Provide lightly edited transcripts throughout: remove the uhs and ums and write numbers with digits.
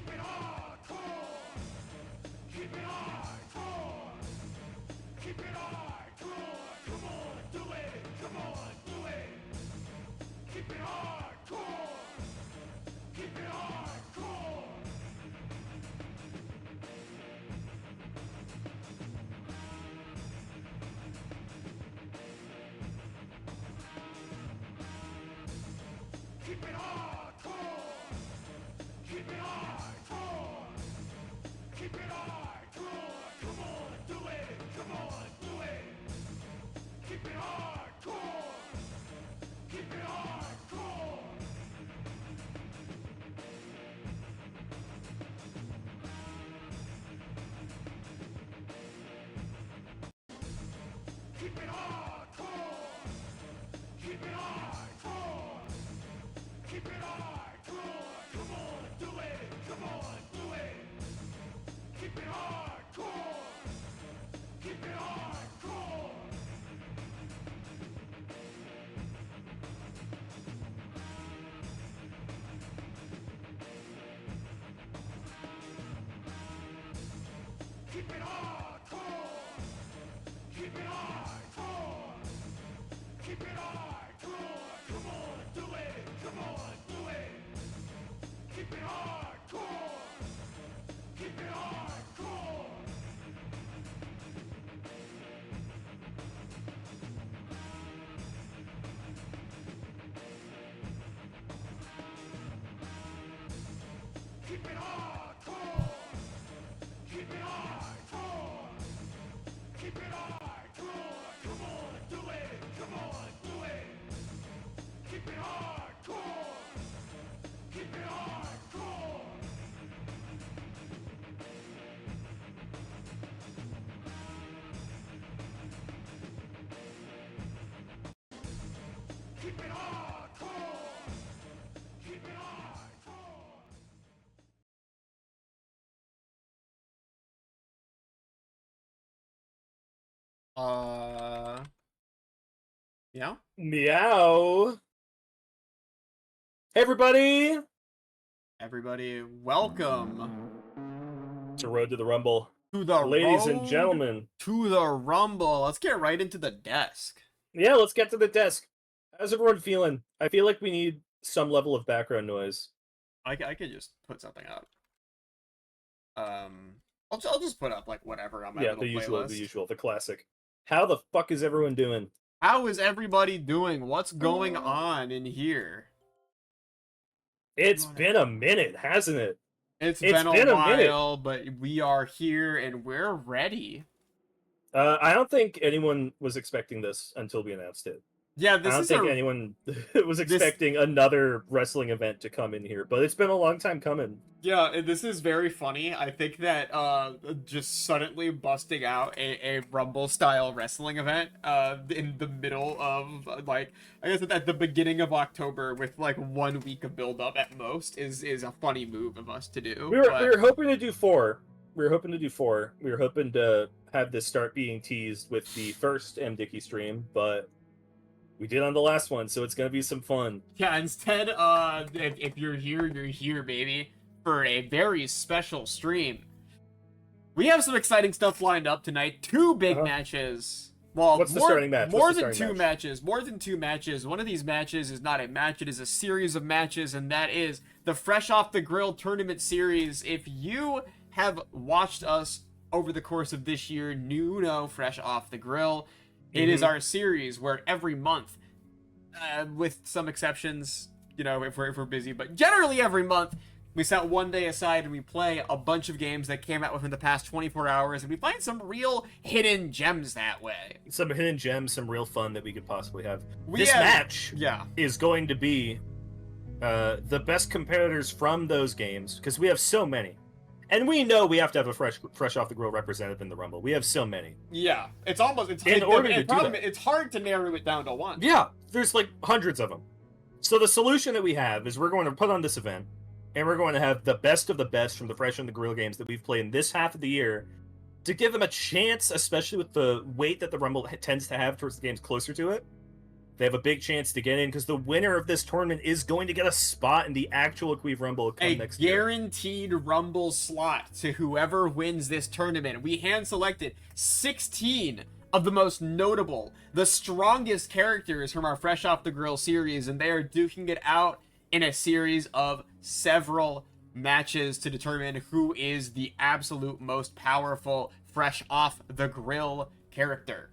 Keep it hardcore. Keep it hardcore. Keep it hardcore. Come on, do it. Come on, do it. Keep it hardcore. Keep it hardcore. Keep it hardcore. Keep it hardcore. Keep it hardcore. Come on, do it. Come on, do it. Keep it hardcore. Keep it hardcore. Keep it hardcore. Keep it hardcore. Keep it hardcore. Come on, do it. Come on, do it. Keep it hardcore. Keep it hardcore. Keep it hardcore. Keep it hardcore. Keep it hardcore. Come on, do it. Come on, do it. Keep it hardcore. Keep it hardcore. Keep it hardcore. Keep it hardcore. Keep it hardcore. Come on, do it. Come on, do it. Keep it hardcore. Keep it hardcore. Keep it hardcore. Keep it hardcore. Yeah. Meow. Hey, everybody. Everybody, welcome To Road to the Rumble. to the Ladies and road gentlemen. to the Rumble. Let's get right into the desk. Yeah, let's get to the desk. How's everyone feeling? I feel like we need some level of background noise. I could just put something up. I'll just put up like whatever on my little the playlist. usual, the classic. How the fuck is everyone doing? How is everybody doing? What's going on in here? It's been a minute, hasn't it? It's been a while, but we are here and we're ready. I don't think anyone was expecting this until we announced it. Yeah, I don't think anyone was expecting another wrestling event to come in here, but it's been a long time coming. Yeah, this is very funny. I think that just suddenly busting out a Rumble style wrestling event in the middle of like I guess at the beginning of October with like 1 week of build up at most is a funny move of us to do. We were hoping to do 4. We were hoping to do 4. We were hoping to have this start being teased with the first MDickie stream, but we did on the last one, so it's gonna be some fun. Yeah, instead, if you're here, baby, for a very special stream. We have some exciting stuff lined up tonight. 2 big matches. Well, what's the starting match? More than 2 matches. More than 2 matches. One of these matches is not a match, it is a series of matches, and that is the Fresh Off the Grill Tournament Series. If you have watched us over the course of this year, you know Fresh Off the Grill. It is our series where every month, with some exceptions, you know, if we're busy, but generally every month, we set one day aside and we play a bunch of games that came out within the past 24 hours, and we find some real hidden gems that way. Some hidden gems, some real fun that we could possibly have. This match is going to be the best competitors from those games, because we have so many. And we know we have to have a fresh off the grill representative in the Rumble. We have so many. Yeah, it's almost it's hard to narrow it down to one. Yeah, there's like hundreds of them. So the solution that we have is we're going to put on this event, and we're going to have the best of the best from the Fresh on the Grill games that we've played in this half of the year, to give them a chance, especially with the weight that the Rumble tends to have towards the games closer to it, They have a big chance to get in because the winner of this tournament is going to get a spot in the actual Qweave Rumble come next year. A guaranteed Rumble slot to whoever wins this tournament. We hand-selected 16 of the most notable, the strongest characters from our Fresh Off the Grill series, and they are duking it out in a series of several matches to determine who is the absolute most powerful Fresh Off the Grill character.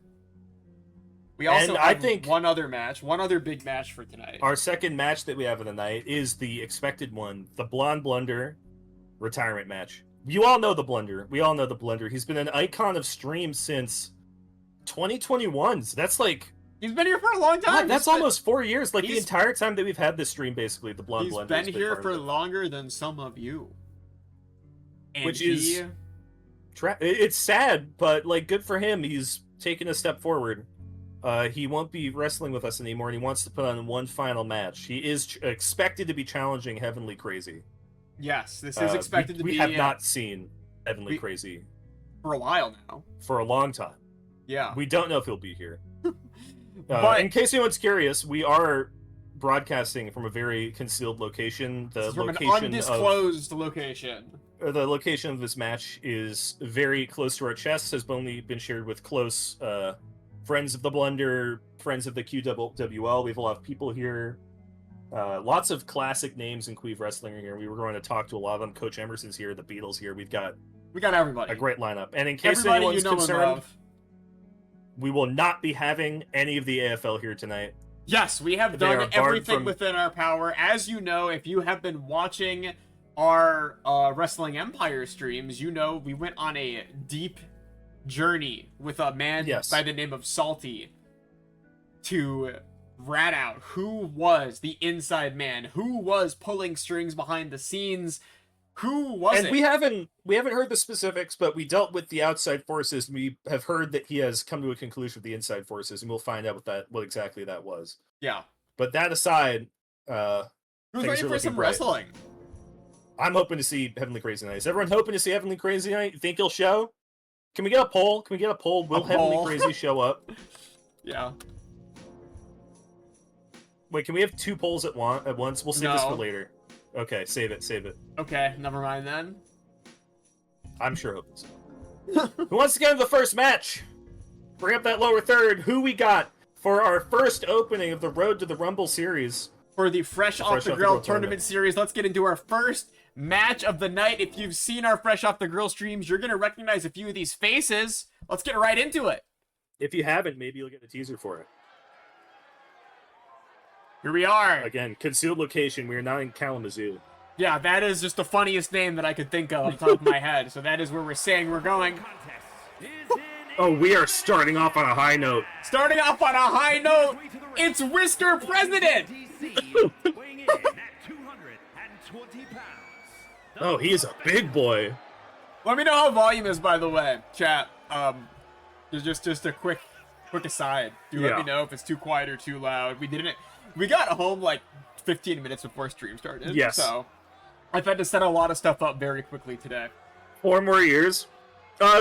We also have one other big match for tonight. Our second match that we have of the night is the expected one, the BLUNDER retirement match. You all know the Blunder. We all know the Blunder. He's been an icon of stream since 2021. So that's like... He's been here for a long time. That's almost 4 years. Like the entire time that we've had this stream, basically, the Blunder. He's been here for longer than some of you. And which is... it's sad, but like good for him. He's taken a step forward. He won't be wrestling with us anymore, and he wants to put on one final match. He is expected to be challenging Heavenly Crazy. Yes, this is expected to be... We have not seen Heavenly Crazy. For a while now. For a long time. Yeah. We don't know if he'll be here. But in case anyone's curious, we are broadcasting from a very concealed location. From an undisclosed location. The location of this match is very close to our chests, has only been shared with close... friends of the Blunder, friends of the QWL. We have a lot of people here. Lots of classic names in Qweave Wrestling here. We were going to talk to a lot of them. Coach Emerson's here, the Beatles here. We got everybody. A great lineup. And in case anyone's concerned, we will not be having any of the AFL here tonight. Yes, we have done everything within our power. As you know, if you have been watching our Wrestling Empire streams, you know we went on a deep journey with a man by the name of Salty to rat out who was the inside man, who was pulling strings behind the scenes, who was it. And we haven't heard the specifics, but we dealt with the outside forces, and we have heard that he has come to a conclusion with the inside forces, and we'll find out what exactly that was. Yeah. But that aside, who's ready for some wrestling? I'm hoping to see Heavenly Crazy tonight. Is everyone hoping to see Heavenly Crazy tonight? You think he'll show? Can we get a poll? Will Heavenly Crazy show up? Yeah. Wait, can we have 2 polls at once? We'll save this for later. Okay, save it. Okay, never mind then. I'm sure hoping so. Who wants to get into the first match? Bring up that lower third. Who we got for our first opening of the Road to the Rumble series? For the Fresh Off the Grill tournament series, let's get into our first match of the night. If you've seen our Fresh Off the Grill streams, you're going to recognize a few of these faces. Let's get right into it. If you haven't, maybe you'll get a teaser for it. Here we are. Again, concealed location. We are not in Kalamazoo. Yeah, that is just the funniest name that I could think of on top of my head. So that is where we're saying we're going. Oh, we are starting off on a high note. Starting off on a high note, it's Whisker President. Oh, he is a big boy. Let me know how volume is, by the way, chat. Just a quick aside. Let me know if it's too quiet or too loud. We got home like 15 minutes before stream started. Yes. So I've had to set a lot of stuff up very quickly today. 4 more years.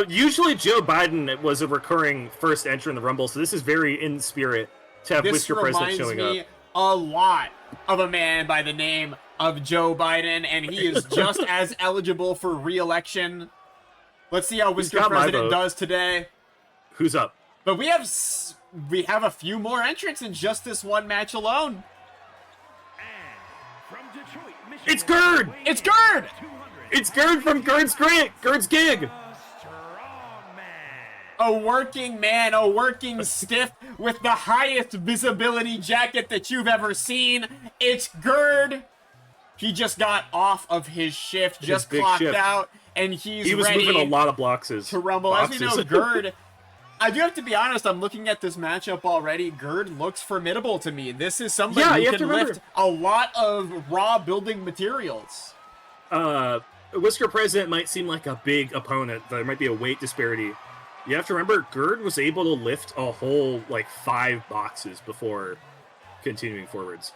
Usually Joe Biden was a recurring first entrant in the Rumble, so this is very in spirit to have Whisker President showing up. This reminds me a lot of a man by the name of Joe Biden, and he is just as eligible for re-election. Let's see how Whisker President does today. Who's up? But we have a few more entrants in just this one match alone. It's Gerd! It's Gerd! It's Gerd from Gerd's Gig! A working man, a working stiff with the highest visibility jacket that you've ever seen. It's Gerd. He just got off of his shift, just clocked out, and he was ready moving a lot of boxes. To rumble. As we know, Gerd, I do have to be honest, I'm looking at this matchup already. Gerd looks formidable to me. This is somebody who can lift a lot of raw building materials. Whisker President might seem like a big opponent. There might be a weight disparity. You have to remember, Gerd was able to lift a whole, 5 boxes before continuing forwards.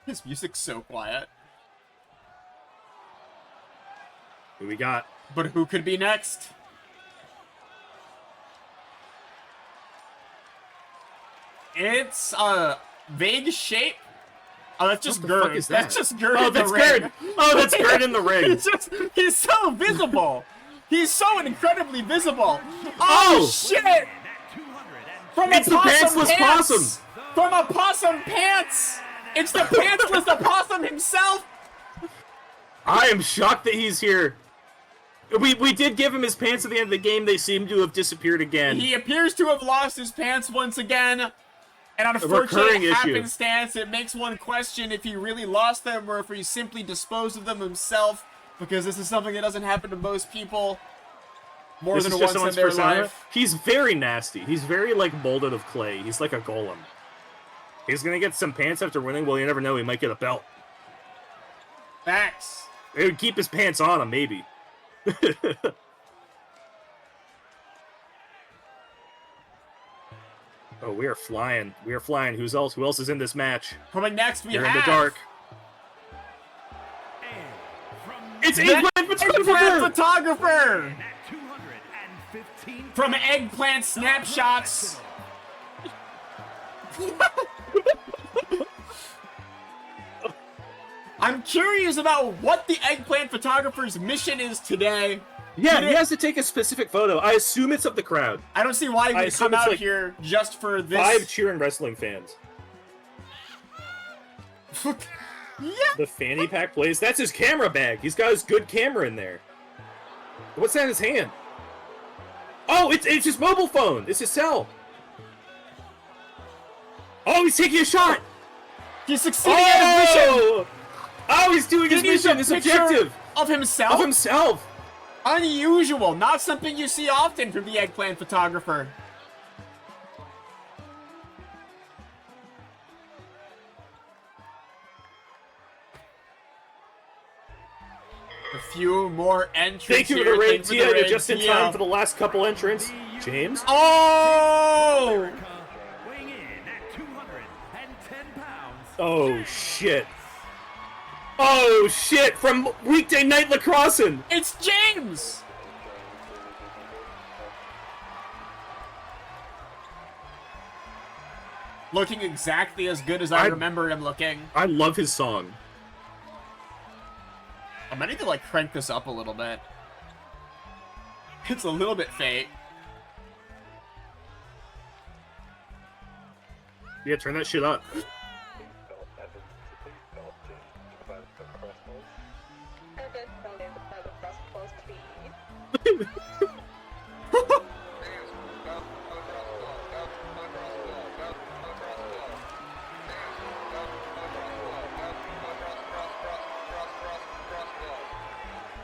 His music's so quiet. Who we got? But who could be next? It's a vague shape. Oh, that's just Gerd. Is that? That's just Gerd. Oh, in that's the ring. Gerd. Oh, that's Gerd in the ring. He's so visible. He's so incredibly visible. Oh shit! From it's the pantsless possum. From a possum pants. It's the pantsless the possum himself. I am shocked that he's here. We did give him his pants at the end of the game. They seem to have disappeared again. He appears to have lost his pants once again. And unfortunately, happenstance, it makes one question if he really lost them or if he simply disposed of them himself, because this is something that doesn't happen to most people more than once in their life. He's very nasty. He's very, like, molded of clay. He's like a golem. He's gonna get some pants after winning. Well, you never know. He might get a belt. Facts. They would keep his pants on him, maybe. Oh, we are flying. We are flying. Who else is in this match? Coming next, we They're have... in the dark. It's Eggplant Photographer! From Eggplant Snapshots. I'm curious about what the Eggplant Photographer's mission is today. Yeah, he has to take a specific photo. I assume it's of the crowd. I don't see why he would come out here just for this. 5 cheering wrestling fans. Yeah. The fanny pack plays. That's his camera bag. He's got his good camera in there. What's that in his hand? Oh, it's his mobile phone. It's his cell. Oh, he's taking a shot. He's succeeding at his mission. Oh, he's doing his mission, his objective. Of himself? Of himself. Unusual. Not something you see often from the Eggplant Photographer. A few more entries. Thank you for the raid, Tia. You're just in time for the last couple entrants. James? Oh! Weighing in at 210 pounds. Oh, shit. Oh, shit! From Weekday Night Lacrossing! It's James! Looking exactly as good as I remember him looking. I love his song. I might need to, like, crank this up a little bit. It's a little bit fake. Yeah, turn that shit up.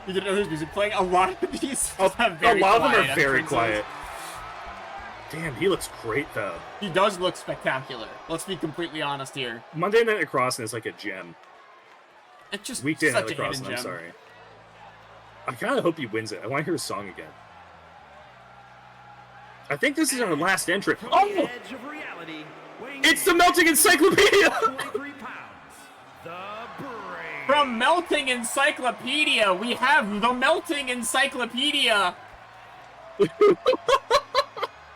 You didn't know there's music playing? A lot of these a lot of them are very quiet. Damn, he looks great, though. He does look spectacular. Let's be completely honest here. Monday Night Lacrosse is like a gem. It's just Weekday such Night a Lacrosse, hidden I'm gem. sorry. I kind of hope he wins it. I want to hear his song again. I think this is our last entrant. Oh! It's the Melting Encyclopedia! From Melting Encyclopedia, we have the Melting Encyclopedia.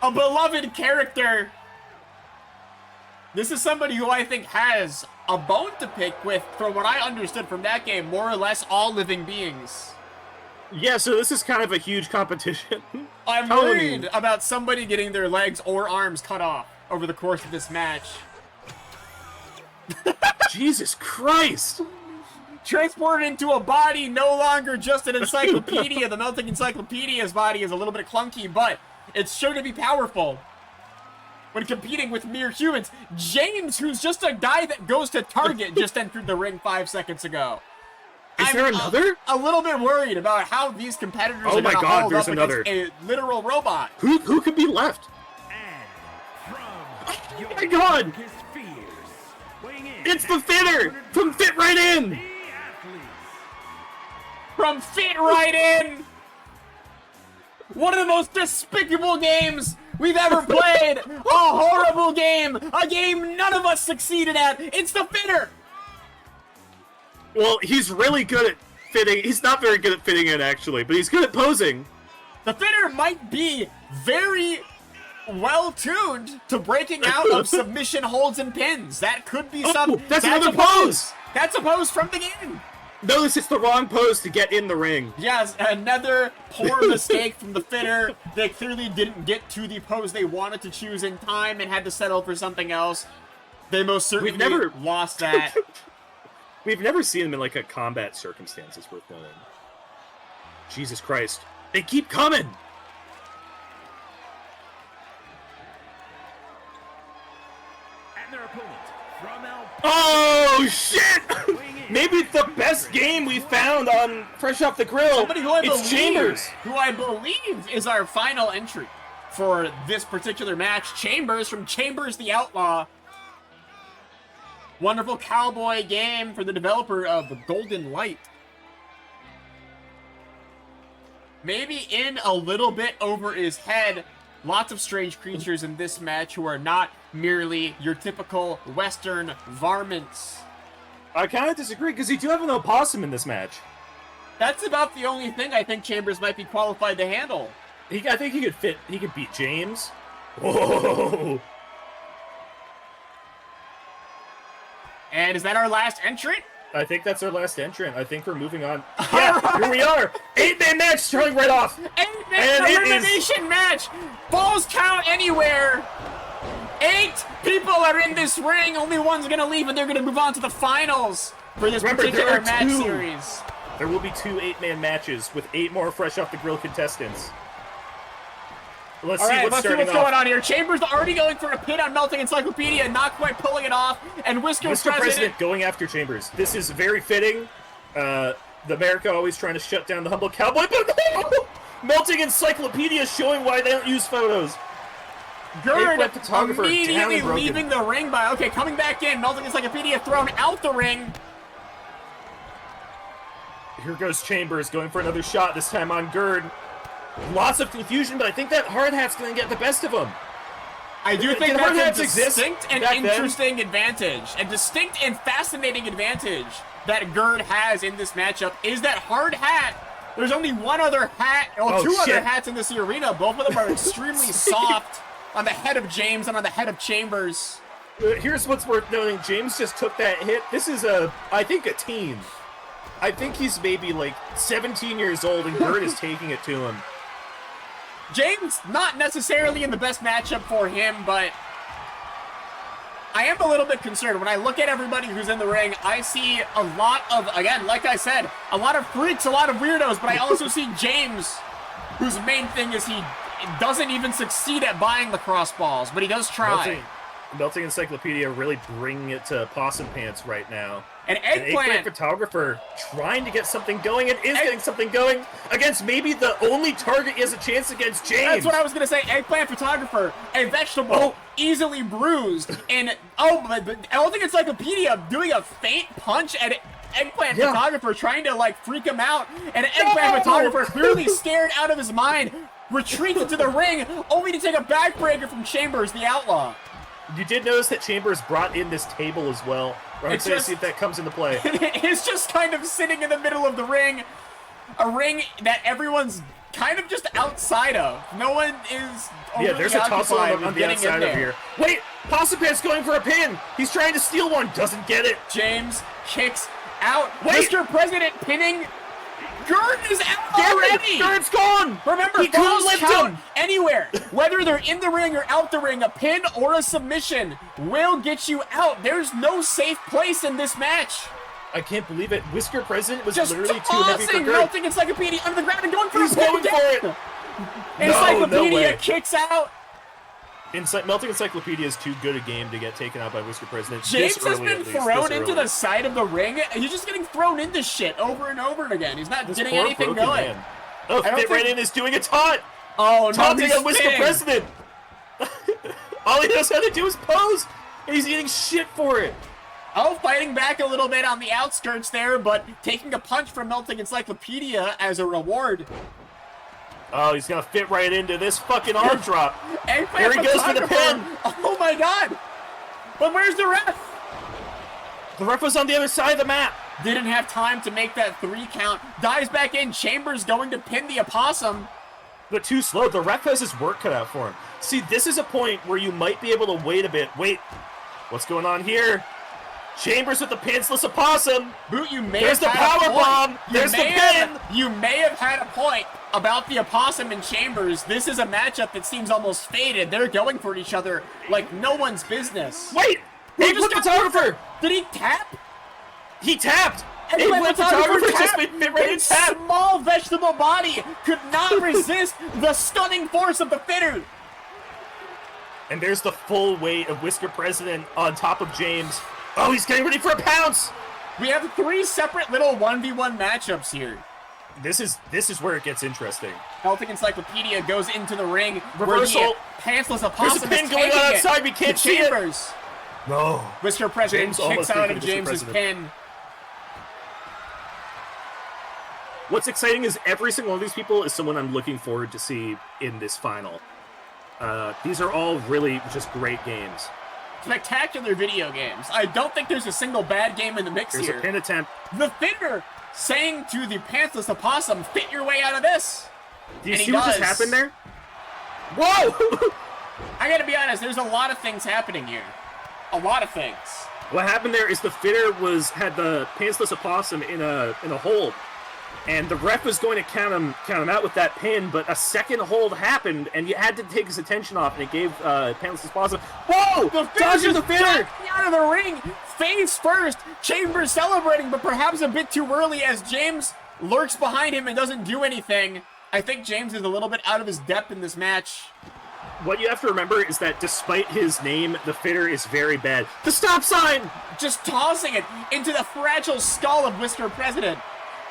A beloved character. This is somebody who I think has a bone to pick with, from what I understood from that game, more or less all living beings. Yeah, so this is kind of a huge competition. I'm worried about somebody getting their legs or arms cut off over the course of this match. Jesus Christ! Transported into a body, no longer just an encyclopedia. The Melting Encyclopedia's body is a little bit clunky, but it's sure to be powerful when competing with mere humans. James, who's just a guy that goes to Target, just entered the ring 5 seconds ago. Is there another? A little bit worried about how these competitors are oh my going to god, hold there's up another. against a literal robot. Who could be left? Oh my god! It's the fitter! From Fit Right In! From Fit Right In! One of the most despicable games we've ever played! A horrible game! A game none of us succeeded at! It's the fitter! Well, he's really good at fitting. He's not very good at fitting in, actually, but he's good at posing. The fitter might be very well tuned to breaking out of submission holds and pins. That could be some. That's another pose. That's a pose from the game. No, this is the wrong pose to get in the ring. Yes, another poor mistake from the fitter. They clearly didn't get to the pose they wanted to choose in time and had to settle for something else. They most certainly lost that. We've never seen them in like a combat circumstance. It's worth knowing. Jesus Christ. They keep coming! And their opponent from Oh, shit! Maybe the best game we found on Fresh Off the Grill. It's Chambers. Who I believe is our final entry for this particular match. Chambers from Chambers the Outlaw. Wonderful cowboy game for the developer of Golden Light. Maybe in a little bit over his head. Lots of strange creatures in this match who are not merely your typical Western varmints. I kind of disagree, because you do have an opossum in this match. That's about the only thing I think Chambers might be qualified to handle. I think he could beat James. Whoa! And is that our last entrant? I think that's our last entrant. I think we're moving on. Yeah, here we are. 8-man match starting right off. 8-man elimination match. Falls count anywhere. 8 people are in this ring. Only one's going to leave, and they're going to move on to the finals for this particular match series. There will be 2 8-man matches with 8 more Fresh Off the Grill contestants. Let's see what's going on here. Chambers already going for a pin on Melting Encyclopedia, not quite pulling it off. And Whisker President going after Chambers. This is very fitting. The America always trying to shut down the humble cowboy, but Melting Encyclopedia showing why they don't use photos. Gerd immediately leaving the ring by, coming back in. Melting Encyclopedia thrown out the ring. Here goes Chambers going for another shot, this time on Gerd. Lots of confusion, but I think that hard hat's going to get the best of him. I do think that's a distinct and interesting advantage. A distinct and fascinating advantage that Gerd has in this matchup is that hard hat. There's only one other hat, two other hats in this arena. Both of them are extremely soft on the head of James and on the head of Chambers. Here's what's worth noting. James just took that hit. This is I think a teen. I think he's maybe like 17 years old and Gerd is taking it to him. James, not necessarily in the best matchup for him, but I am a little bit concerned. When I look at everybody who's in the ring, I see a lot of, again, like I said, a lot of freaks, a lot of weirdos, but I also see James, whose main thing is he doesn't even succeed at buying the crossballs, but he does try. Melting Encyclopedia really bringing it to Possum Pants right now. An Eggplant Photographer trying to get something going and is getting something going against maybe the only target he has a chance against, James. That's what I was going to say. Eggplant Photographer, a vegetable, easily bruised. And, Melting Encyclopedia doing a feint punch at Eggplant Photographer, trying to, like, freak him out. And Eggplant Photographer, clearly scared out of his mind, retreats into the ring, only to take a backbreaker from Chambers, the Outlaw. You did notice that Chambers brought in this table as well. We're going to see if that comes into play. It's just kind of sitting in the middle of the ring. A ring that everyone's kind of just outside of. No one is there's a tussle on the outside of here. Wait! Possum Pants going for a pin! He's trying to steal one, doesn't get it. James kicks out. Mr. President pinning. Gerd is out already! Gerd's gone! Remember, falls count anywhere. Whether they're in the ring or out the ring, a pin or a submission will get you out. There's no safe place in this match. I can't believe it. Whisker President was just literally too heavy for Gerd. Melting Encyclopedia under the ground and going for He's going for it! Encyclopedia kicks out. Melting Encyclopedia is too good a game to get taken out by Whisker President. James has been thrown into the side of the ring. He's just getting thrown into shit over and over again. He's not getting anything going. Man. Oh, Fit Right In is doing a taunt! Oh, no, taunting on Whisker President! All he knows how to do is pose! And he's eating shit for it! Fighting back a little bit on the outskirts there, but taking a punch from Melting Encyclopedia as a reward. Oh, he's gonna fit right into this fucking arm drop. Here he goes for the pin. Oh my god! But where's the ref? The ref was on the other side of the map. Didn't have time to make that 3 count. Dives back in. Chambers going to pin the opossum. but too slow. The ref has his work cut out for him. See, this is a point where you might be able to wait a bit. Wait, what's going on here? Chambers with the pantsless opossum. Boot, you may There's have the had power a point. bomb. There's the pin. You may have had a point about the opossum and Chambers. This is a matchup that seems almost fated. They're going for each other like no one's business. Wait, hey, just photographer. Did he tap? He tapped. And the photographer just made right His tap. small vegetable body could not resist the stunning force of the fitter. And there's the full weight of Whisker President on top of James. Oh, he's getting ready for a pounce. We have 3 separate little 1v1 matchups here. This is where it gets interesting. Melting Encyclopedia goes into the ring. Reversal. Where the pantsless opossum There's a pin is going taking on it outside. We can't to see it. Chambers. No. Whisker President James kicks almost out taking of Mr. James's President. pin. What's exciting is every single one of these people is someone I'm looking forward to see in this final. These are all really just great games. Spectacular video games. I don't think there's a single bad game in the mix There's here. a pin attempt. The fitter saying to the pantsless opossum, fit your way out of this. Do you And see what just happened there? Whoa! I gotta be honest, there's a lot of things happening here. A lot of things. What happened there is the fitter had the pantsless opossum in a hold. And the ref was going to count him out with that pin, but a second hold happened, and you had to take his attention off, and it gave Pantsless Opossum. Whoa! Dodging the fitter! Out of the ring, face first. Chambers celebrating, but perhaps a bit too early as James lurks behind him and doesn't do anything. I think James is a little bit out of his depth in this match. What you have to remember is that despite his name, the fitter is very bad. The stop sign! Just tossing it into the fragile skull of Whisker President.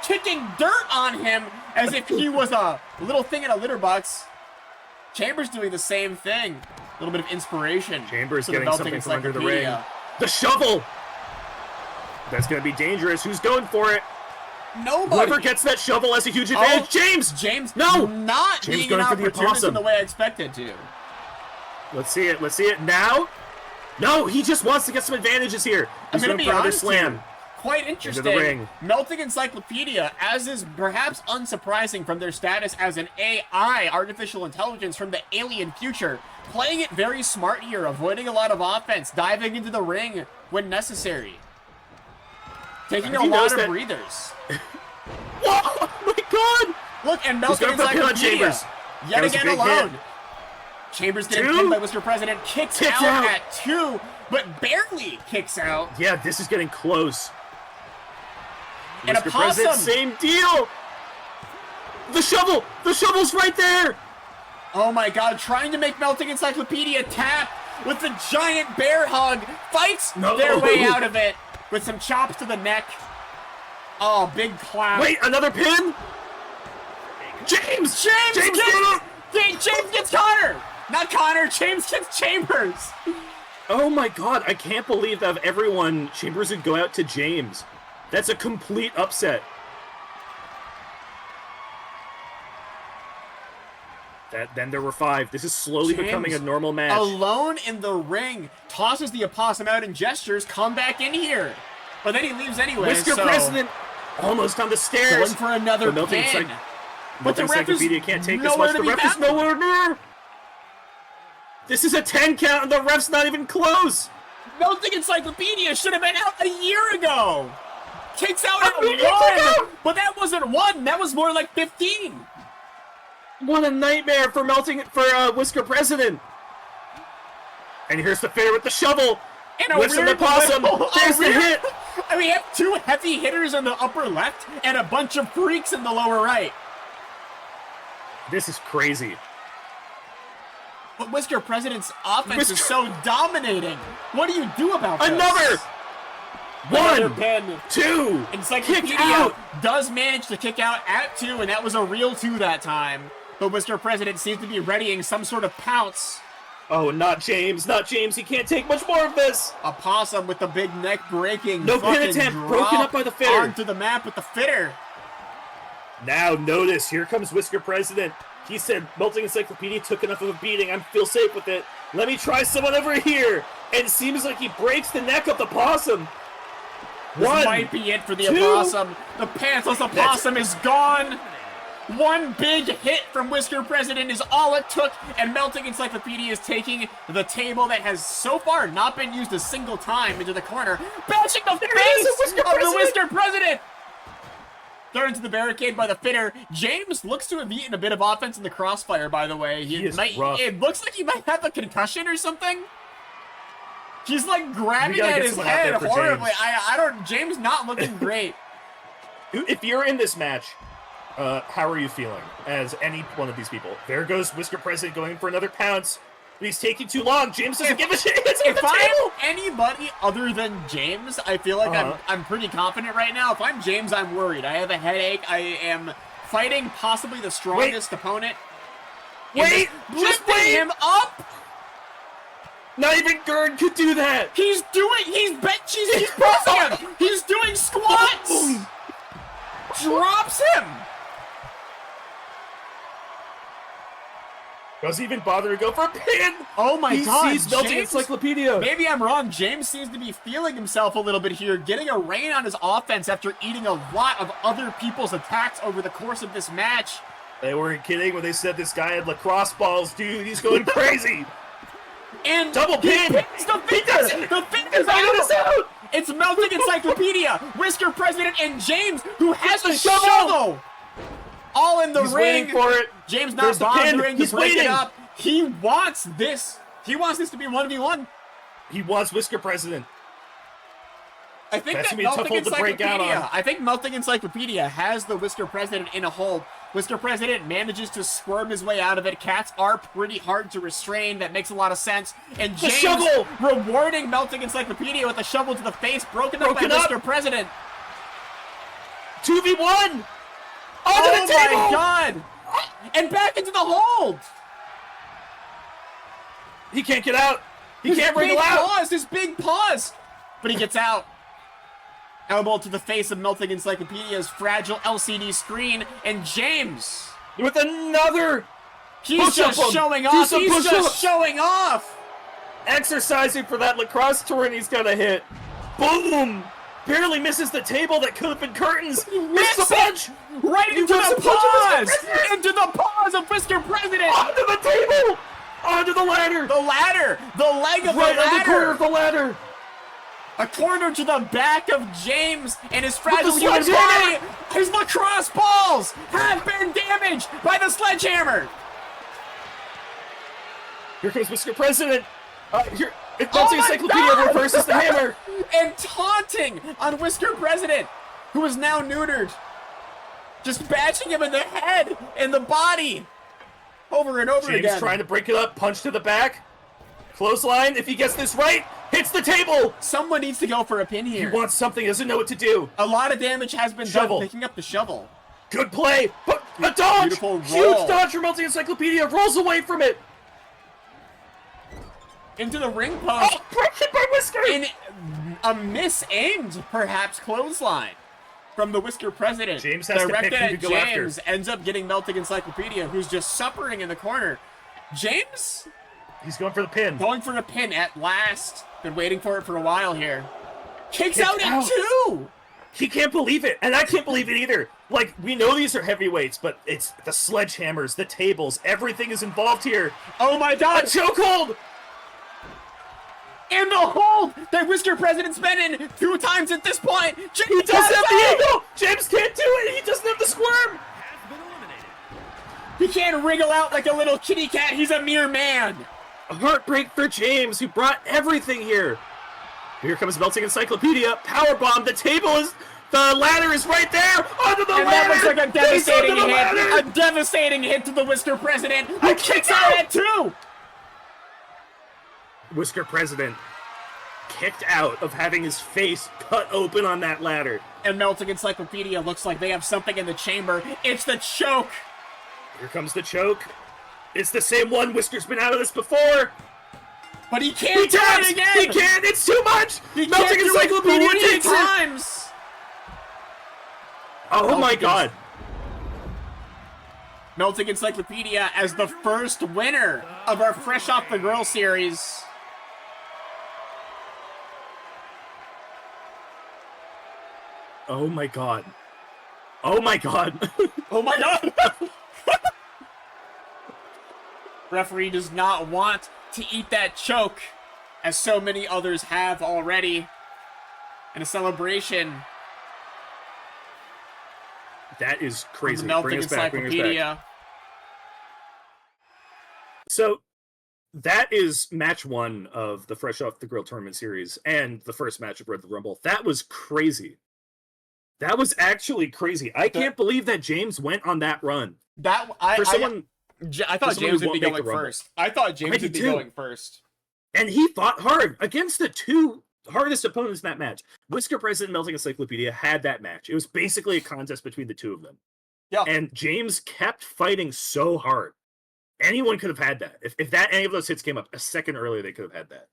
Kicking dirt on him as if he was a little thing in a litter box. Chambers doing the same thing. A little bit of inspiration. Chambers getting something from under the ring. Encyclopedia. The shovel! That's going to be dangerous. Who's going for it? Nobody. Whoever gets that shovel has a huge advantage. James! James No! Not James being going an for the opportunist opossum. in the way I expected to. Let's see it. Let's see it now. No, he just wants to get some advantages here. He's I'm going gonna for be another honest slam. here. Quite interesting. Into the ring. Melting Encyclopedia, as is perhaps unsurprising from their status as an AI, artificial intelligence from the alien future, playing it very smart here, avoiding a lot of offense, diving into the ring when necessary. Taking a lot of breathers. Whoa! Oh my god! Look, and Melting Encyclopedia, yet again alone. Chambers getting pinned by Mr. President, kicks out at 2, but barely kicks out. Yeah, this is getting close. And Mr. President, same deal! The shovel! The shovel's right there! Oh my god, trying to make Melting Encyclopedia tap with the giant bear hug. Fights their way out of it with some chops to the neck. Oh, big clap. Wait, another pin? James! James gets Connor! Not Connor, James gets Chambers! Oh my god, I can't believe that of everyone, Chambers would go out to James. That's a complete upset. Then there were 5. This is slowly becoming a normal match. Alone in the ring, tosses the opossum out and gestures, come back in here. But then he leaves anyway, Whisker President almost on the stairs. Going for another pin. But the ref is can't take as much. The ref is nowhere near. This is a 10 count and the ref's not even close. Melting Encyclopedia should have been out a year ago. Kicks out at 1, but that wasn't 1. That was more like 15. What a nightmare for Whisker President. And here's the fitter with the shovel. And Whips the possum. There's the hit. And we have 2 heavy hitters in the upper left and a bunch of freaks in the lower right. This is crazy. But Whisker President's offense is so dominating. What do you do about this? Another 1, pin. 2. Encyclopedia does manage to kick out at 2, and that was a real 2 that time. But Whisker President seems to be readying some sort of pounce. Oh, not James. Not James. He can't take much more of this. Opossum with the big neck breaking. No pin attempt. Broken up by the fitter. Onto the map with the fitter. Now notice, here comes Whisker President. He said, Melting Encyclopedia took enough of a beating. I feel safe with it. Let me try someone over here. And it seems like he breaks the neck of the possum. This might be it for the opossum. The pantsless opossum is gone. One big hit from Whisker President is all it took, and Melting Encyclopedia is taking the table that has so far not been used a single time into the corner, bashing the face of the Whisker President! Thrown into the barricade by the fitter. James looks to have eaten a bit of offense in the crossfire, by the way. It looks like he might have a concussion or something. He's like grabbing at his head horribly. James not looking great. If you're in this match, how are you feeling as any one of these people? There goes Whisker President going for another pounce. But he's taking too long. James doesn't give a shit. If I'm anybody other than James, I feel like I'm pretty confident right now. If I'm James, I'm worried. I have a headache. I am fighting possibly the strongest opponent. Lifting him up. Not even Gerd could do that. He's pressing him. He's doing squats. Drops him. Doesn't even bother to go for a pin! Oh my god, He's Melting Encyclopedia! Maybe I'm wrong. James seems to be feeling himself a little bit here, getting a rein on his offense after eating a lot of other people's attacks over the course of this match. They weren't kidding when they said this guy had lacrosse balls, dude. He's going crazy! And double pin! The fingers out! It's Melting Encyclopedia, Whisker President, and James, who has a shovel! All in the ring. Waiting for it. James not bothering to break it up. He wants this. He wants this to be 1v1. He wants Whisker President. I think that Melting Encyclopedia has the Whisker President in a hold. Whisker President manages to squirm his way out of it. Cats are pretty hard to restrain. That makes a lot of sense. And James rewarding Melting Encyclopedia with a shovel to the face, broken up by Whisker President. 2v1! Oh my god! And back into the hold! He can't get out! He can't wriggle out! This big pause! But he gets out. Elbow to the face of Melting Encyclopedia's fragile LCD screen, and James! With another! He's just showing off! He's just showing off! Exercising for that lacrosse turn he's gonna hit. Boom! Barely misses the table that could have been curtains. Missed the punch! Right into the paws! Into the paws of Whisker President! Onto the table! Onto the ladder! The ladder! The leg of the ladder! Right on the corner of the ladder! A corner to the back of James and his fragile human body! His lacrosse balls have been damaged by the sledgehammer! Here comes Whisker President! Melting Encyclopedia reverses the hammer! And taunting on Whisker President, who is now neutered. Just bashing him in the head and the body. Over and over again. James trying to break it up, punch to the back. Clothesline, if he gets this right, hits the table! Someone needs to go for a pin here. He wants something, doesn't know what to do. A lot of damage has been done picking up the shovel. Good play, but a dodge! Beautiful roll. Huge dodge from Melting Encyclopedia, rolls away from it. Into the ring post. Oh, broken by Whisker! In a misaimed, perhaps, clothesline from the Whisker President. James has to pick who to go James after. Ends up getting Melting Encyclopedia, who's just suffering in the corner. James? He's going for the pin. Going for the pin at last. Been waiting for it for a while here. Kicks out at 2! He can't believe it, and I can't believe it either. Like, we know these are heavyweights, but it's the sledgehammers, the tables, everything is involved here. Oh my god! A chokehold! And the hold that Whisker President's been in 2 times at this point. James he doesn't have the angle. James can't do it. He doesn't have the squirm. He can't wriggle out like a little kitty cat. He's a mere man. A heartbreak for James, who brought everything here. Here comes Melting Encyclopedia. Powerbomb. The ladder is right there. Onto the ladder. And that looks like a devastating hit. A devastating hit to the Whisker President, who kicks out at 2. Whisker President kicked out of having his face cut open on that ladder. And Melting Encyclopedia looks like they have something in the chamber. It's the choke. Here comes the choke. It's the same one. Whisker's been out of this before. But he can't do it again. He can't. It's too much. Melting Encyclopedia takes times. It. Oh my god. Melting Encyclopedia as the first winner of our Fresh Off the Grill series. Oh my god. Oh my god. Oh my god. Referee does not want to eat that choke, as so many others have already. In a celebration. That is crazy. The Melting Encyclopedia. So, that is match 1 of the Fresh Off the Grill tournament series, and the first match of Red the Rumble. That was crazy. That was actually crazy. I can't believe that James went on that run. I thought James would be going first. I thought James would be going first. And he fought hard against the 2 hardest opponents in that match. Whisker President and Melting Encyclopedia had that match. It was basically a contest between the 2 of them. Yeah. And James kept fighting so hard. Anyone could have had that. If any of those hits came up a second earlier, they could have had that.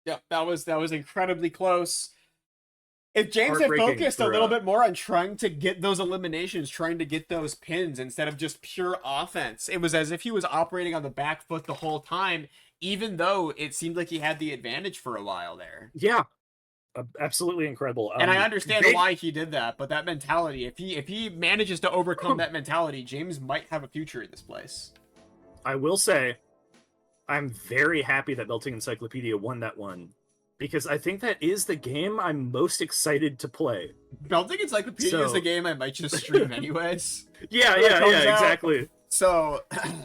Yeah, that was incredibly close. If James had focused a little bit more on trying to get those eliminations, trying to get those pins instead of just pure offense, it was as if he was operating on the back foot the whole time, even though it seemed like he had the advantage for a while there. Yeah. Absolutely incredible. And I understand why he did that, but that mentality, if he manages to overcome that mentality, James might have a future in this place. I will say, I'm very happy that Melting Encyclopedia won that one, because I think that is the game I'm most excited to play. Melting Encyclopedia is the game I might just stream anyways. Yeah, exactly. So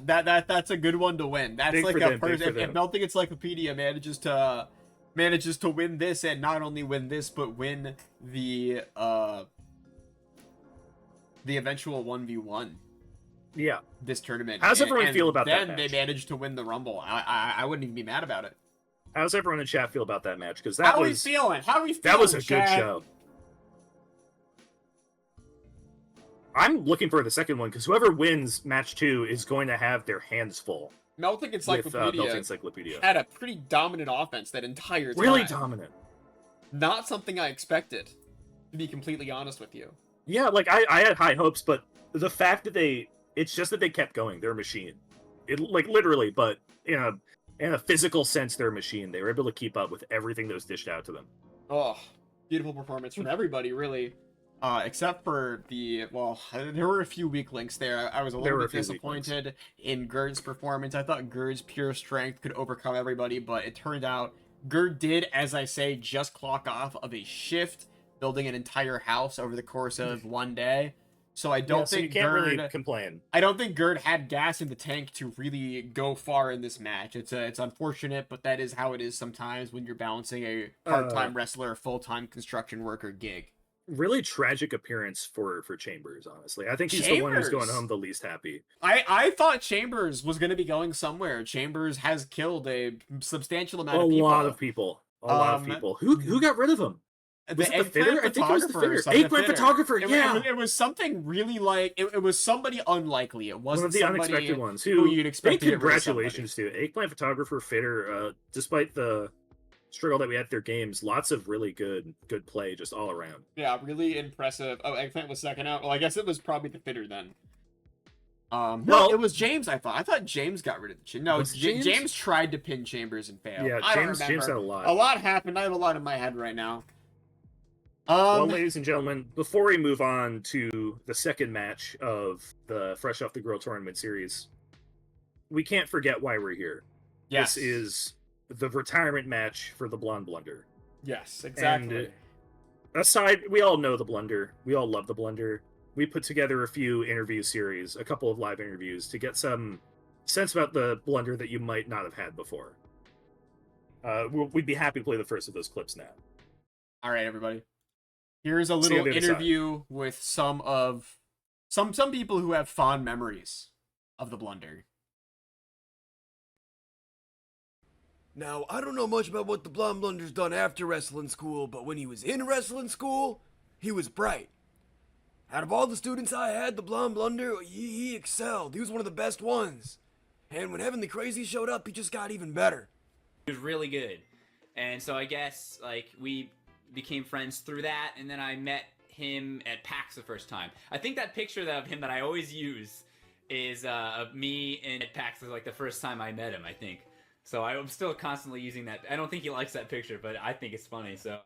that's a good one to win. That's big like if Melting Encyclopedia manages to win this, and not only win this, but win the eventual 1v1. Yeah. This tournament. How's everyone feel about that match? Then they managed to win the Rumble. I wouldn't even be mad about it. How's everyone in chat feel about that match? Because How are we feeling? That was a good show. I'm looking for the second one, because whoever wins match 2 is going to have their hands full. Melting Encyclopedia had a pretty dominant offense that entire time. Really dominant. Not something I expected, to be completely honest with you. Yeah, like I had high hopes, but the fact that it's just that they kept going. They're a machine. Like literally, but in a physical sense, they're a machine. They were able to keep up with everything that was dished out to them. Oh, beautiful performance from everybody, really. Except for there were a few weak links there. I was a little bit disappointed in Gerd's performance. I thought Gerd's pure strength could overcome everybody, but it turned out Gerd did, as I say, just clock off of a shift, building an entire house over the course of one day. So I don't think you can't really complain. I don't think Gerd had gas in the tank to really go far in this match. It's unfortunate, but that is how it is sometimes when you're balancing a part-time wrestler, full-time construction worker gig. Really tragic appearance for Chambers, honestly. I think he's the one who's going home the least happy. I thought Chambers was going to be going somewhere. Chambers has killed a substantial amount of people. A lot of people. Who got rid of him? Was it the fitter? I think it was the fitter. Eggplant photographer, yeah. It was something really like... It was somebody unlikely. It wasn't one of the unexpected ones. Who you'd expect to congratulations to. Eggplant photographer, fitter, despite the struggle that we had at their games, lots of really good play just all around. Yeah, really impressive. Oh, Eggplant was second out. Well, I guess it was probably the fitter then. No, it was James, I thought. I thought James got rid of the chin. No, James tried to pin Chambers and failed. Yeah, James had a lot. A lot happened. I have a lot in my head right now. Well, ladies and gentlemen, before we move on to the second match of the Fresh Off the Grill tournament series, we can't forget why we're here. Yes. This is the retirement match for the Blonde Blunder. Yes, exactly. And aside, we all know the Blunder. We all love the Blunder. We put together a few interview series, a couple of live interviews, to get some sense about the Blunder that you might not have had before. We'd be happy to play the first of those clips now. All right, everybody. Here's a little interview with some people who have fond memories of the Blunder. Now, I don't know much about what the Blonde Blunder's done after wrestling school, but when he was in wrestling school, he was bright. Out of all the students I had, the Blonde Blunder, he excelled. He was one of the best ones. And when Heavenly Crazy showed up, he just got even better. He was really good. And so I guess, we became friends through that, and then I met him at PAX the first time. I think that picture of him that I always use is of me and at PAX was the first time I met him, I think. So I'm still constantly using that. I don't think he likes that picture, but I think it's funny, so.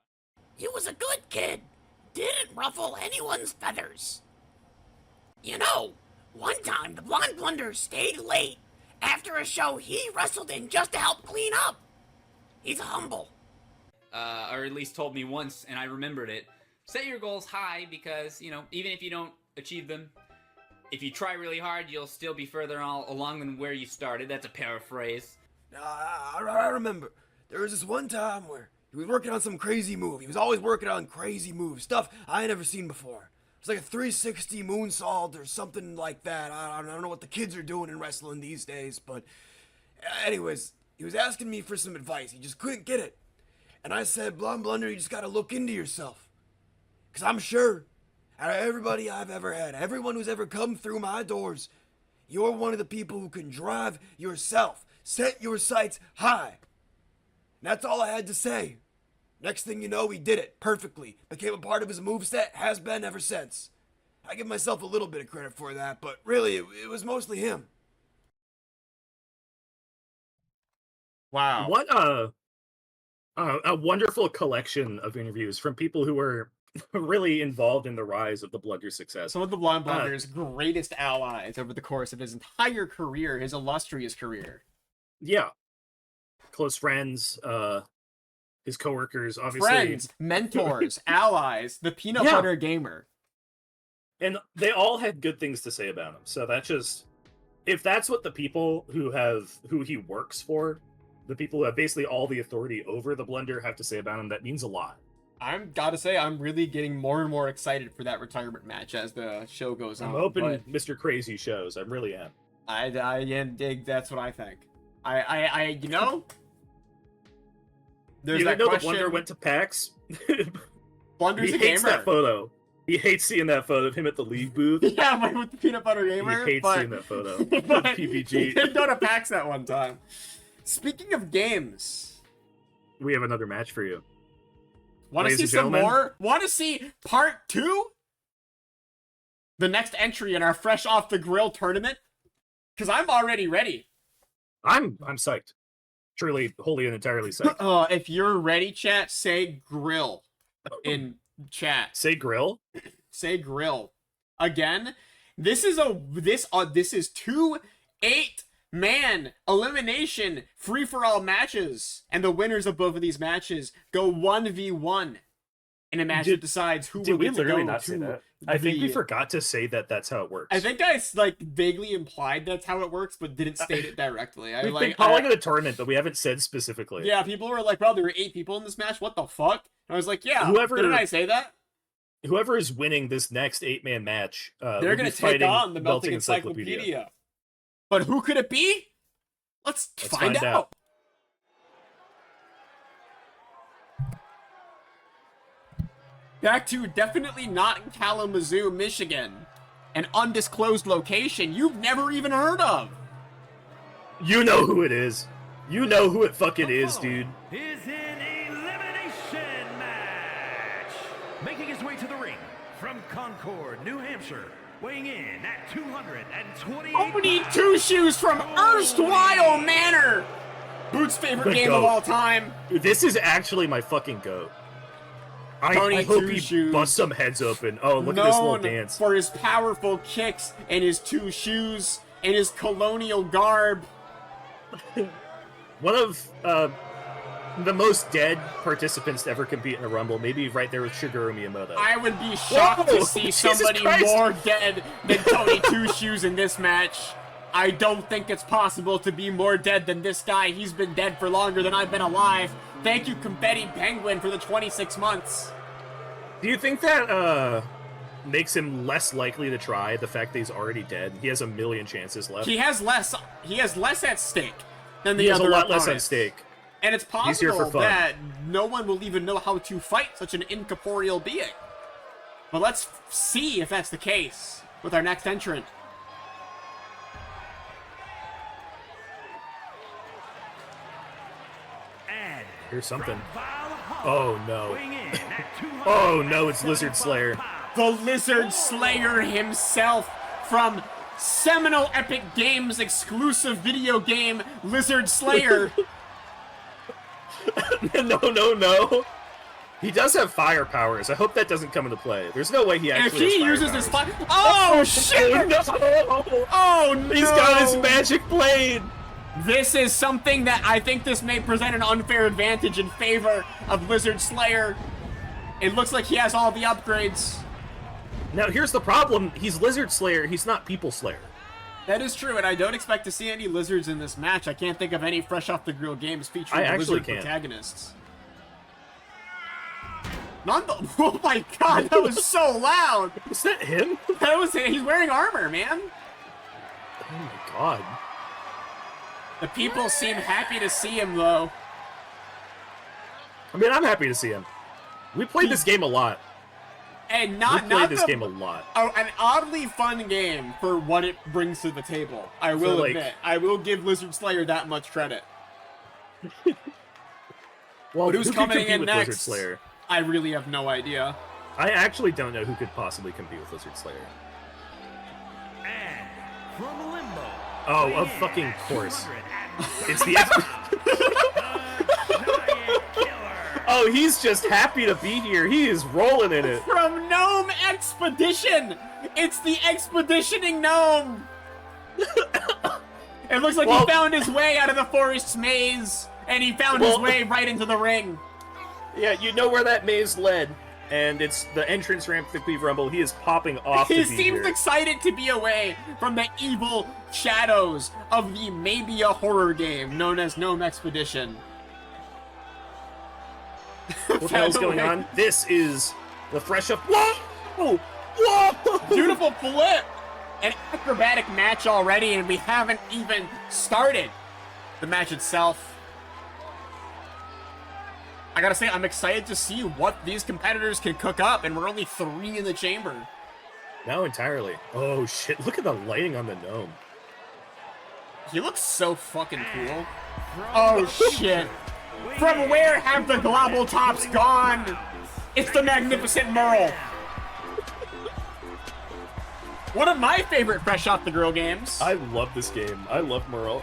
He was a good kid. Didn't ruffle anyone's feathers. You know, one time the Blonde Blunder stayed late after a show he wrestled in just to help clean up. He's humble. Or at least told me once, and I remembered it. Set your goals high because, you know, even if you don't achieve them, if you try really hard, you'll still be further along than where you started. That's a paraphrase. I remember. There was this one time where he was working on some crazy move. He was always working on crazy moves, stuff I ain't never seen before. It's like a 360 moonsault or something like that. I don't know what the kids are doing in wrestling these days, but anyways, he was asking me for some advice. He just couldn't get it. And I said, Blonde Blunder, you just gotta look into yourself. Because I'm sure, out of everybody I've ever had, everyone who's ever come through my doors, you're one of the people who can drive yourself. Set your sights high. And that's all I had to say. Next thing you know, he did it perfectly. Became a part of his moveset, has been ever since. I give myself a little bit of credit for that, but really, it was mostly him. Wow. What a wonderful collection of interviews from people who were really involved in the rise of the Blunder's success. Some of the Blonde Blunder's greatest allies over the course of his entire career, his illustrious career. Yeah. Close friends, his coworkers, obviously. Friends, mentors, allies, the peanut butter gamer. And they all had good things to say about him. So that's just, if that's what the people who he works for, the people who have basically all the authority over the Blunder have to say about him, that means a lot. Gotta say, I'm really getting more and more excited for that retirement match as the show goes on. I'm hoping Mr. Crazy shows. I really am. I dig. That's what I think. I you know, there's that know question. The Blunder went to PAX. Blunder's he a hates gamer. That photo. He hates seeing that photo of him at the league booth. Yeah, with the peanut butter gamer. He hates seeing that photo. PBG. He did go to PAX that one time. Speaking of games, we have another match for you. Want to see some more? Want to see part 2? The next entry in our Fresh Off the Grill tournament? Because I'm already ready. I'm psyched. Truly, wholly and entirely psyched. If you're ready, chat, say grill in chat. Say grill? Say grill. Again, this is 2 8-man elimination free-for-all matches, and the winners of both of these matches go 1v1 in a match that decides who will get to go to. I think we forgot to say that that's how it works. I think I vaguely implied that's how it works, but didn't state it directly. We've been calling it a tournament, but we haven't said specifically. Yeah, people were like, "Well, there were 8 people in this match. What the fuck?" And I was like, "Yeah, didn't I say that?" Whoever is winning this next 8-man match, they're going to take on the Melting Encyclopedia. But who could it be? Let's find out. Back to definitely not Kalamazoo, Michigan. An undisclosed location you've never even heard of. You know who it is. You know who it fucking is, dude. Is an elimination match. Making his way to the ring from Concord, New Hampshire. Weighing in at 228. Only 2 shoes from erstwhile Manor. Boots' favorite game of all time. This is actually my fucking goat. I hope he busts some heads open. Oh, look at this little dance. For his powerful kicks and his 2 shoes and his colonial garb. One of the most dead participants to ever compete in a Rumble, maybe right there with Shigeru Miyamoto. I would be shocked to see somebody more dead than Tony Two Shoes in this match. I don't think it's possible to be more dead than this guy. He's been dead for longer than I've been alive. Thank you, Confetti Penguin, for the 26 months. Do you think that makes him less likely to try, the fact that he's already dead? He has a million chances left. He has less at stake than the other opponents. He has a lot less at stake. And it's possible that no one will even know how to fight such an incorporeal being. But let's see if that's the case with our next entrant. Here's something. Oh no. Oh no, it's Lizard Slayer. The Lizard Slayer himself from seminal Epic Games exclusive video game Lizard Slayer. No. He does have fire powers. I hope that doesn't come into play. There's no way he actually. If he uses his fire, oh shit! Oh no! Oh no! He's got his magic blade. This is something that I think this may present an unfair advantage in favor of Lizard Slayer. It looks like he has all the upgrades. Now here's the problem. He's Lizard Slayer. He's not People Slayer. That is true, and I don't expect to see any lizards in this match. I can't think of any fresh off the grill games featuring lizard protagonists. Oh my god, that was so loud! Is that him? That was it. He's wearing armor, man. Oh my god. The people seem happy to see him, though. I mean, I'm happy to see him. We played this game a lot. And this game a lot. Oh, an oddly fun game for what it brings to the table. I will admit. I will give Lizard Slayer that much credit. Well, but who's coming in next? Lizard Slayer? I really have no idea. I actually don't know who could possibly compete with Lizard Slayer. And from Limbo. Oh, of fucking course. It's the Oh, he's just happy to be here. He is rolling in it. From Gnome Expedition! It's the Expeditioning Gnome! It looks like he found his way out of the forest's maze, and he found his way right into the ring. Yeah, you know where that maze led, and it's the entrance ramp to Qweave Rumble. He is popping off He seems excited to be away from the evil shadows of the maybe a horror game known as Gnome Expedition. What the hell's going on? This is the fresh up. Whoa! Whoa! Beautiful flip! An acrobatic match already, and we haven't even started the match itself. I gotta say, I'm excited to see what these competitors can cook up, and we're only 3 in the chamber. No, entirely. Oh shit, look at the lighting on the gnome. He looks so fucking cool. Oh shit. From where have the global tops gone? It's the Magnificent Merle. One of my favorite fresh off the grill games. I love this game. I love Merle.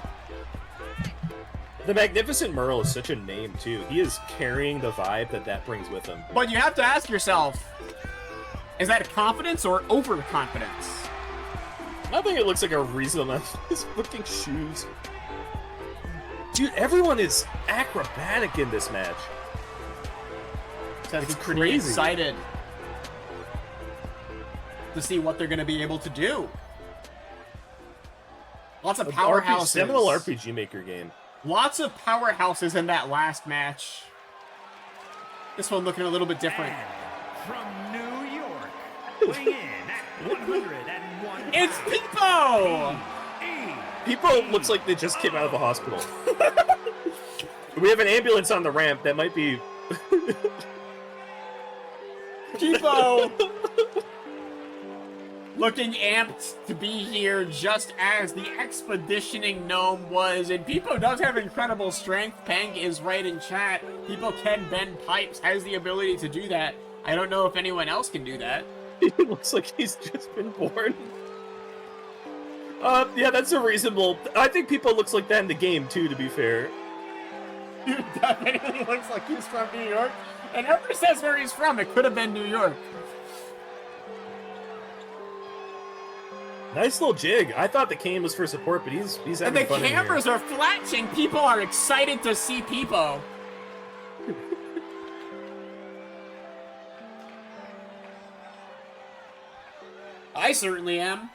The Magnificent Merle is such a name, too. He is carrying the vibe that brings with him. But you have to ask yourself, is that confidence or overconfidence? I think it looks like a reasonable amount of his fucking shoes. Dude, everyone is acrobatic in this match. It's pretty excited to see what they're going to be able to do. Lots of powerhouses. Seminal RPG Maker game. Lots of powerhouses in that last match. This one looking a little bit different. And from New York, weighing in at 101 It's Peepo! Peepo looks like they just came out of the hospital. We have an ambulance on the ramp. That might be... Peepo! Looking amped to be here just as the Expeditioning Gnome was. And Peepo does have incredible strength. Peng is right in chat. Peepo can bend pipes, has the ability to do that. I don't know if anyone else can do that. It looks like he's just been born. Yeah, that's a reasonable... I think Peepo looks like that in the game, too, to be fair. Dude definitely looks like he's from New York. And never says where he's from. It could have been New York. Nice little jig. I thought the cane was for support, but he's having and the fun cameras are flashing. People are excited to see Peepo. I certainly am.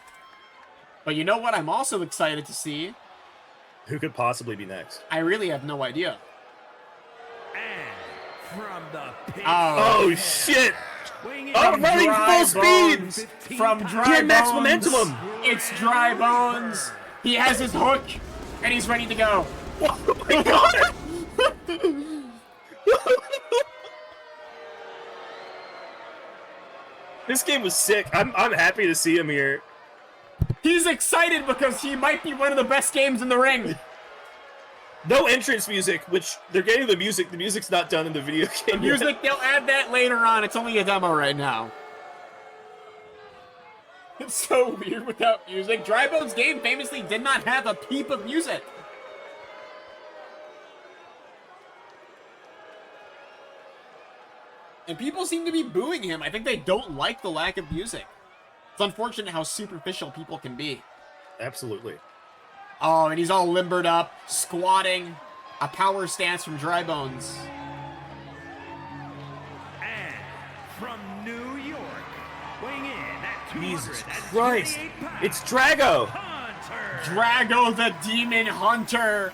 But you know what I'm also excited to see? Who could possibly be next? I really have no idea. And from the pit. Oh shit! Oh, running full speed! From Dry He had Bones. max momentum! It's Dry Bones. He has his hook, and he's ready to go. Oh my god! This game was sick. I'm happy to see him here. He's excited because he might be one of the best games in the ring. No entrance music, which they're getting the music. The music's not done in the video game. The music, they'll add that later on. It's only a demo right now. It's so weird without music. Dry Bones' game famously did not have a peep of music. And people seem to be booing him. I think they don't like the lack of music. It's unfortunate how superficial people can be. Absolutely. Oh, and he's all limbered up, squatting. A power stance from Dry Bones. And from New York, weighing in at Jesus Christ! It's Drago! Hunter. Drago the Demon Hunter!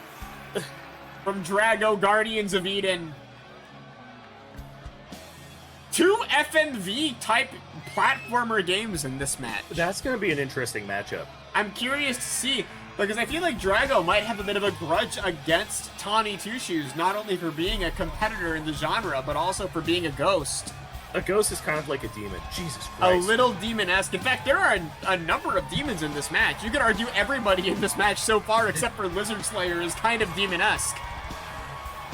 From Drago Guardians of Eden. 2 FNV type platformer games in this match. That's gonna be an interesting matchup. I'm curious to see, because I feel like Drago might have a bit of a grudge against Tawny Two Shoes, not only for being a competitor in the genre, but also for being a ghost. A ghost is kind of like a demon. Jesus A Christ. little demon-esque. In fact, there are a number of demons in this match. You could argue everybody in this match so far, except for Lizard Slayer, is kind of demon-esque.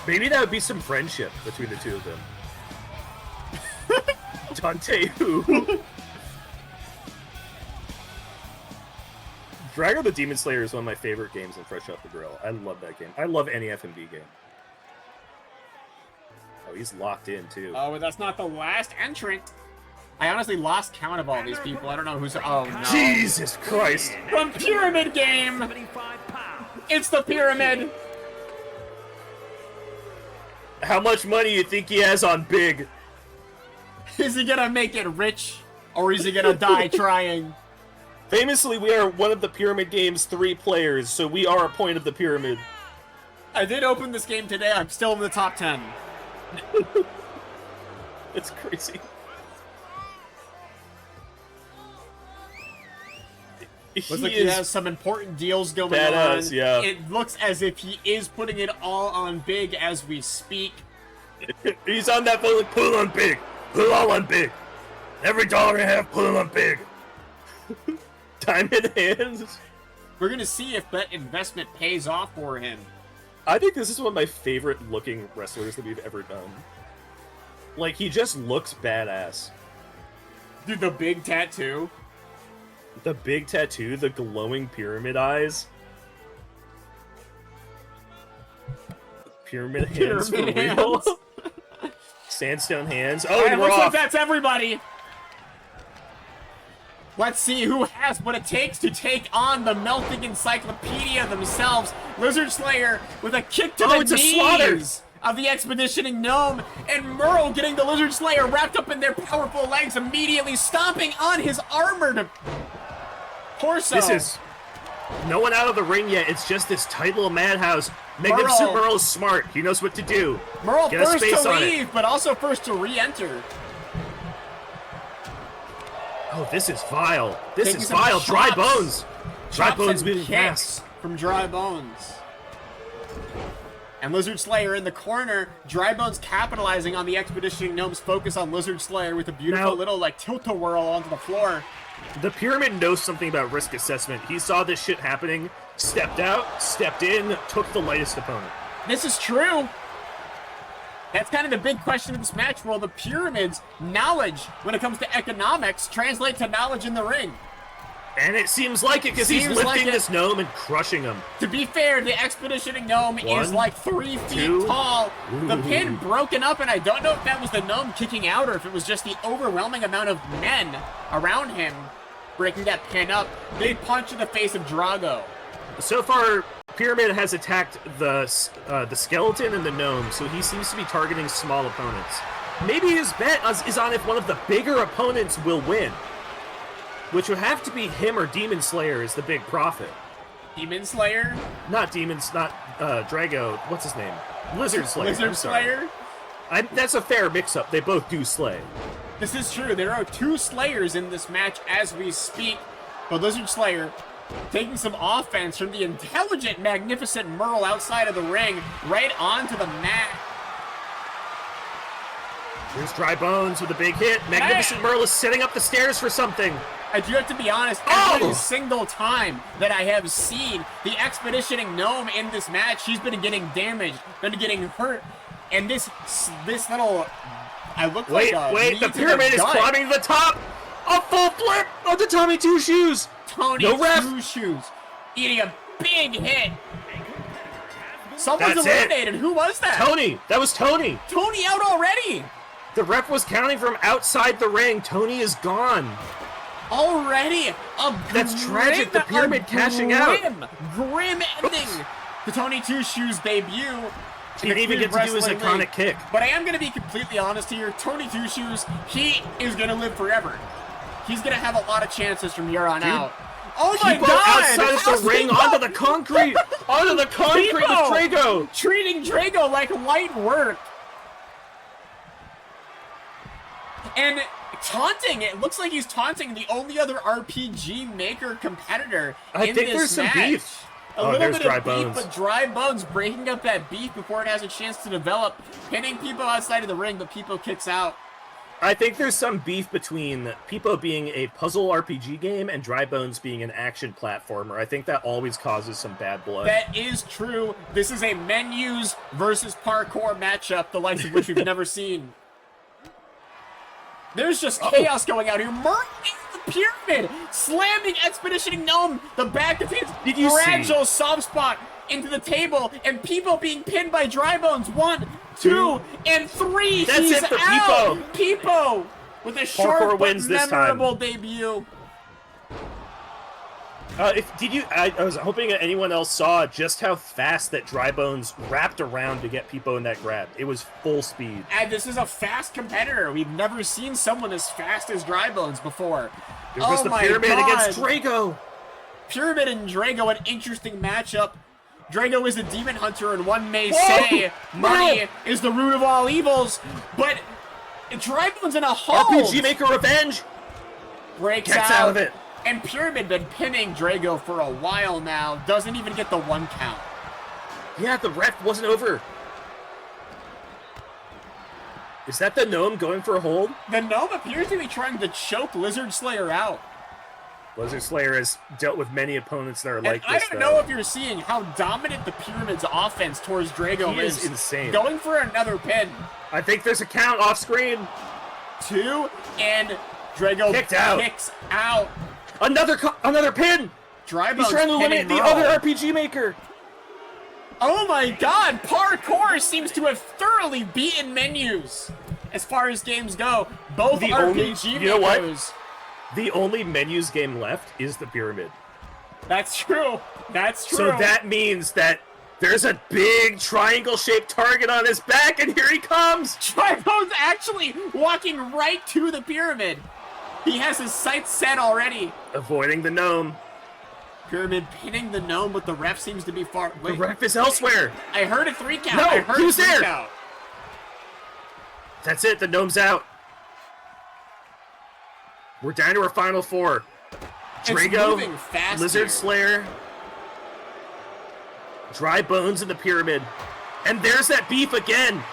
Maybe that would be some friendship between the two of them. Dante who? Drago the Demon Slayer is one of my favorite games in Fresh Off the Grill. I love that game. I love any FMV game. Oh, he's locked in, too. Oh, but that's not the last entrant. I honestly lost count of all these people. I don't know who's... Oh, no. Jesus Christ! From Pyramid Game! 75 pounds. It's the Pyramid! How much money you think he has on Big? Is he gonna make it rich? Or is he gonna die trying? Famously, we are one of the Pyramid Game's 3 players, so we are a point of the pyramid. I did open this game today. I'm still in the top 10. It's crazy. Looks like he has some important deals going badass, on. Yeah. It looks as if he is putting it all on Big as we speak. He's on that phone like, put it on Big. Put it all on Big. Every dollar I have, put it on Big. Diamond hands. We're going to see if that investment pays off for him. I think this is one of my favorite looking wrestlers that we've ever done. Like, he just looks badass. Dude, the big tattoo. The big tattoo, the glowing pyramid eyes. Pyramid hands for real. Sandstone hands. Oh, and and it we're looks off. like that's everybody. Let's see who has what it takes to take on the melting encyclopedia themselves. Lizard Slayer with a kick to the it's a slaughter. knees of the expeditioning gnome, and Merle getting the Lizard Slayer wrapped up in their powerful legs, immediately stomping on his armored torso. This is no one out of the ring yet. It's just this tight little madhouse. Magnificent Merle is smart. He knows what to do. Merle Get a first space to on leave, it. but also first to re-enter. Oh, this is vile. This Taking is some vile. Dry chops. Bones. Dry Chops Bones and moving kicks fast. from Dry Bones. And Lizard Slayer in the corner. Dry Bones capitalizing on the Expeditioning Gnome's focus on Lizard Slayer with a beautiful Now- little like tilt-a-whirl onto the floor. The Pyramid knows something about risk assessment. He saw this shit happening, stepped out, stepped in, took the lightest opponent. This is true. That's kind of the big question of this match. Will the Pyramid's knowledge when it comes to economics translate to knowledge in the ring? And it seems like it because he's Seems lifting like it. this gnome and crushing him. To be fair, the Expeditioning Gnome is One, like 3 feet 2. tall. The Ooh. pin broken up, and I don't know if that was the gnome kicking out or if it was just the overwhelming amount of men around him breaking that pin up. Big punch in the face of Drago. So far, Pyramid has attacked the skeleton and the gnome, so he seems to be targeting small opponents. Maybe his bet is on if one of the bigger opponents will win, which would have to be him or Demon Slayer is the big profit. Demon Slayer? Not Demons, not Drago. What's his name? Lizard Slayer. Lizard I'm sorry. Slayer? That's a fair mix-up. They both do slay. This is true. There are 2 Slayers in this match as we speak. But Lizard Slayer taking some offense from the intelligent, magnificent Merle outside of the ring, right onto the mat. Here's Dry Bones with a big hit. Magnificent Merle is setting up the stairs for something. I do have to be honest, every single time that I have seen the Expeditioning Gnome in this match, he's been getting damaged, been getting hurt, and this little, I look like a Wait, the knee to Pyramid is gut. climbing to the top. A full flip onto Tommy Two Shoes. Tony No ref. Two Shoes eating a big hit. Someone's That's it. eliminated. Who was that? Tony. That was Tony. Tony out already. The ref was counting from outside the ring. Tony is gone. Already That's tragic. The Pyramid cashing out. Grim ending to Tony Two Shoes' debut. He didn't even get to do his iconic kick. But I am going to be completely honest here. Tony Two Shoes, he is going to live forever. He's going to have a lot of chances from here on out. Oh my God! Outside of the ring, onto the concrete! Onto the concrete with Drago! Treating Drago like light work. And taunting, it looks like he's taunting the only other RPG Maker competitor in this match. Some beef. A little bit of beef, but Dry Bones breaking up that beef before it has a chance to develop, pinning Pipo outside of the ring, but Pipo kicks out. I think there's some beef between Pipo being a puzzle RPG game and Dry Bones being an action platformer. I think that always causes some bad blood. That is true. This is a menus versus parkour matchup, the likes of which we've never seen. There's just chaos going out here. Murray in the pyramid, slamming Expeditioning Gnome. The back of his fragile soft spot into the table, and Pipo being pinned by Dry Bones. 1, 2, and 3. That's He's it for out. Pipo. Pipo with a short but memorable debut. I was hoping that anyone else saw just how fast that Dry Bones wrapped around to get Pipo in that grab. It was full speed. And this is a fast competitor. We've never seen someone as fast as Dry Bones before. There goes the Pyramid against Drago. Pyramid and Drago, an interesting matchup. Drago is a demon hunter, and one may say money is the root of all evils. But Dry Bones in a hold. RPG Maker Revenge breaks gets out of it. And Pyramid been pinning Drago for a while now. Doesn't even get the 1 count. Yeah, the ref wasn't over. Is that the Gnome going for a hold? The Gnome appears to be trying to choke Lizard Slayer out. Lizard Slayer has dealt with many opponents that are like this. I don't know if you're seeing how dominant the Pyramid's offense towards Drago is. He is insane. Going for another pin. I think there's a count off screen. 2, and Drago kicks out. Another pin! He's trying to eliminate the other RPG Maker. Oh my God! Parkour seems to have thoroughly beaten menus as far as games go. Both RPG makers. You know what? The only menus game left is the Pyramid. That's true. That's true. So that means that there's a big triangle-shaped target on his back, and here he comes! Tribo's actually walking right to the Pyramid. He has his sights set already. Avoiding the Gnome. Pyramid pinning the Gnome, but the ref seems to be far. Wait, the ref is elsewhere. I heard a 3 count. No, I heard he was a 3 there. Count. That's it. The Gnome's out. We're down to our final 4. Drago, Lizard Slayer, Dry Bones in the Pyramid. And there's that beef again.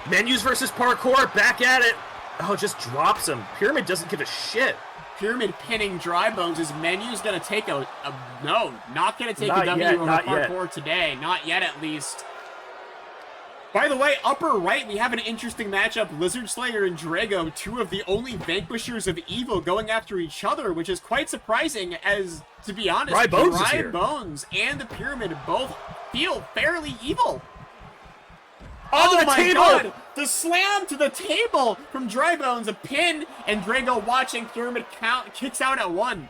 Menus versus parkour, back at it. Oh, just drops him. Pyramid doesn't give a shit. Pyramid pinning Dry Bones. Is Menu's going to take no, not going to take a W over parkour today. Not yet, at least. By the way, upper right, we have an interesting matchup. Lizard Slayer and Drago, 2 of the only vanquishers of evil going after each other, which is quite surprising as, to be honest, Dry Dry Bones and the Pyramid both feel fairly evil. Oh my God! The slam to the table from Dry Bones, a pin, and Drago watching. Pyramid kicks out at 1.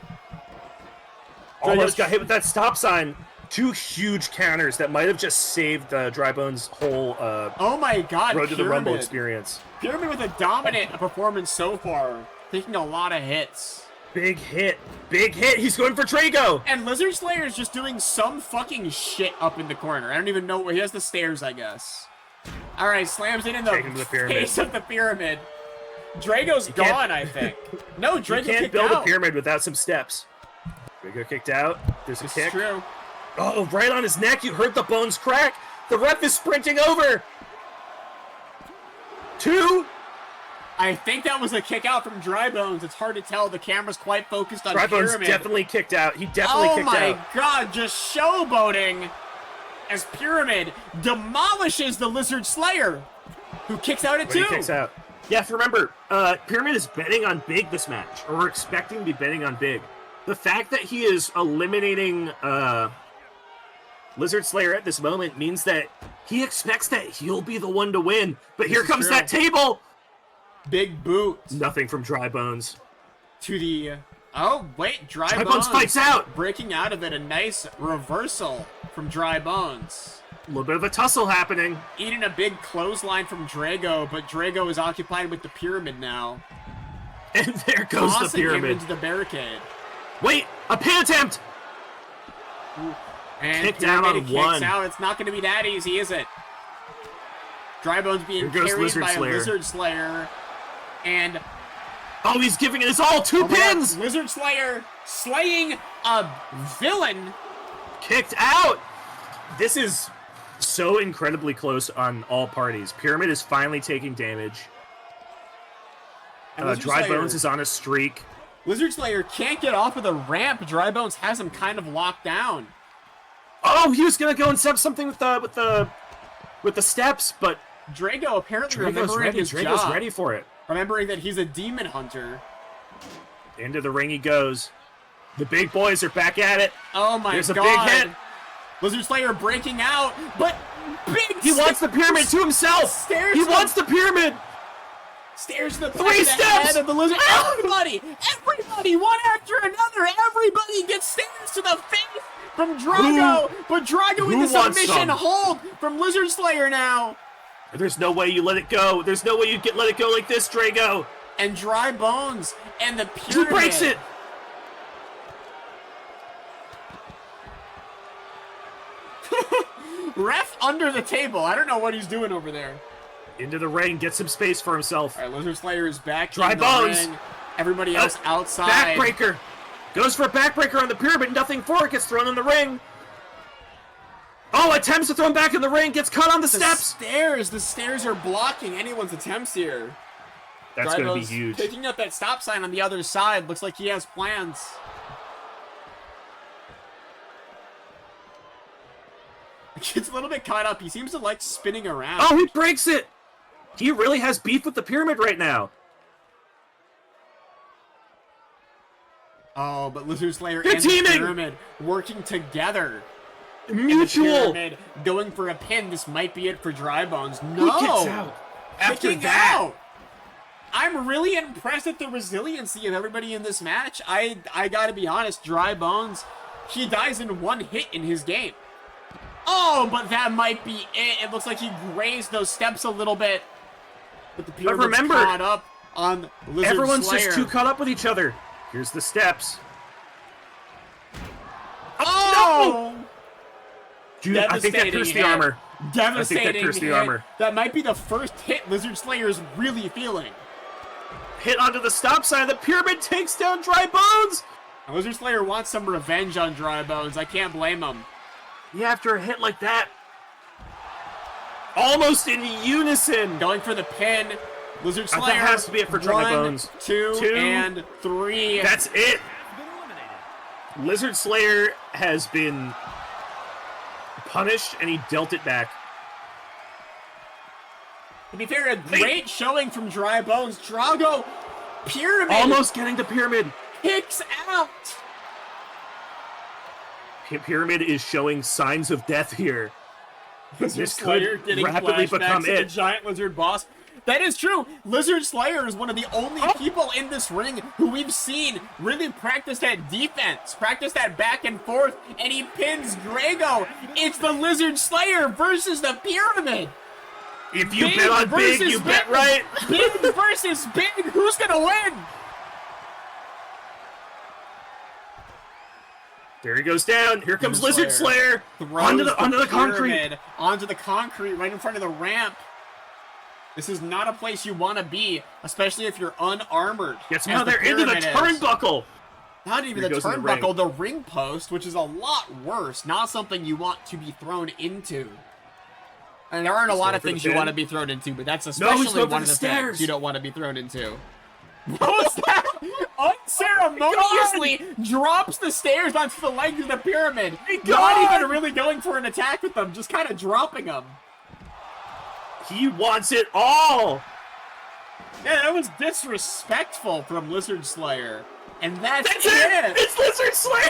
Almost got hit with that stop sign. 2 huge counters that might have just saved Dry Bones' whole oh my God, Road to the Rumble experience. Pyramid with a dominant performance so far, taking a lot of hits. Big hit. Big hit. He's going for Drago. And Lizard Slayer is just doing some fucking shit up in the corner. I don't even know where he has the stairs, I guess. All right, slams it in the face of the Pyramid. Drago's gone, I think. No, Drago kicked out. You can't build a pyramid without some steps. Drago kicked out. There's a kick. True. Oh, right on his neck. You heard the bones crack. The ref is sprinting over. 2. I think that was a kick out from Dry Bones. It's hard to tell. The camera's quite focused on Dry Pyramid. Bones definitely kicked out. He definitely kicked out. Oh my God, just showboating as Pyramid demolishes the Lizard Slayer, who kicks out at 2. He kicks out. Yeah, remember, Pyramid is betting on big this match, or we're expecting to be betting on big. The fact that he is eliminating Lizard Slayer at this moment means that he expects that he'll be the one to win. But here comes that table! Big boot. Nothing from Dry Bones. To the... Oh, wait, Dry Bones Bones fights out! Breaking out of it, a nice reversal from Dry Bones. A little bit of a tussle happening. Eating a big clothesline from Drago, but Drago is occupied with the pyramid now. And there goes the Tossing him pyramid. into the barricade. Wait, a pin attempt! And Kicked out on kicks one. out. It's not going to be that easy, is it? Dry Bones being Here goes carried Lizard by Slayer. a Lizard Slayer. And Oh, he's giving it his all. Two pins! Lizard Slayer slaying a villain. Kicked out! This is so incredibly close on all parties. Pyramid is finally taking damage. And Lizard Dry Slayer- Bones is on a streak. Lizard Slayer can't get off of the ramp. Dry Bones has him kind of locked down. Oh, he was gonna go and set something with the steps, but Drago apparently Drago's remembering ready. his Drago's job. ready for it. Remembering that he's a demon hunter. Into the ring he goes. The big boys are back at it. Oh my There's a god. big hit. Lizard Slayer breaking out, but big He wants the pyramid to himself. Stairs He up. wants the pyramid. Stairs to the back Three of the steps! head of the lizard. Everybody, one after another. Everybody gets stairs to the face from Drago. But Drago in who the wants submission some? hold from Lizard Slayer now. There's no way you let it go. There's no way you let it go like this, Drago. And Dry Bones and the He pyramid. breaks it. Ref under the table. I don't know what he's doing over there. Into the ring, get some space for himself. All right, Lizard Slayer is back Dry in the Bones. ring. Everybody else outside. Backbreaker. Goes for a backbreaker on the pyramid. Nothing for it. Gets thrown in the ring. Oh, attempts to throw him back in the ring. Gets caught on the steps. The stairs are blocking anyone's attempts here. That's going to be huge. Picking up that stop sign on the other side. Looks like he has plans. Gets a little bit caught up. He seems to like spinning around. Oh, he breaks it. He really has beef with the pyramid right now. Oh, but Lizard Slayer They're and teaming! the pyramid working together. Mutual. And the pyramid going for a pin. This might be it for Dry Bones. No. He gets out. After Kicking that. out. I'm really impressed at the resiliency of everybody in this match. I gotta be honest, Dry Bones, he dies in one hit in his game. Oh, but that might be it. It looks like he grazed those steps a little bit. But the pyramid's remember, caught up on Lizard Everyone's Slayer. just too caught up with each other. Here's the steps. Oh! No! Dude, I think that pierced the hit. armor. Devastating I think that pierced the hit. armor. That might be the first hit Lizard Slayer is really feeling. Hit onto the stop sign. The pyramid takes down Dry Bones. And Lizard Slayer wants some revenge on Dry Bones. I can't blame him. Yeah, after a hit like that. Almost in unison. Going for the pin. Lizard Slayer. That has to be it for Dry Bones. 2, and 3. That's it. Lizard Slayer has been punished, and he dealt it back. To be fair, a great showing from Dry Bones. Drago, pyramid. Almost getting the pyramid. Kicks out. Pyramid is showing signs of death here. Lizard This Slayer could getting rapidly flashbacks become to the it. giant lizard boss. That is true. Lizard Slayer is one of the only people in this ring who we've seen really practice that defense, practice that back and forth, and he pins Drago. It's the Lizard Slayer versus the pyramid. If you bet on big, you bet right. Big versus big. Who's gonna win? There he goes down. Here comes Lizard Slayer. Throws Onto the concrete. pyramid onto the concrete right in front of the ramp. This is not a place you want to be, especially if you're unarmored. Gets as him out there into the pyramid is. turnbuckle. Not even Here the goes in the turnbuckle, the ring post, which is a lot worse. Not something you want to be thrown into. And there aren't a lot of things you want to be thrown into, but that's especially one of the things you don't want to be thrown into. What was that? Unceremoniously drops the stairs onto the legs of the pyramid. Not even really going for an attack with them, just kind of dropping them. He wants it all. Yeah, that was disrespectful from Lizard Slayer. And that's it. It's Lizard Slayer.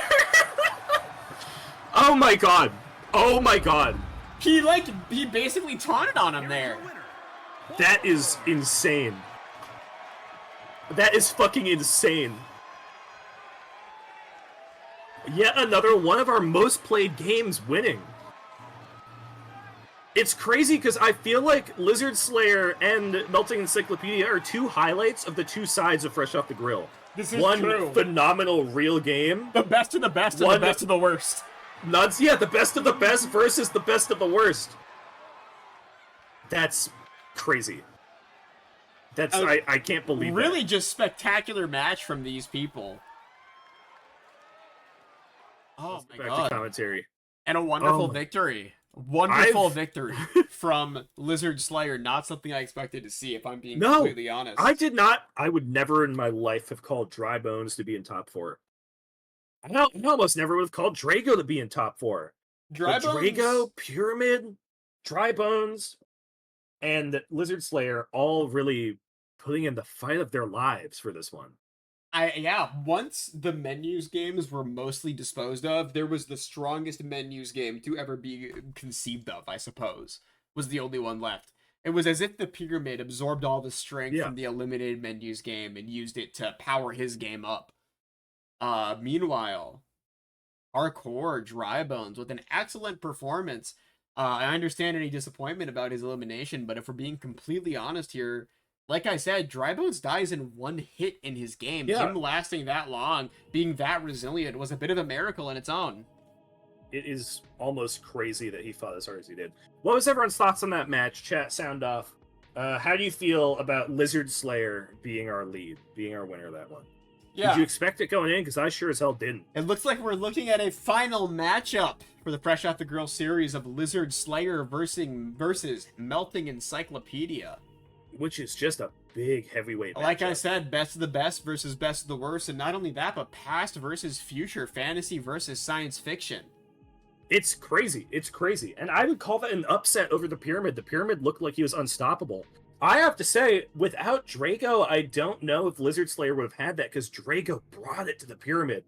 Oh my god. Oh my god. He basically taunted on him there. That is insane. That is fucking insane. Yet another one of our most played games winning. It's crazy because I feel like Lizard Slayer and Melting Encyclopedia are two highlights of the two sides of Fresh Off the Grill. This is one true. Phenomenal real game. The best of the best and the best of the worst. The best of the best versus the best of the worst. That's crazy. That's I can't believe really that. Just spectacular match from these people. Oh my god. To commentary. And a wonderful victory. Wonderful victory from Lizard Slayer. Not something I expected to see, if I'm being completely honest. I would never in my life have called Dry Bones to be in top 4. I almost never would have called Drago to be in top 4. Drago, Pyramid, Dry Bones, and Lizard Slayer all really putting in the fight of their lives for this one. Once the menus games were mostly disposed of, there was the strongest menus game to ever be conceived of, I suppose, was the only one left. It was as if the Pyramid absorbed all the strength from the eliminated menus game and used it to power his game up. Meanwhile, Hardcore Dry Bones with an excellent performance. I understand any disappointment about his elimination, but if we're being completely honest here, like I said, Dry Bones dies in one hit in his game. Yeah. Him lasting that long, being that resilient, was a bit of a miracle in its own. It is almost crazy that he fought as hard as he did. What was everyone's thoughts on that match? Chat, sound off. How do you feel about Lizard Slayer being our lead, being our winner of that one? Yeah. Did you expect it going in? Because I sure as hell didn't. It looks like we're looking at a final matchup for the Fresh Off the Grill series of Lizard Slayer versus Melting Encyclopedia. Which is just a big heavyweight matchup. Like I said, best of the best versus best of the worst, and not only that, but past versus future, fantasy versus science fiction. It's crazy. It's crazy. And I would call that an upset over the Pyramid. The Pyramid looked like he was unstoppable. I have to say, without Drago, I don't know if Lizard Slayer would have had that, because Drago brought it to the Pyramid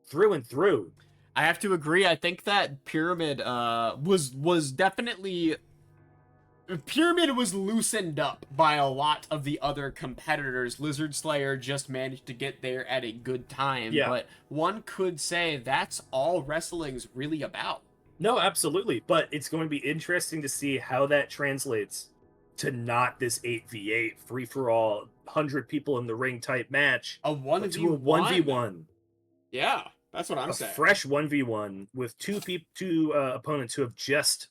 through and through. I have to agree. I think that Pyramid was definitely... Pyramid was loosened up by a lot of the other competitors. Lizard Slayer just managed to get there at a good time. Yeah. But one could say that's all wrestling's really about. No, absolutely. But it's going to be interesting to see how that translates to not this 8v8 free-for-all 100 people in the ring type match. A 1v1. To a 1v1. Yeah. That's what I'm saying. A fresh 1v1 with two opponents who have just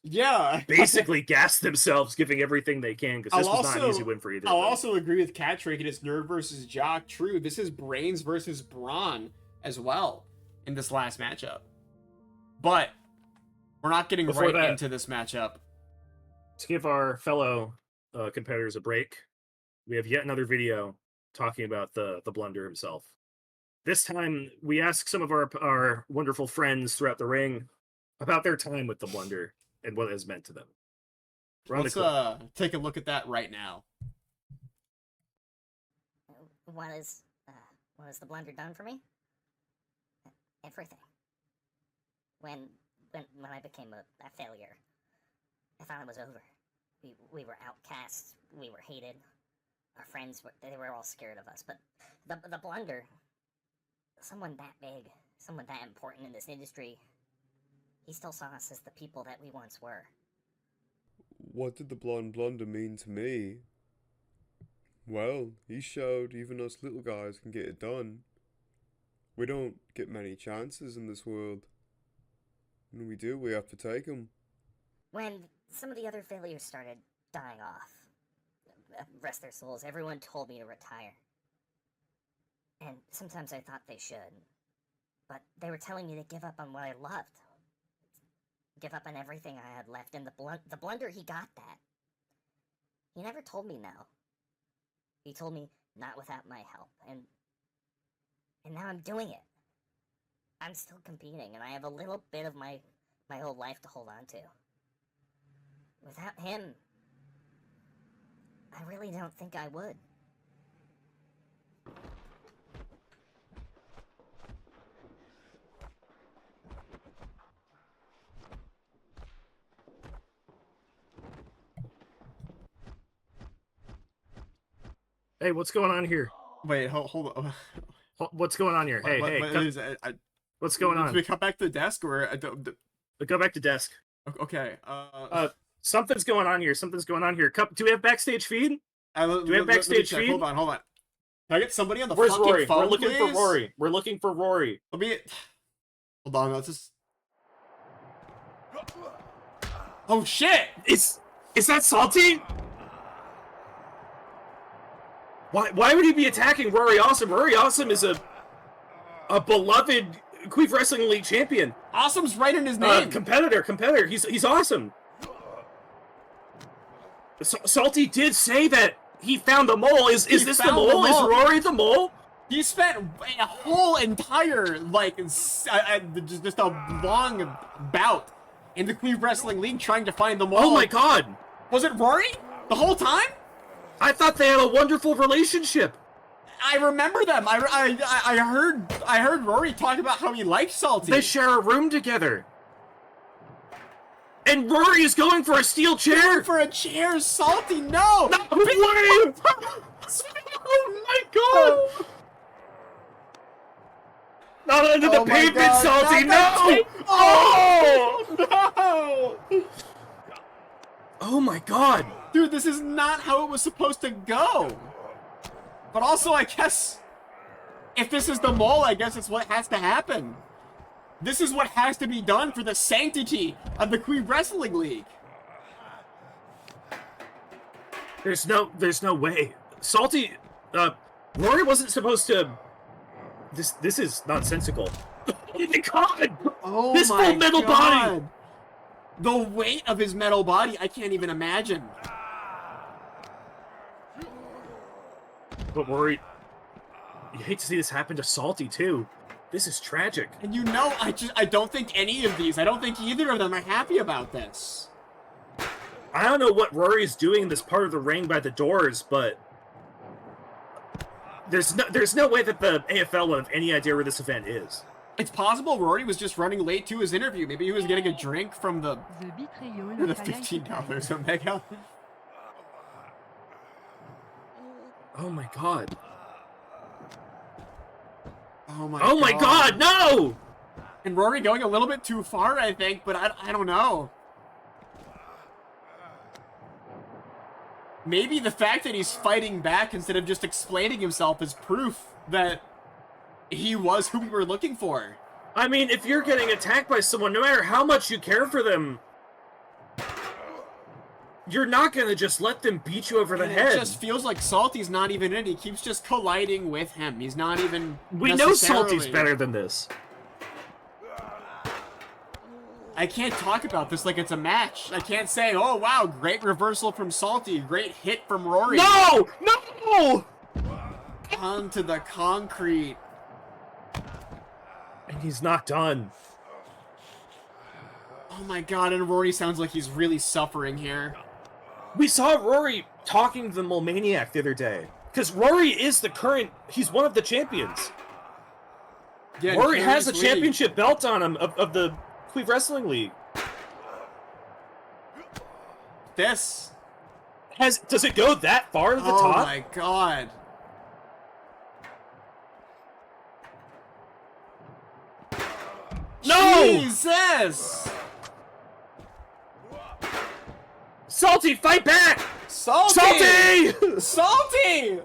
basically gassed themselves, giving everything they can, because this was not an easy win for either. I'll also agree with Catrick. It is Nerd versus Jock. True, this is Brains versus Brawn as well in this last matchup. But we're not getting into this matchup. To give our fellow competitors a break, we have yet another video talking about the Blunder himself. This time, we asked some of our wonderful friends throughout the ring about their time with the Blunder and what it has meant to them. Let's take a look at that right now. What has the Blunder done for me? Everything. When I became a failure, I thought it was over. We were outcasts. We were hated. Our friends they were all scared of us. But the Blunder. Someone that big, someone that important in this industry, he still saw us as the people that we once were. What did the Blunder mean to me? Well, he showed even us little guys can get it done. We don't get many chances in this world. When we do, we have to take them. When some of the other failures started dying off, rest their souls, everyone told me to retire. And sometimes I thought they should. But they were telling me to give up on what I loved. Give up on everything I had left. And the Blunder, he got that. He never told me no. He told me not without my help. And now I'm doing it. I'm still competing, and I have a little bit of my whole life to hold on to. Without him, I really don't think I would. Hey, what's going on here? Wait, hold on. What's going on here? Hey, what's going on? Do we come back to the desk or go back to desk? Okay. Something's going on here. Something's going on here. Do we have backstage feed? Do we have backstage feed? Hold on. Can I get somebody on the Where's fucking Rory? phone, We're looking please? for Rory. We're looking for Rory. Let me. Hold on. Let's just. Oh shit! Is that Salty? Why would he be attacking Rory Awesome? Rory Awesome is a beloved Qweave Wrestling League champion. Awesome's right in his name. Competitor. He's awesome. Salty did say that he found the mole. Is this the mole? Is Rory the mole? He spent a whole entire just a long bout in the Qweave Wrestling League trying to find the mole. Oh my god! Was it Rory the whole time? I thought they had a wonderful relationship. I remember them. I heard Rory talk about how he liked Salty. They share a room together. And Rory is going for a steel chair. For a chair, Salty. No. No way. Oh my god. Not under the pavement, Salty. No. Oh no. Oh my god. Dude, this is not how it was supposed to go. But also, I guess, if this is the mole, I guess it's what has to happen. This is what has to be done for the sanctity of the Qweave Wrestling League. There's no way. Salty, Rory wasn't supposed to. This is nonsensical. Oh my god! Oh this full metal body. The weight of his metal body, I can't even imagine. But Rory, you hate to see this happen to Salty too. This is tragic. And you know, I don't think any of these, I don't think either of them are happy about this. I don't know what Rory's doing in this part of the ring by the doors, but there's no way that the AFL will have any idea where this event is. It's possible Rory was just running late to his interview. Maybe he was getting a drink from the $15 Omega. Oh my god. Oh my god, no! And Rory going a little bit too far, I think, but I don't know. Maybe the fact that he's fighting back instead of just explaining himself is proof that he was who we were looking for. I mean, if you're getting attacked by someone, no matter how much you care for them, you're not gonna just let them beat you over the head. It just feels like Salty's not even in it. He keeps just colliding with him. He's not even We know Salty's better than this. I can't talk about this like it's a match. I can't say, oh wow, great reversal from Salty, great hit from Rory. No! No! Onto the concrete. And he's not done. Oh my god, and Rory sounds like he's really suffering here. We saw Rory talking to the Mole Maniac the other day. Because Rory is he's one of the champions. Yeah, Rory has a championship belt on him of the Qweave Wrestling League. Does it go that far to the top? Oh my god. No! Jesus! Salty, fight back! Salty! Salty! Salty!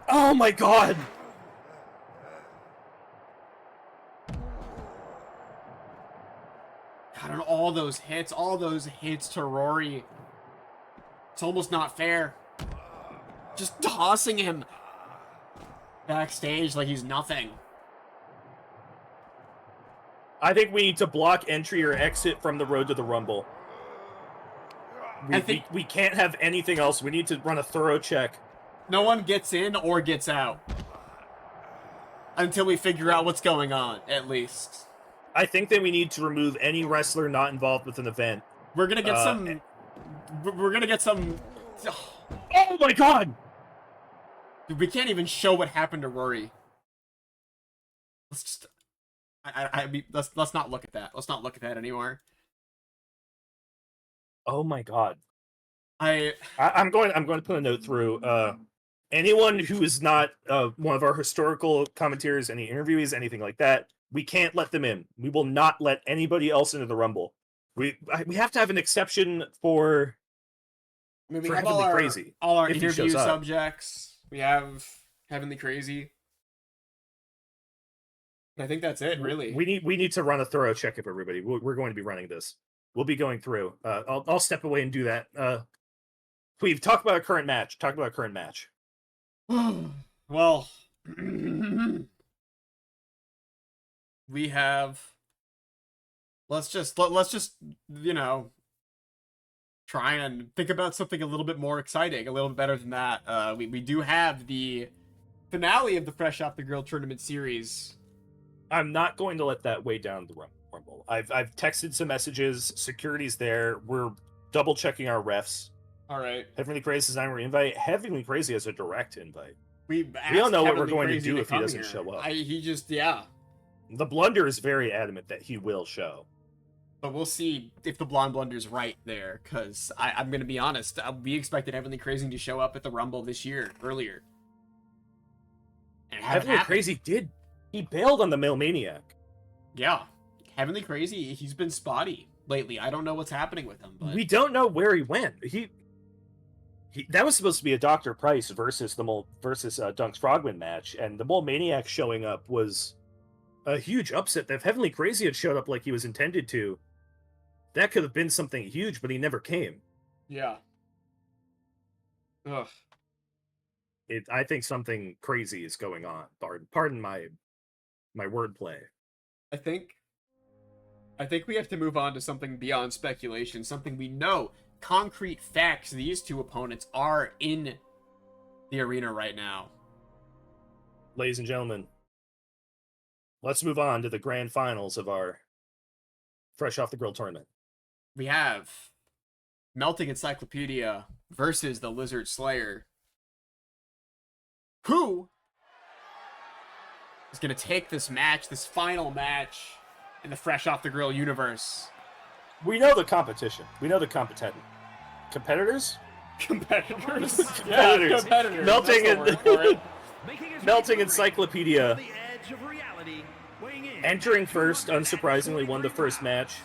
Oh my god! God, and all those hits to Rory. It's almost not fair. Just tossing him backstage like he's nothing. I think we need to block entry or exit from the Road to the Rumble. We can't have anything else. We need to run a thorough check. No one gets in or gets out. Until we figure out what's going on, at least. I think that we need to remove any wrestler not involved with an event. We're gonna get some... We're gonna get some... Oh my god! Dude, we can't even show what happened to Rory. Let's just... let's not look at that. Let's not look at that anymore. Oh my god. I'm going to put a note through. Anyone who is not one of our historical commentators, any interviewees, anything like that, we can't let them in. We will not let anybody else into the Rumble. We have to have an exception for. I mean, we for have Heavenly Crazy, all our if he interview shows up. subjects. We have Heavenly Crazy. I think that's it, really. We need to run a thorough check of everybody. We're going to be running this. We'll be going through. I'll step away and do that. Qweave, talk about a current match. Well, we have. Let's just try and think about something a little bit more exciting, a little bit better than that. We do have the finale of the Fresh Off the Grill tournament series. I'm not going to let that weigh down the Rumble. I've texted some messages. Security's there. We're double checking our refs. All right. Heavenly Crazy is an invite. Heavenly Crazy has a direct invite. We don't know what we're going to do if he doesn't show up. The Blunder is very adamant that he will show. But we'll see if the Blonde Blunder's right there, because I'm going to be honest. We expected Heavenly Crazy to show up at the Rumble this year, earlier. And Heavenly Crazy did. He bailed on the Male Maniac. Yeah. Heavenly Crazy, he's been spotty lately. I don't know what's happening with him. But... we don't know where he went. That was supposed to be a Dr. Price versus Dunks Frogman match, and the Mole Maniac showing up was a huge upset. If Heavenly Crazy had showed up like he was intended to, that could have been something huge, but he never came. Yeah. Ugh. I think something crazy is going on. Pardon my wordplay. I think we have to move on to something beyond speculation, something we know. Concrete facts. These two opponents are in the arena right now. Ladies and gentlemen, let's move on to the grand finals of our Fresh Off the Grill tournament. We have Melting Encyclopedia versus the Lizard Slayer. Who is going to take this match, this final match in the Fresh Off the Grill universe? We know the competition. We know the competitors. Competitors. Competitors. Yeah, competitors. Melting Encyclopedia. Entering first, unsurprisingly, won the first match.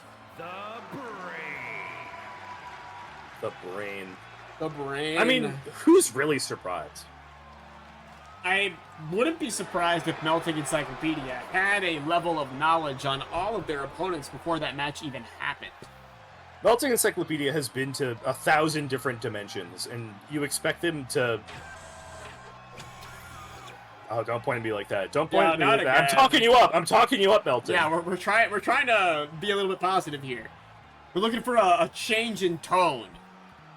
The Brain. I mean, who's really surprised? I wouldn't be surprised if Melting Encyclopedia had a level of knowledge on all of their opponents before that match even happened. Melting Encyclopedia has been to 1,000 different dimensions, and you expect them to... Oh, don't point at me like that. Don't point at me like that. I'm talking you up, Melting. Yeah, we're trying to be a little bit positive here. We're looking for a change in tone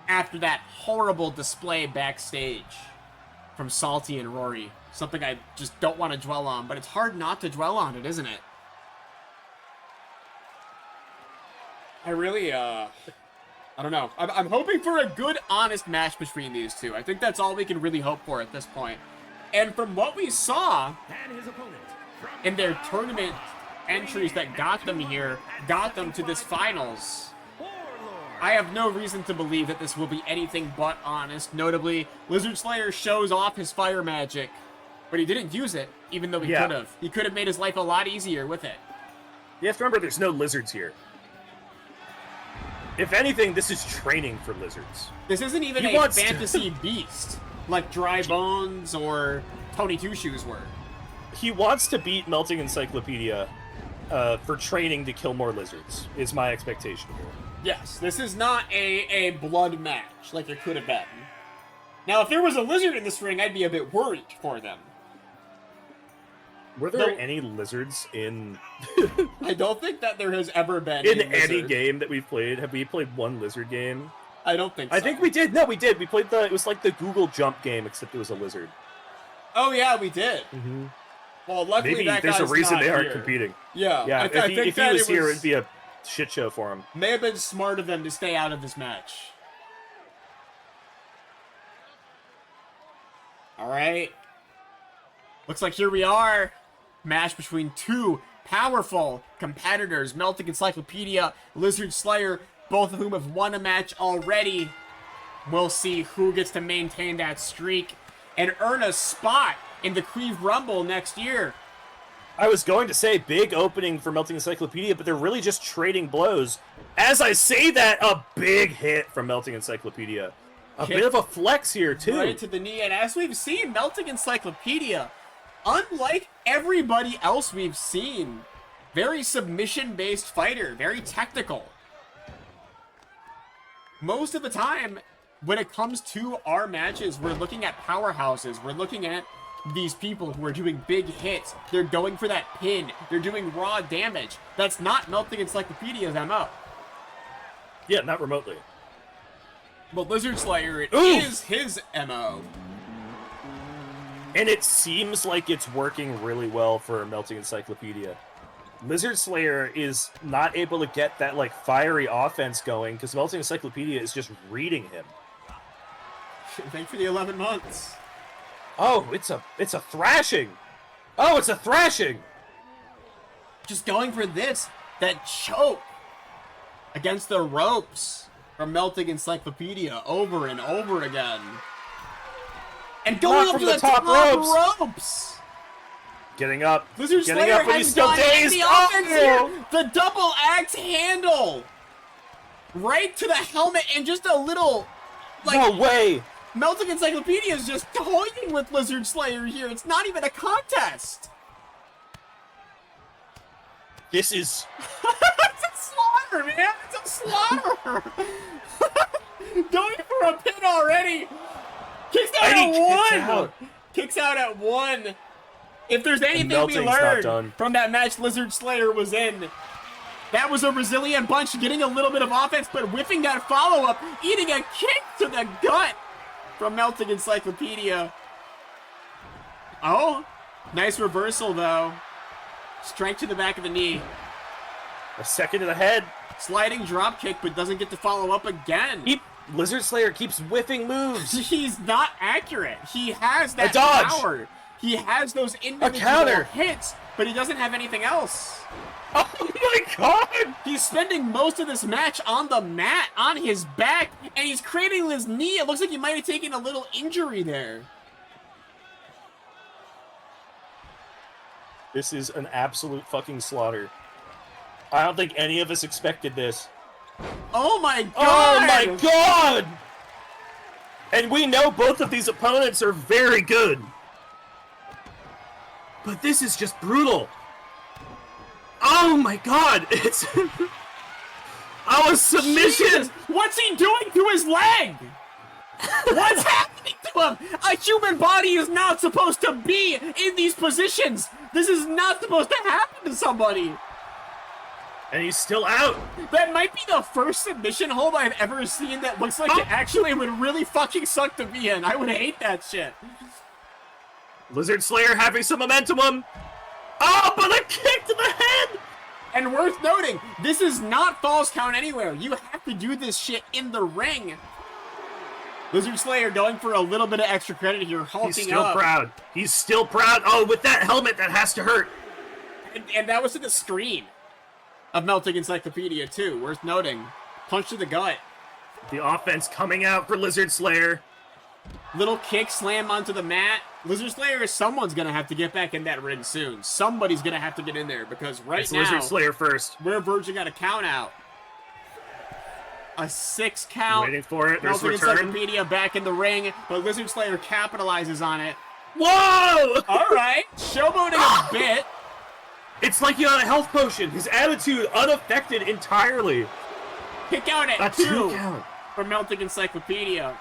after that horrible display backstage from Salty and Rory. Something I just don't want to dwell on, but it's hard not to dwell on it, isn't it? I really, I don't know. I'm hoping for a good, honest match between these two. I think that's all we can really hope for at this point. And from what we saw in their tournament entries that got them here, got them to this finals, I have no reason to believe that this will be anything but honest. Notably, Lizard Slayer shows off his fire magic, but he didn't use it, even though he could have. He could have made his life a lot easier with it. You have to remember there's no lizards here. If anything, this is training for lizards. This isn't even a fantasy beast, like Dry Bones or Tony Two Shoes were. He wants to beat Melting Encyclopedia for training to kill more lizards, is my expectation here. Yes, this is not a blood match like it could have been. Now, if there was a lizard in this ring, I'd be a bit worried for them. Were there any lizards in... I don't think that there has ever been in any game that we've played. Have we played one lizard game? I don't think so. I think we did. No, we did. We played it was like the Google Jump game, except it was a lizard. Oh, yeah, we did. Mm-hmm. Well, luckily maybe that there's a reason they aren't here. competing. Yeah, yeah. If he was here, it'd be a shit show for him. May have been smart of them to stay out of this match. All right. Looks like here we are. Match between two powerful competitors, Melting Encyclopedia, Lizard Slayer. both of whom have won a match already. We'll see who gets to maintain that streak and earn a spot in the Qweave Rumble next year. I was going to say big opening for Melting Encyclopedia, but they're really just trading blows. As I say that, a big hit from Melting Encyclopedia. A bit of a flex here, too. Right to the knee, and as we've seen, Melting Encyclopedia, unlike everybody else we've seen, very submission-based fighter, very technical. Most of the time, when it comes to our matches, we're looking at powerhouses. We're looking at these people who are doing big hits. They're going for that pin. They're doing raw damage. That's not Melting Encyclopedia's MO. Yeah, not remotely. But Lizard Slayer, it is his MO. And it seems like it's working really well for Melting Encyclopedia. Lizard Slayer is not able to get that, like, fiery offense going because Melting Encyclopedia is just reading him. Thanks for the 11 months. Oh, it's a thrashing. Oh, it's a thrashing. Just going for this, that choke against the ropes from Melting Encyclopedia over and over again. And going up to the top ropes. Getting up. Lizard Getting Slayer up, but he's has still gone dazed. in the offense here. The double axe handle. Right to the helmet and just a little, like, no way. Melting Encyclopedia is just toying with Lizard Slayer here. It's not even a contest. This is... It's a slaughter, man. It's a slaughter. Going for a pin already. Kicks out at one. Kicks out at one. If there's anything we learned from that match Lizard Slayer was in, that was a resilient bunch getting a little bit of offense, but whiffing that follow-up, eating a kick to the gut from Melting Encyclopedia. Oh, nice reversal, though. Strike to the back of the knee. A second to the head. Sliding drop kick, but doesn't get to follow up again. Lizard Slayer keeps whiffing moves. He's not accurate. He has that dodge. power. He has those individual hits, but he doesn't have anything else. Oh my god! He's spending most of this match on the mat, on his back, and he's cradling his knee. It looks like he might have taken a little injury there. This is an absolute fucking slaughter. I don't think any of us expected this. Oh my god! Oh my god! And we know both of these opponents are very good. But this is just brutal. Oh my god! It's... Our submission! Jesus. What's he doing to his leg? What's happening to him? A human body is not supposed to be in these positions. This is not supposed to happen to somebody. And he's still out. That might be the first submission hold I've ever seen that looks like it actually would really fucking suck to be in. I would hate that shit. Lizard Slayer having some momentum. Oh, but a kick to the head! And worth noting, this is not falls count anywhere. You have to do this shit in the ring. Lizard Slayer going for a little bit of extra credit here, halting up. He's still proud. He's still proud. Oh, with that helmet, that has to hurt. And that was to the screen of Melting Encyclopedia, too. Worth noting. Punch to the gut. The offense coming out for Lizard Slayer. Little kick slam onto the mat. Lizard Slayer, someone's going to have to get back in that ring soon. Somebody's going to have to get in there because right now... Lizard Slayer first. We're verging on a count out. A 6 count. Waiting for it. There's Melting return. Encyclopedia back in the ring, but Lizard Slayer capitalizes on it. Whoa! All right. Showboating a bit. It's like he on a health potion. His attitude unaffected entirely. Kick out at A 2 count. for Melting Encyclopedia.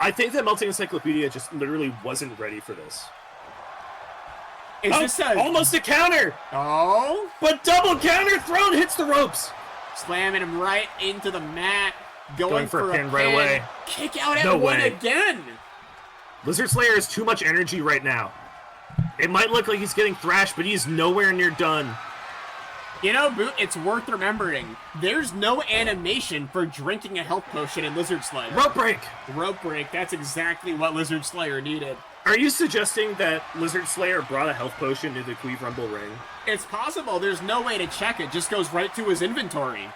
I think that Melting Encyclopedia just literally wasn't ready for this. Is this a... Almost a counter! Oh? But double counter thrown hits the ropes. Slamming him right into the mat. Going for a pin right away. Kick out at No one way. again. Lizard Slayer has too much energy right now. It might look like he's getting thrashed, but he's nowhere near done. You know, Boot, it's worth remembering. There's no animation for drinking a health potion in Lizard Slayer. Rope break! Rope break, that's exactly what Lizard Slayer needed. Are you suggesting that Lizard Slayer brought a health potion to the Qweave Rumble ring? It's possible. There's no way to check it. Just goes right to his inventory.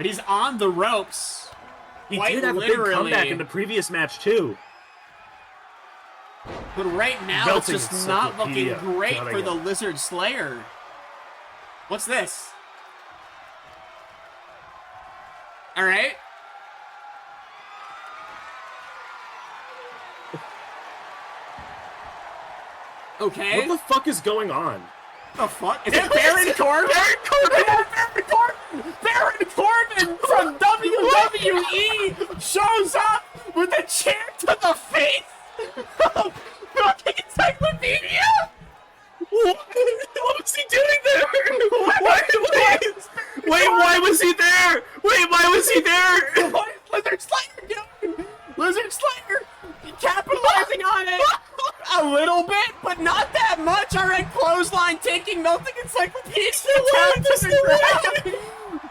But he's on the ropes. He did have a big comeback in the previous match, too. But right now, it's just not looking great for the Lizard Slayer. What's this? All right. Okay. What the fuck is going on? The fuck? Is it Baron Corbin? Baron Corbin! Baron Corbin from WWE shows up with a chair to the face of fucking Encyclopedia! What was he doing there? Wait, why was he there? Wait, why was he there? What is Lizard Slayer doing? Lizard Slayer capitalizing on it a little bit, but not that much. All right, clothesline taking Melting Encyclopedia down to the ground.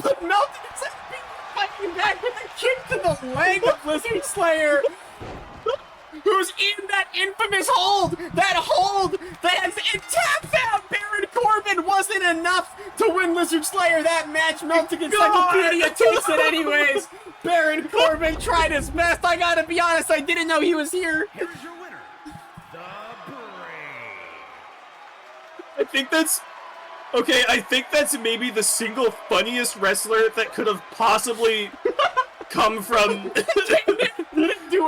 But Melting Encyclopedia fighting back with a kick to the leg of Lizard Slayer, who's in that infamous hold. That hold that has it taps out. Baron Corbin wasn't enough to win Lizard Slayer that match. Melting Encyclopedia takes it anyways. Baron Corbin tried his best. I gotta be honest, I didn't know he was here. Here's your winner, the Brave. I think that's... Okay, I think that's maybe the single funniest wrestler that could have possibly come from...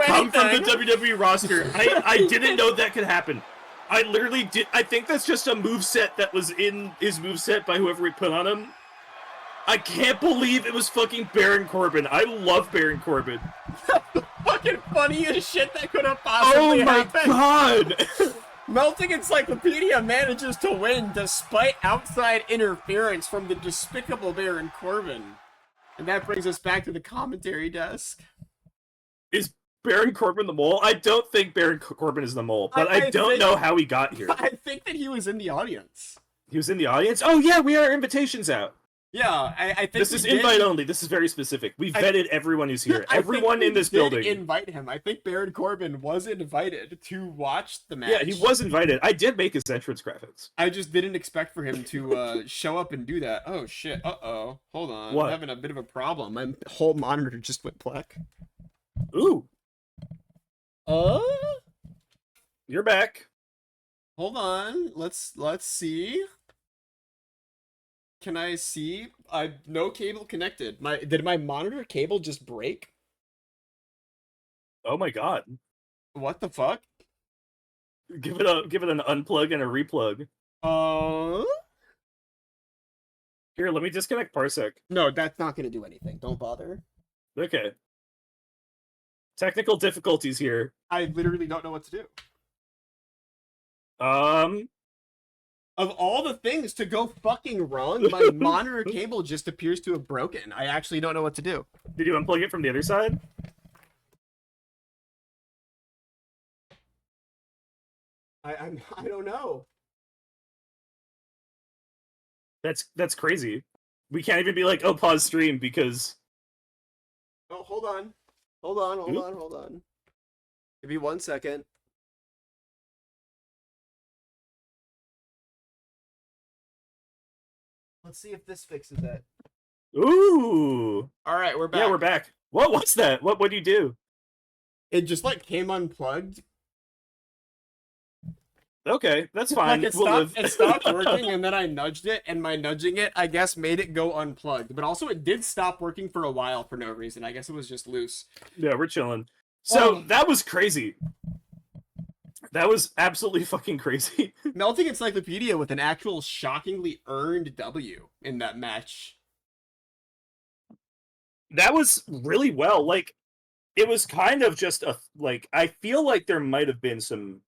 come from the WWE roster. I didn't know that could happen. I literally did... I think that's just a moveset that was in his moveset by whoever we put on him. I can't believe it was fucking Baron Corbin. I love Baron Corbin. The fucking funniest shit that could have possibly happened. Oh my god! Melting Encyclopedia manages to win despite outside interference from the despicable Baron Corbin. And that brings us back to the commentary desk. Is Baron Corbin the mole? I don't think Baron Corbin is the mole, but I don't know how he got here. I think that he was in the audience. He was in the audience? Oh yeah, we had our invitations out. Yeah, I think this is invite only. This is very specific. We vetted everyone who's here. Everyone in this building. Invite him. I think Baron Corbin was invited to watch the match. Yeah, he was invited. I did make his entrance graphics. I just didn't expect for him to show up and do that. Oh shit. Uh-oh. Hold on. What? I'm having a bit of a problem. My whole monitor just went black. Ooh. You're back. Hold on. Let's see. Can I see? No cable connected. Did my monitor cable just break? Oh my god. What the fuck? Give it an unplug and a replug. Here, let me disconnect Parsec. No, that's not gonna do anything. Don't bother. Okay. Technical difficulties here. I literally don't know what to do. Of all the things to go fucking wrong, my monitor cable just appears to have broken. I actually don't know what to do. Did you unplug it from the other side? I don't know. That's crazy. We can't even be like, oh, pause stream because... Oh, hold on. Hold on. Give me 1 second. Let's see if this fixes it. Ooh. All right, we're back. Yeah, we're back. What's that? What do you do? It just like came unplugged. Okay, that's fine. Like it stopped working, and then I nudged it, and my nudging it, I guess, made it go unplugged. But also, it did stop working for a while for no reason. I guess it was just loose. Yeah, we're chilling. So that was crazy. That was absolutely fucking crazy. Melting Encyclopedia with an actual shockingly earned W in that match. That was really well. Like, it was kind of just I feel like there might have been some...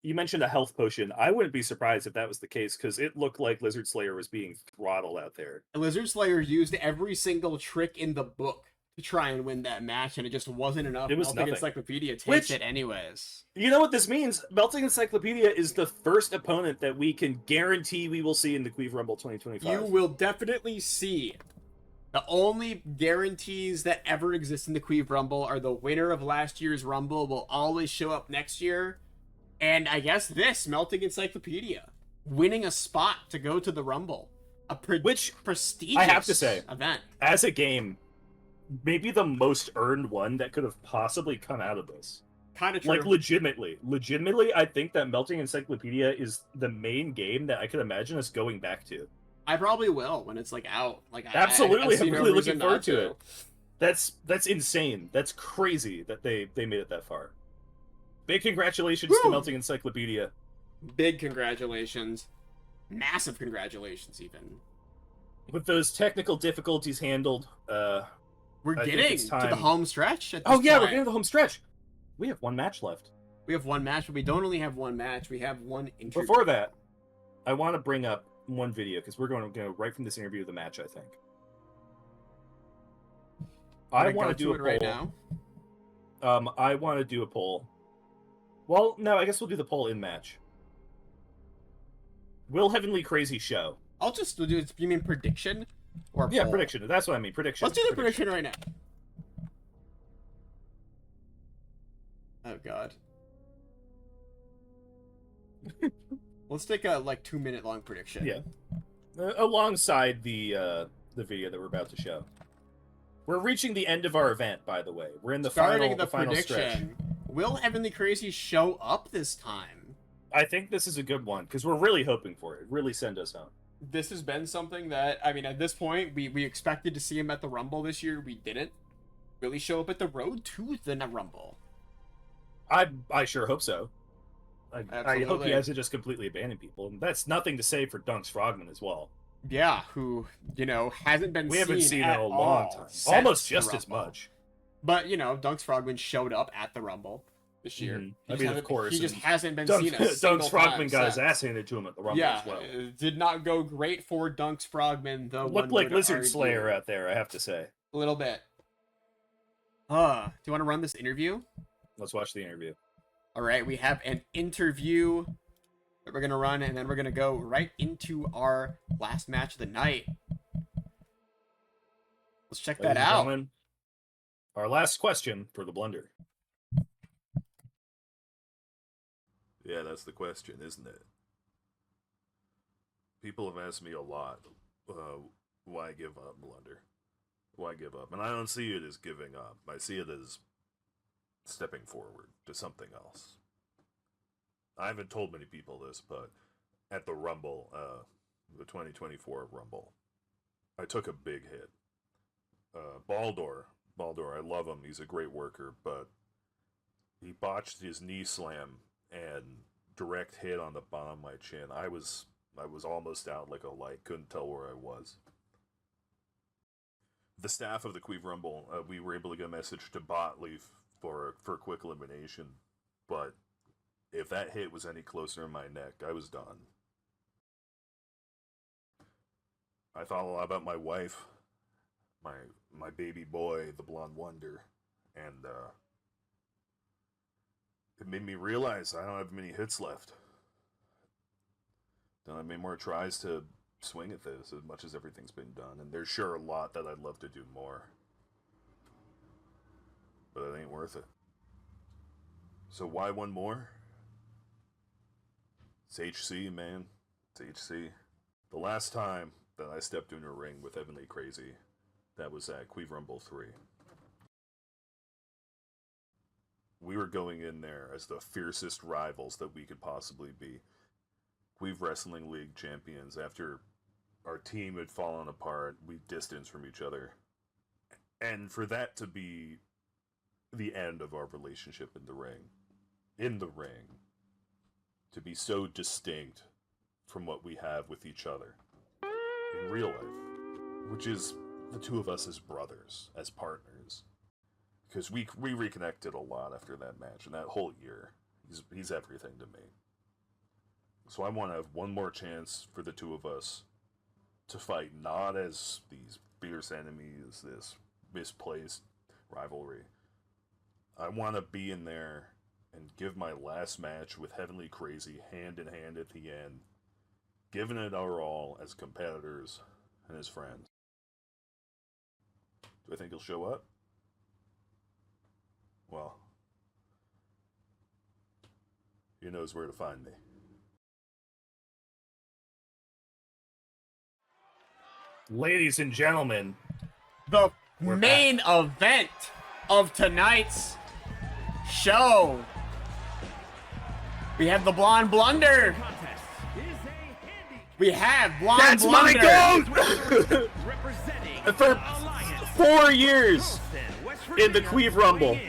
You mentioned a health potion. I wouldn't be surprised if that was the case, because it looked like Lizard Slayer was being throttled out there. Lizard Slayer used every single trick in the book to try and win that match, and it just wasn't enough. It was Melting nothing. Encyclopedia takes it anyways. You know what this means? Melting Encyclopedia is the first opponent that we can guarantee we will see in the Qweave Rumble 2025. You will definitely see. The only guarantees that ever exist in the Qweave Rumble are the winner of last year's Rumble will always show up next year. And I guess this, Melting Encyclopedia, winning a spot to go to the Rumble. which prestigious I have to say, event. As a game, maybe the most earned one that could have possibly come out of this. Kind of true. Like, legitimately, I think that Melting Encyclopedia is the main game that I could imagine us going back to. I probably will when it's like out. Like, absolutely, I'm really looking forward to it. That's insane. That's crazy that they made it that far. Big congratulations to Melting Encyclopedia. Big congratulations. Massive congratulations, even. With those technical difficulties handled, we're getting to the home stretch. At this we're point. getting to the home stretch. We have one match left. We have one match, but we don't only have one match. We have one interview. Before that, I want to bring up one video because we're going to go right from this interview to the match, I think. I want to do it right now. I want to do a poll. Well, no, I guess we'll do the poll in match. Will Heavenly Crazy show? I'll just do it. You mean prediction? Or yeah, poll? Prediction. That's what I mean. Prediction. Let's do the prediction right now. Oh god. Let's take a 2-minute long prediction. Yeah. Alongside the video that we're about to show. We're reaching the end of our event, by the way. We're in the final stretch. Will Heavenly Crazy show up this time? I think this is a good one because we're really hoping for it. Really send us home. This has been something that, I mean, at this point, we expected to see him at the Rumble this year. We didn't really show up at the road to the Rumble. I sure hope so. I hope he hasn't just completely abandoned people. And that's nothing to say for Dunks Frogman as well. Yeah, who, hasn't been seen. We haven't seen in a long time. Almost just as much. But, Dunks Frogman showed up at the Rumble this year. Mm-hmm. I mean, of course. He just hasn't been seen a Dunks Frogman got his ass handed to him at the Rumble as well. It did not go great for Dunks Frogman, though. Looked like Lizard Slayer out there, I have to say. A little bit. Do you want to run this interview? Let's watch the interview. All right, we have an interview that we're going to run, and then we're going to go right into our last match of the night. Let's check that out. Our last question for the Blunder. Yeah, that's the question, isn't it? People have asked me a lot, why give up, Blunder? Why give up? And I don't see it as giving up. I see it as stepping forward to something else. I haven't told many people this, but at the Rumble, the 2024 Rumble, I took a big hit. Baldur, I love him. He's a great worker, but he botched his knee slam and direct hit on the bottom of my chin. I was almost out like a light. Couldn't tell where I was. The staff of the Qweave Rumble, we were able to get a message to Botleaf for quick elimination, but if that hit was any closer in my neck, I was done. I thought a lot about my wife, my baby boy, the Blonde Wonder, and it made me realize I don't have many hits left. Don't have many more tries to swing at this as much as everything's been done, and there's sure a lot that I'd love to do more. But it ain't worth it. So why one more? It's HC, man. It's HC. The last time that I stepped in a ring with Heavenly Crazy, that was at Qweave Rumble 3. We were going in there as the fiercest rivals that we could possibly be. Qweave Wrestling League champions. After our team had fallen apart, we distanced from each other. And for that to be the end of our relationship in the ring, to be so distinct from what we have with each other in real life, which is the two of us as brothers, as partners, because we reconnected a lot after that match, and that whole year, he's everything to me. So I want to have one more chance for the two of us to fight, not as these fierce enemies, this misplaced rivalry. I want to be in there and give my last match with Heavenly Crazy hand in hand at the end, giving it our all as competitors and as friends. Do I think he'll show up? Well, he knows where to find me. Ladies and gentlemen, the main event of tonight's show. We have the Blonde Blunder. We have Blonde Blunder. That's my goat! For 4 years in the Qweave Rumble.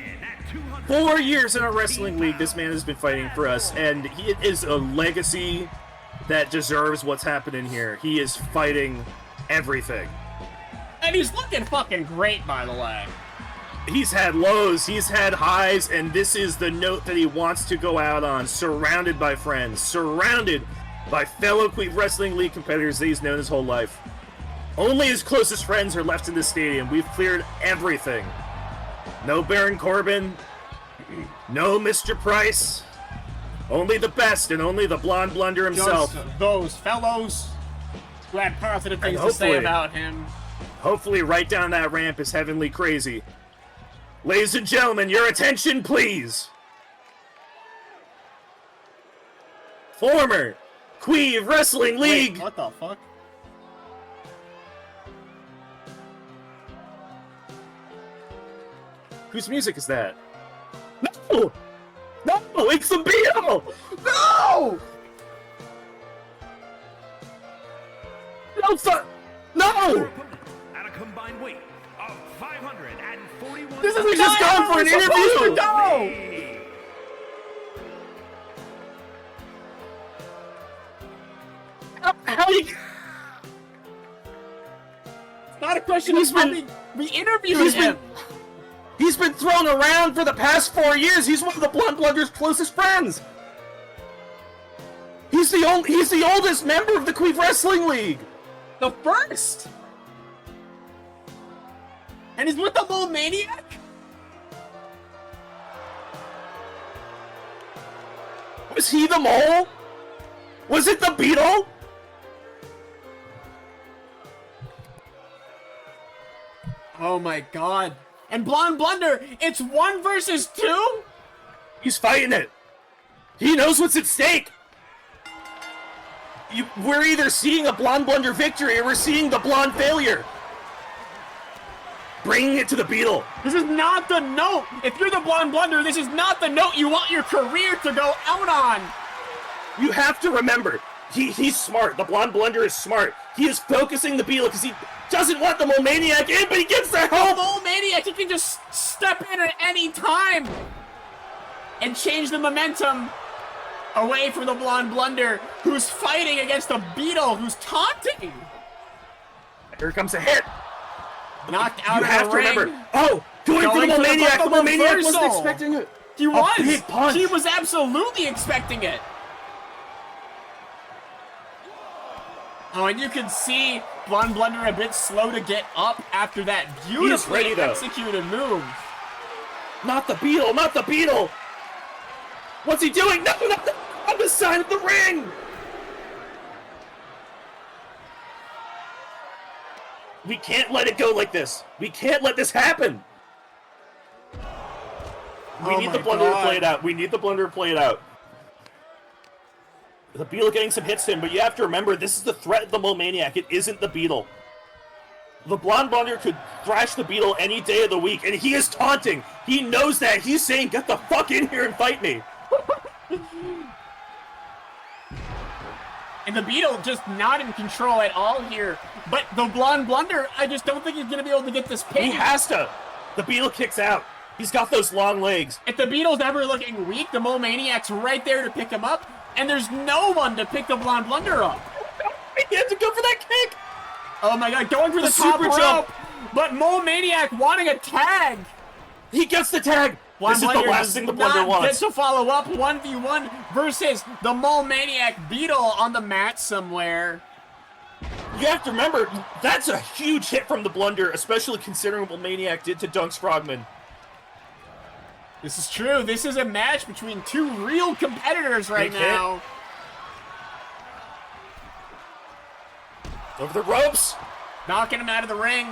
4 years in a wrestling league, this man has been fighting for us, and it is a legacy that deserves what's happening here. He is fighting everything. And he's looking fucking great, by the way. He's had lows, he's had highs, and this is the note that he wants to go out on. Surrounded by friends, surrounded by fellow Qweave Wrestling League competitors that he's known his whole life. Only his closest friends are left in the stadium. We've cleared everything. No Baron Corbin, no Mr. Price, only the best and only the Blonde Blunder himself. Just those fellows who had positive things to say about him. Hopefully right down that ramp is Heavenly Crazy. Ladies and gentlemen, your attention, please. Former Qweave Wrestling League. Wait, what the fuck? Whose music is that? No! No! It's the Beetle! No! No! No! At a combined weight of 541. This isn't just going for an interview! Go! How you... It's not a question of we interviewed him. He's been thrown around for the past 4 years. He's one of the Blonde Blunder's closest friends. He's the oldest member of the Qweave Wrestling League. The first. And he's with the Mole Maniac? Was he the mole? Was it the Beetle? Oh my god. And Blonde Blunder, it's 1 versus 2? He's fighting it. He knows what's at stake. We're either seeing a Blonde Blunder victory or we're seeing the Blonde failure. Bringing it to the Beetle. This is not the note. If you're the Blonde Blunder, this is not the note you want your career to go out on. You have to remember, he's smart. The Blonde Blunder is smart. He is focusing the Beetle because he doesn't want the Mole Maniac in, but he gets the help. The Mole Maniac, he can just step in at any time and change the momentum away from the Blonde Blunder, who's fighting against the Beetle, who's taunting. Here comes a hit. Knocked out you of have the to ring. remember. Oh, going for the Mole Maniac. The Mole Maniac wasn't expecting it. He was. Big punch. He was absolutely expecting it. Oh, and you can see Blonde Blunder a bit slow to get up after that beautifully executed move. Not the Beetle, not the Beetle! What's he doing? No, not on the side of the ring! We can't let it go like this. We can't let this happen. We need the Blunder to play it out. We need the Blunder to play it out. The Beetle getting some hits to him, but you have to remember, this is the threat of the Mole Maniac. It isn't the Beetle. The Blonde Blunder could thrash the Beetle any day of the week, and he is taunting. He knows that. He's saying, get the fuck in here and fight me. And the Beetle just not in control at all here. But the Blonde Blunder, I just don't think he's going to be able to get this pin. He has to. The Beetle kicks out. He's got those long legs. If the Beetle's ever looking weak, the Mole Maniac's right there to pick him up. And there's no one to pick the Blonde Blunder up. He had to go for that kick. Oh my god, going for the top rope. Jump. But Mole Maniac wanting a tag. He gets the tag. This is the last thing the Blunder wants. Gets to follow up 1v1 versus the Mole Maniac Beetle on the mat somewhere. You have to remember, that's a huge hit from the Blunder, especially considering what Maniac did to Dunks Frogman. This is true. This is a match between two real competitors right now. Over the ropes. Knocking him out of the ring.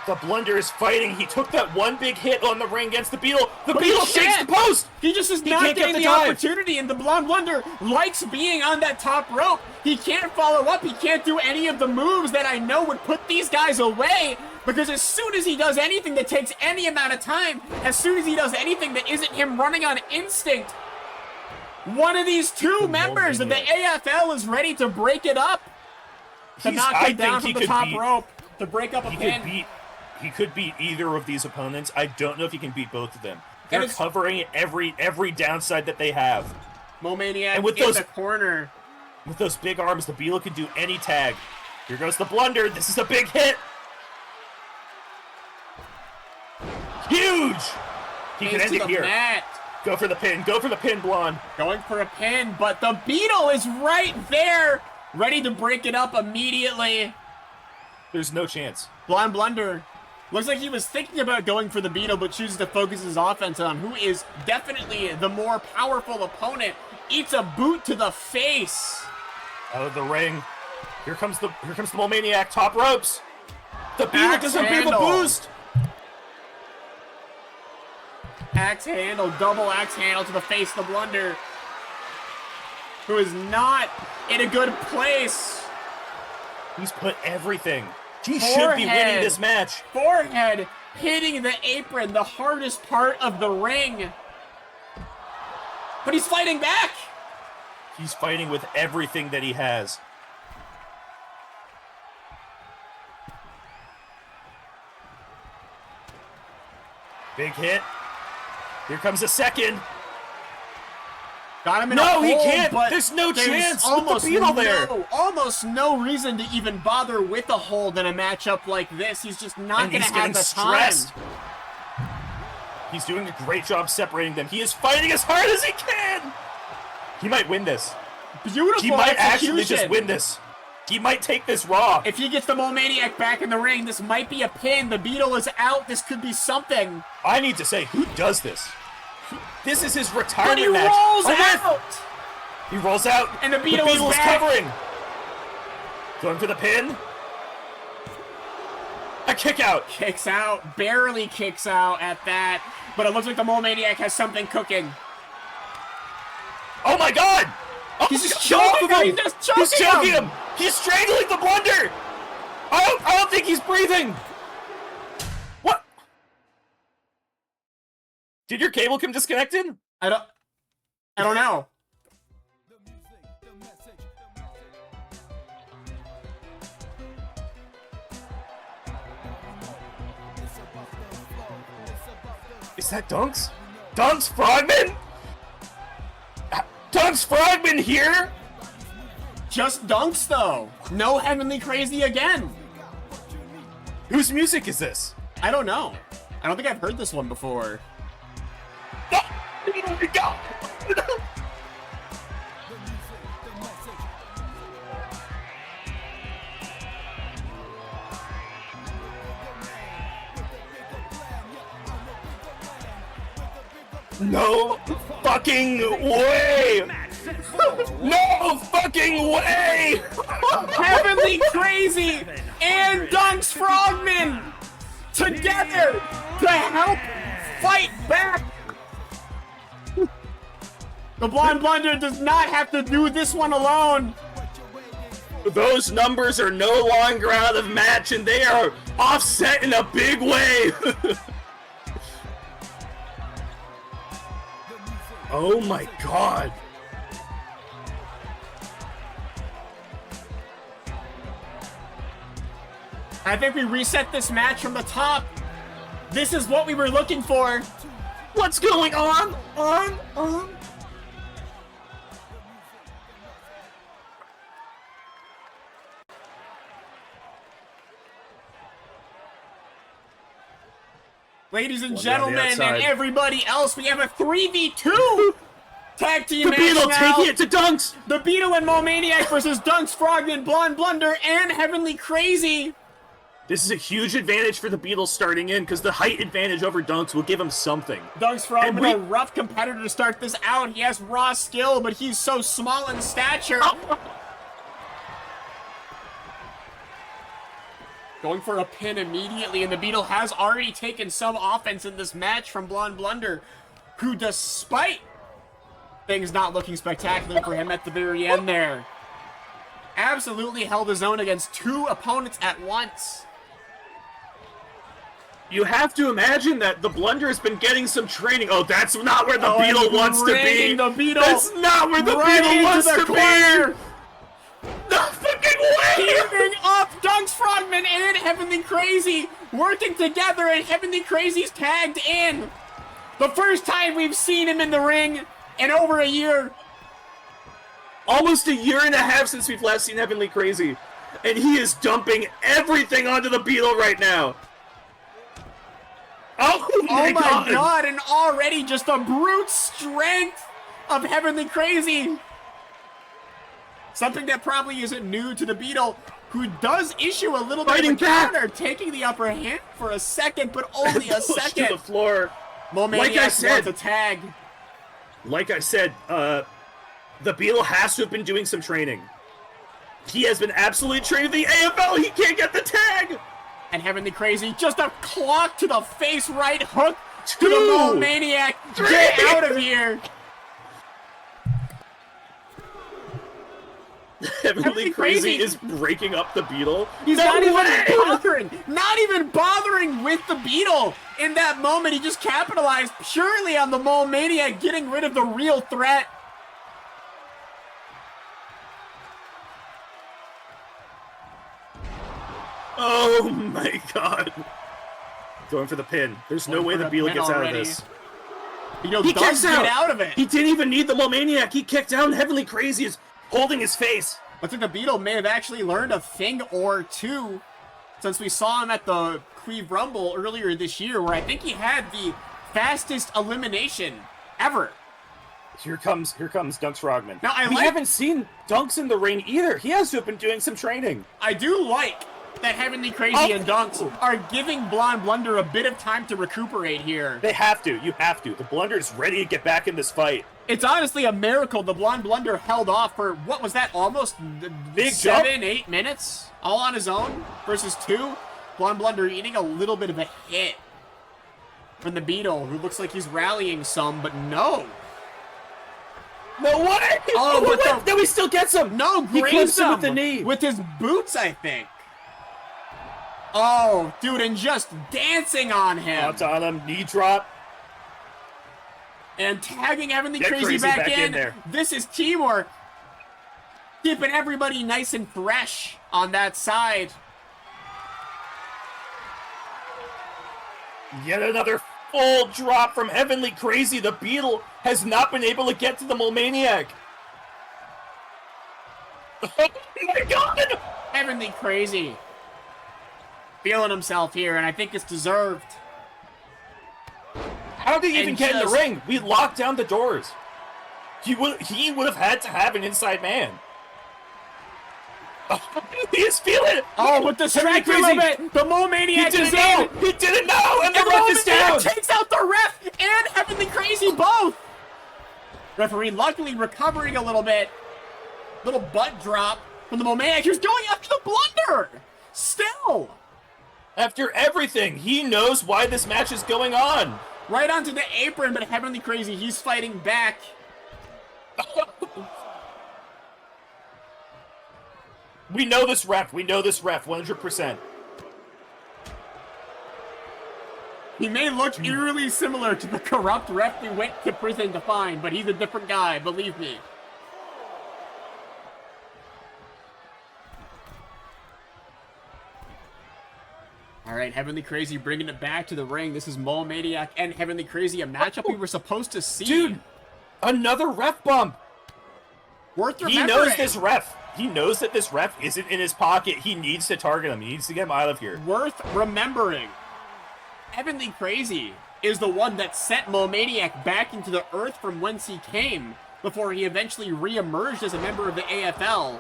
The Blunder is fighting. He took that one big hit on the ring against the Beetle. The Beetle shakes the post. He just is not getting the opportunity, and the Blonde Blunder likes being on that top rope. He can't follow up. He can't do any of the moves that I know would put these guys away. Because as soon as he does anything that takes any amount of time, as soon as he does anything that isn't him running on instinct, one of these two members of the AFL is ready to break it up. To knock him down from the top rope. To break up a pin. He could beat either of these opponents. I don't know if he can beat both of them. They're covering every downside that they have. Momaniac in the corner. With those big arms, the Beetle can do any tag. Here goes the blunder. This is a big hit. Huge! He can end it here. Mat. Go for the pin. Go for the pin, Blonde. Going for a pin, but the Beetle is right there. Ready to break it up immediately. There's no chance. Blonde Blunder. Looks like he was thinking about going for the Beetle, but chooses to focus his offense on who is definitely the more powerful opponent. Eats a boot to the face. Out of the ring. Here comes the Momaniac. Top ropes. The Beetle doesn't have a boost. Axe handle, double axe handle to the face of the Blunder, who is not in a good place. He's put everything. He should be winning this match. Forehead hitting the apron, the hardest part of the ring. But he's fighting back. He's fighting with everything that he has. Big hit. Here comes a second. Got him in a hole, he can't. But there's no chance almost with the Beetle there. Almost no reason to even bother with a hold in a matchup like this. He's just not going to have the stressed. time. He's doing a great job separating them. He is fighting as hard as he can. He might win this. Beautiful He might execution. actually just win this. He might take this raw. If he gets the Momaniac back in the ring, this might be a pin. The Beetle is out. This could be something. I need to say, who does this? This is his retirement but he match. Rolls out. He rolls out. And the Beetle is back. covering. Going for the pin. A kick out. Kicks out. Barely kicks out at that. But it looks like the Momaniac has something cooking. Oh my god! Oh, he's just choking him! He's just choking him! He's strangling the Blunder! I don't think he's breathing! What? Did your cable come disconnected? I don't know. Is that Dunks? Dunks Frogman? Dunks Frogman here? Just Dunks, though. No Heavenly Crazy again. Whose music is this? I don't know. I don't think I've heard this one before. No fucking way! No fucking way! Heavenly Crazy and Dunks Frogman together to help fight back. The Blonde Blunder does not have to do this one alone. Those numbers are no longer out of match, and they are offset in a big way. Oh my god. I think we reset this match from the top. This is what we were looking for. What's going on? Ladies and gentlemen, and everybody else, we have a 3v2 tag team match now. The Beetle taking it to Dunks. The Beetle and Momaniac versus Dunks Frogman, Blonde Blunder, and Heavenly Crazy. This is a huge advantage for the Beatles starting in, because the height advantage over Dunks will give him something. Dunks Frogman, a rough competitor to start this out. He has raw skill, but he's so small in stature. Going for a pin immediately, and the Beetle has already taken some offense in this match from Blonde Blunder, who, despite things not looking spectacular for him at the very end there, absolutely held his own against 2 opponents at once. You have to imagine that the Blunder has been getting some training. Oh, that's not where the Beetle wants to be. The Beetle that's not where the Beetle wants to be. No fucking way! Keeping up Dunks Frogman and Heavenly Crazy working together, and Heavenly Crazy's tagged in. The first time we've seen him in the ring in over a year. Almost a year and a half since we've last seen Heavenly Crazy. And he is dumping everything onto the Beetle right now. Oh my god, and already just the brute strength of Heavenly Crazy. Something that probably isn't new to the Beetle, who does issue a little bit of a counter, taking the upper hand for a second, but only a second. To the floor. Like I said, wants a tag. Like I said, the Beetle has to have been doing some training. He has been absolutely trained in the AFL. He can't get the tag. And Heavenly Crazy, just a clock to the face, right hook to the Mole Maniac. Get out of here. Heavenly Crazy is breaking up the Beetle. He's not even bothering with the Beetle. In that moment, he just capitalized purely on the Mole Maniac getting rid of the real threat. Oh my god. Going for the pin. There's no way the Beetle gets out of this. He kicks out of it. He didn't even need the Mole Maniac. He kicked out, and Heavenly Crazy is holding his face. I think the Beetle may have actually learned a thing or two since we saw him at the Qweave Rumble earlier this year, where I think he had the fastest elimination ever. Here comes Dunks Frogman. Now, we haven't seen Dunks in the ring either. He has to have been doing some training. I do like that Heavenly Crazy and Dunks are giving Blunder a bit of time to recuperate here. They have to. You have to. The Blunder's ready to get back in this fight. It's honestly a miracle the Blunder held off for, what was that, almost big 7-8 minutes? All on his own versus 2. Blunder eating a little bit of a hit from the Beetle, who looks like he's rallying some, but no. No way! Oh, but no, he still gets him! No, he clips him with the knee. With his boots, I think. Oh, dude, and just dancing on him. Shots on him, knee drop. And tagging Heavenly Crazy back in there. This is teamwork. Keeping everybody nice and fresh on that side. Yet another full drop from Heavenly Crazy. The Beetle has not been able to get to the Mole Maniac. Oh my god! Heavenly Crazy. Feeling himself here, and I think it's deserved. How did he even get in the ring? We locked down the doors. He would have had to have an inside man. Oh, he is feeling it. Oh, with the strike a little bit. The Mole Maniac He didn't know. And the ref is down. Takes out the ref and Heavenly Crazy both. Referee luckily recovering a little bit. Little butt drop from the Mole Maniac. He's going after the Blunder. Still. After everything, he knows why this match is going on. Right onto the apron, but Heavenly Crazy, he's fighting back. We know this ref. 100%. He may look eerily similar to the corrupt ref we went to prison to find, but he's a different guy, believe me. All right, Heavenly Crazy bringing it back to the ring. This is Mole Maniac and Heavenly Crazy, a matchup we were supposed to see. Dude, another ref bump. Worth remembering. He knows this ref. He knows that this ref isn't in his pocket. He needs to target him. He needs to get him out of here. Worth remembering. Heavenly Crazy is the one that sent Mole Maniac back into the earth from whence he came before he eventually re-emerged as a member of the AFL.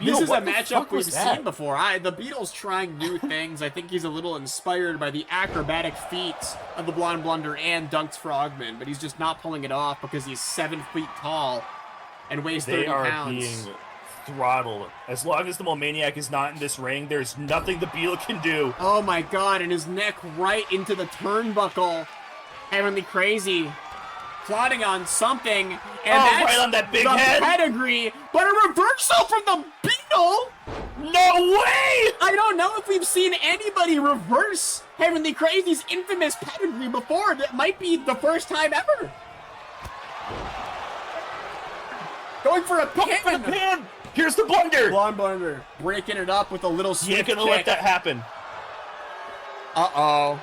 This is a matchup we've seen before. The Beetle's trying new things. I think he's a little inspired by the acrobatic feats of the Blunder and Dunks Frogman, but he's just not pulling it off because he's 7 feet tall and weighs 30 pounds. They are being throttled. As long as the Mole Maniac is not in this ring, there's nothing the Beetle can do. Oh my god, and his neck right into the turnbuckle. Heavenly Crazy plotting on something, and that's right on that big head. Pedigree, but a reversal from the Beetle. No way! I don't know if we've seen anybody reverse Heavenly Crazy's infamous pedigree before. That might be the first time ever. Going for a pin. Here's the blunder. Blunder breaking it up with a little swift kick. You ain't gonna let that happen. Uh-oh.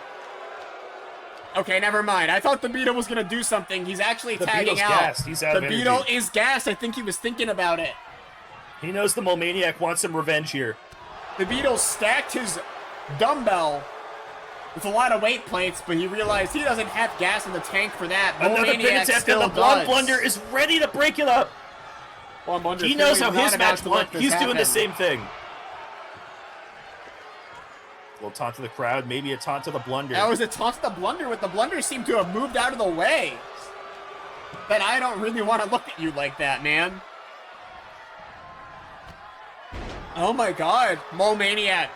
Okay, never mind. I thought the Beetle was gonna do something. He's actually tagging out. Gassed. He's out of energy. The Beetle is gassed. I think he was thinking about it. He knows the Momaniac wants some revenge here. The Beetle stacked his dumbbell with a lot of weight plates, but he realized he doesn't have gas in the tank for that. Another pin attempt, and the Blonde Blunder is ready to break it up. He knows how his match went. He's doing the same thing. A little taunt to the crowd, maybe a taunt to the Blunder. That was a taunt to the Blunder, but the Blunder seemed to have moved out of the way. But I don't really want to look at you like that, man. Oh my god, Momaniac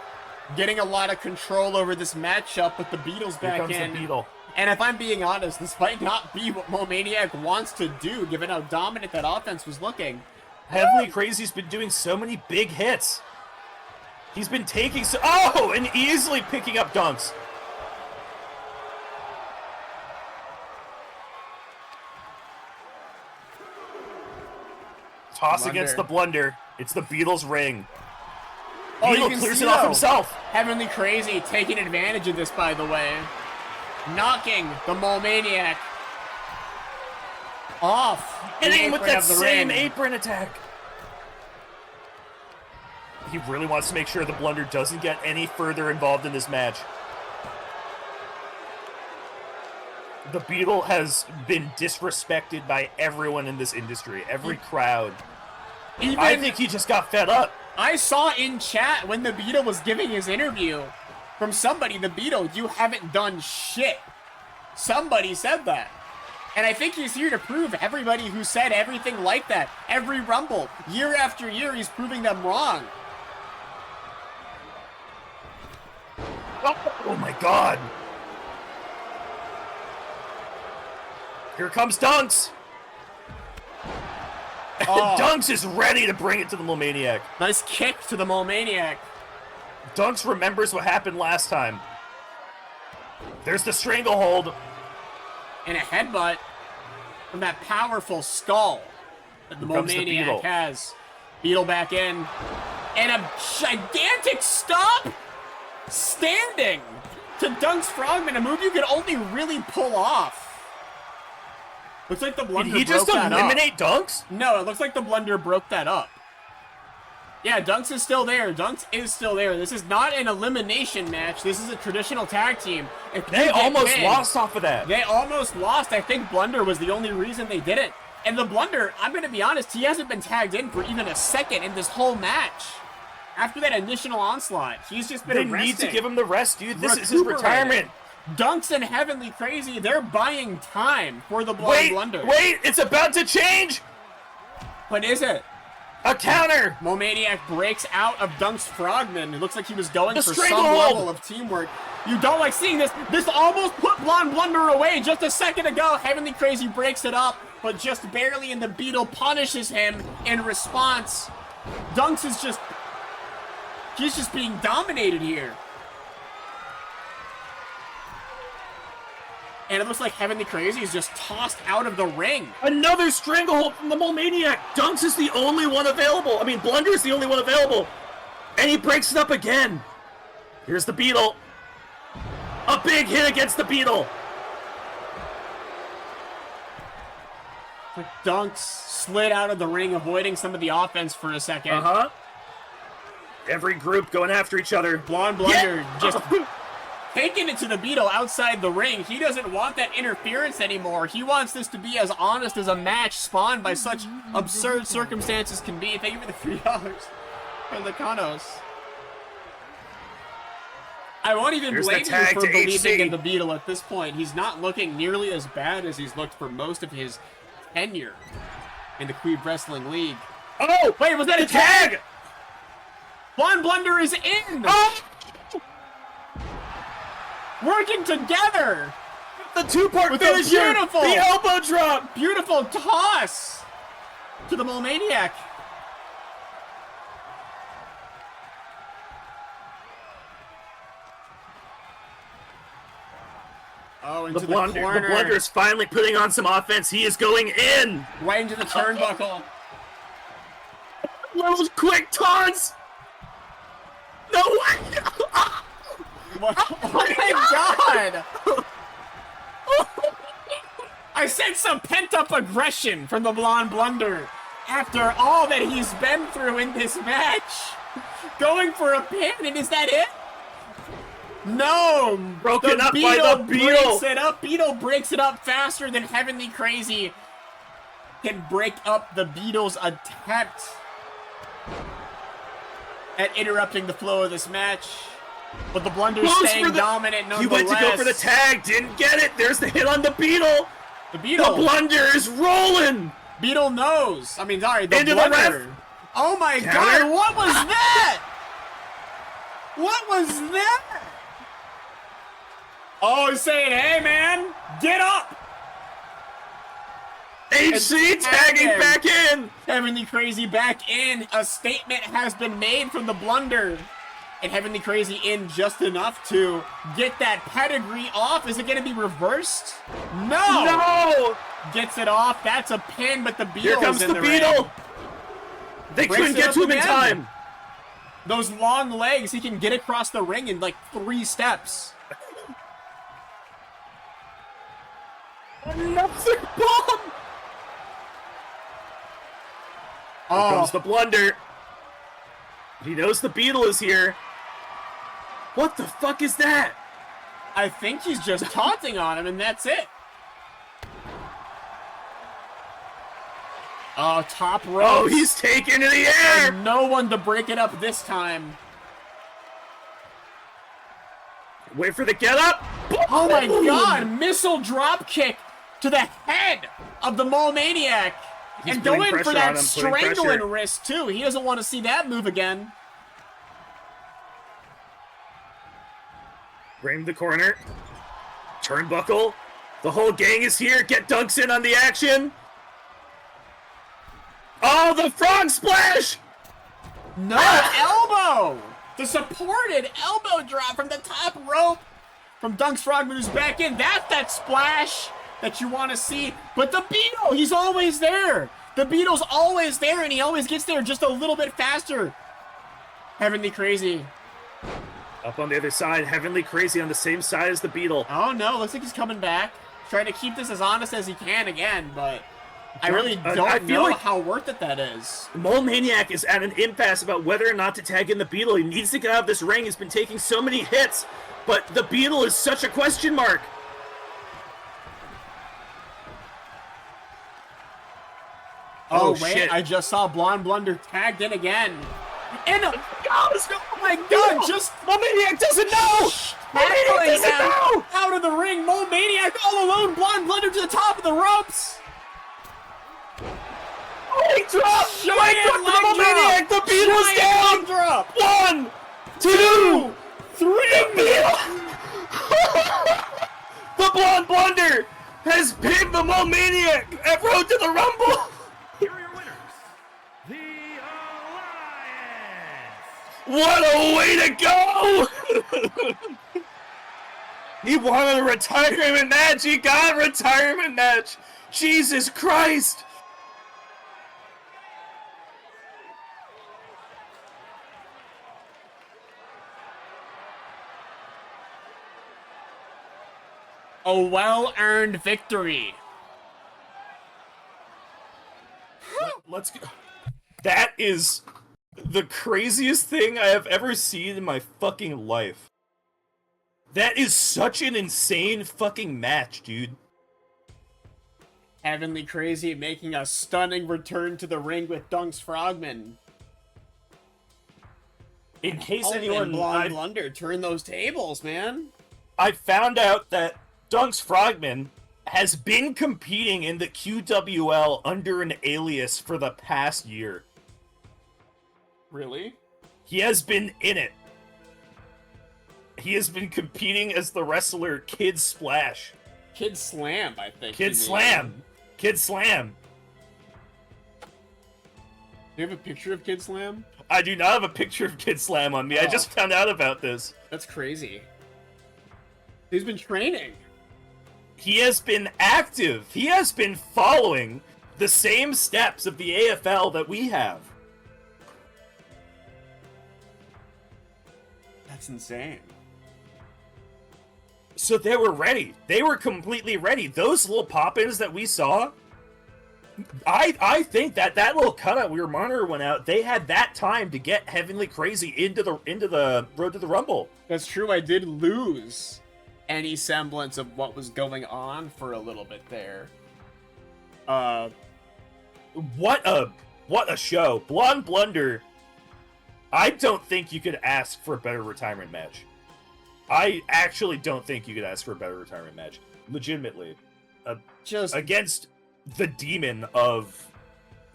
getting a lot of control over this matchup with the Beatles back in. Here comes the Beetle. And if I'm being honest, this might not be what Momaniac wants to do, given how dominant that offense was looking. Heavenly Crazy's been doing so many big hits. He's been taking so... Oh! And easily picking up dunks. Toss against the Blunder. It's the Beatles' ring. Oh, Beetle clears it off himself. Heavenly Crazy taking advantage of this, by the way. Knocking the Momaniac off. Hitting with that same apron attack. He really wants to make sure the Blunder doesn't get any further involved in this match. The Beetle has been disrespected by everyone in this industry, every crowd. I think he just got fed up. I saw in chat when the Beetle was giving his interview from somebody, the Beetle, you haven't done shit. Somebody said that. And I think he's here to prove everybody who said everything like that, every Rumble, year after year, he's proving them wrong. Oh my god. Here comes Dunks. Oh. Dunks is ready to bring it to the Momaniac. Nice kick to the Momaniac. Dunks remembers what happened last time. There's the stranglehold. And a headbutt from that powerful skull that the Momaniac has. Beetle back in. And a gigantic stop standing to Dunks Frogman, a move you could only really pull off. Looks like the Blunder broke that up. Did he just eliminate Dunks? No, it looks like the Blunder broke that up. Yeah, Dunks is still there. Dunks is still there. This is not an elimination match. This is a traditional tag team. They almost lost off of that. They almost lost. I think Blunder was the only reason they did it. And the Blunder, I'm going to be honest, he hasn't been tagged in for even a second in this whole match. After that initial onslaught, he's just been resting. They need to give him the rest, dude. This is his retirement. Dunks and Heavenly Crazy, they're buying time for the Blind Blunder. Wait, it's about to change! What is it? A counter! Momaniac breaks out of Dunks Frogman. It looks like he was going for some level of teamwork. You don't like seeing this. This almost put Blonde Blunder away just a second ago. Heavenly Crazy breaks it up, but just barely, and the Beetle punishes him in response. Dunks is just... he's just being dominated here. And it looks like Heavenly Crazy is just tossed out of the ring. Another stranglehold from the Momaniac. Dunks is the only one available. I mean, Blunder is the only one available. And he breaks it up again. Here's the Beetle. A big hit against the Beetle. Dunks slid out of the ring, avoiding some of the offense for a second. Uh-huh. Every group going after each other. Blonde Blunder just... taking it to the Beetle outside the ring. He doesn't want that interference anymore. He wants this to be as honest as a match spawned by such absurd circumstances can be. Thank you for the $3 for the Kanos. I won't even blame you for believing in the Beetle at this point. He's not looking nearly as bad as he's looked for most of his tenure in the Qweave Wrestling League. Oh! Wait, was that a tag? Blonde Blunder is in! Oh! Working together The two-part with finisher! a beautiful, the elbow drop! Beautiful toss to the Mole Maniac. Oh, into the corner. The Blunder is finally putting on some offense. He is going in! Right into the turnbuckle. Those quick taunts! No way! Oh my god! I sense some pent-up aggression from the Blonde Blunder after all that he's been through in this match. Going for a pin, and is that it? No! Broken up by the Beetle! Breaks it up. Beetle breaks it up faster than Heavenly Crazy can break up the Beetle's attempt at interrupting the flow of this match. But the Blunder's staying dominant nonetheless. He went to go for the tag, didn't get it. There's the hit on the Beetle. The Blunder is rolling. Beetle knows. I mean, sorry, the Into Blunder. the ref. Oh my god, what was that? What was that? Oh, he's saying, hey man, get up. HC tagging back in. Heavenly Crazy back in. A statement has been made from the Blunder. And Heavenly Crazy in just enough to get that pedigree off. Is it going to be reversed? No! No! Gets it off. That's a pin, but the Beetle Here comes in the ring. Beetle. They Breaks couldn't it get up to him in again. time. Those long legs, he can get across the ring in like 3 steps. Another bomb. Here comes the Blunder. He knows the Beetle is here. What the fuck is that? I think he's just taunting on him, and that's it. Oh, top rope. Oh, he's taken to the air. And no one to break it up this time. Wait for the get up. Oh my god, missile drop kick to the head of the Mole Maniac. He's and putting going for pressure that on him, putting strangling pressure. wrist too. He doesn't want to see that move again. Frame the corner. Turnbuckle. The whole gang is here. Get Dunks in on the action. Oh, the frog splash! No, elbow! The supported elbow drop from the top rope from Dunks Frogman, who's back in. That's that splash that you want to see. But the Beetle, he's always there. The Beetle's always there, and he always gets there just a little bit faster. Heavenly Crazy. Up on the other side, Heavenly Crazy on the same side as the Beetle. Oh no, looks like he's coming back. Trying to keep this as honest as he can again, but I really don't know like how worth it that is. Mole Maniac is at an impasse about whether or not to tag in the Beetle. He needs to get out of this ring. He's been taking so many hits, but the Beetle is such a question mark. Oh wait, shit. I just saw Blonde Blunder tagged in again. And oh my god, just Mole Maniac doesn't know! Mole Maniac doesn't know! Out of the ring, Mole Maniac all alone, Blonde Blunder to the top of the ropes! Leg drop! Leg drop to the Mole Maniac! The Beetle's down! Drop. 1, 2, 3! The Blonde Blunder has pinned the Mole Maniac at Road to the Rumble! Here are your winners, the Alliance! What a way to go! He wanted a retirement match. He got a retirement match. Jesus Christ! A well-earned victory. Let's go. That is the craziest thing I have ever seen in my fucking life. That is such an insane fucking match, dude. Heavenly Crazy making a stunning return to the ring with Dunks Frogman. In case Blonde anyone... Blunder, turn those tables, man. I found out that Dunks Frogman has been competing in the QWL under an alias for the past year. Really? He has been in it. He has been competing as the wrestler Kid Splash. Kid Slam, I think. Kid Slam! Kid Slam! Do you have a picture of Kid Slam? I do not have a picture of Kid Slam on me. I just found out about this. That's crazy. He's been training. He has been active. He has been following the same steps of the AFL that we have. That's insane. So they were ready. They were completely ready. Those little pop-ins that we saw, I think that little cutout where your monitor went out, they had that time to get Heavenly Crazy into the Road to the Rumble. That's true. I did lose any semblance of what was going on for a little bit there. What a show. Blonde Blunder. I don't think you could ask for a better retirement match. I actually don't think you could ask for a better retirement match. Legitimately. Just against the demon of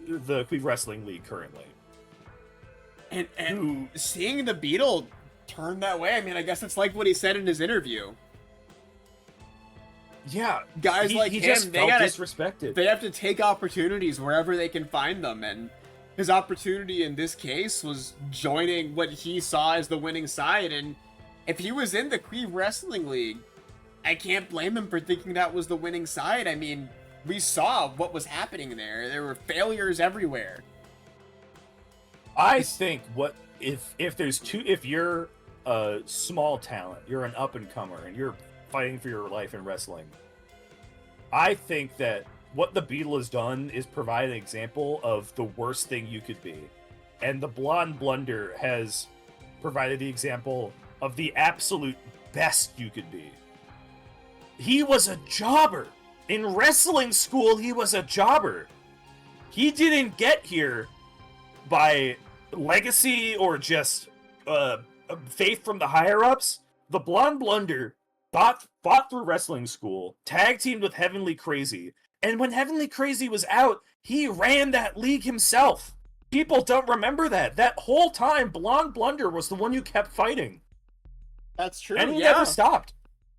the Qweave Wrestling League currently. And seeing the Beetle turn that way, I mean, I guess it's like what he said in his interview. Yeah, guys like him, just they gotta disrespected. They have to take opportunities wherever they can find them, and his opportunity in this case was joining what he saw as the winning side. And if he was in the Qweave Wrestling League, I can't blame him for thinking that was the winning side. I mean, we saw what was happening there. There were failures everywhere. I think if you're a small talent, you're an up and comer, and you're fighting for your life in wrestling, I think that what the Beetle has done is provide an example of the worst thing you could be. And the Blonde Blunder has provided the example of the absolute best you could be. He was a jobber. In wrestling school, he was a jobber. He didn't get here by legacy or just faith from the higher-ups. The Blonde Blunder fought through wrestling school, tag teamed with Heavenly Crazy, and when Heavenly Crazy was out, he ran that league himself. People don't remember that. That whole time, Blonde Blunder was the one who kept fighting. That's true, and he never stopped.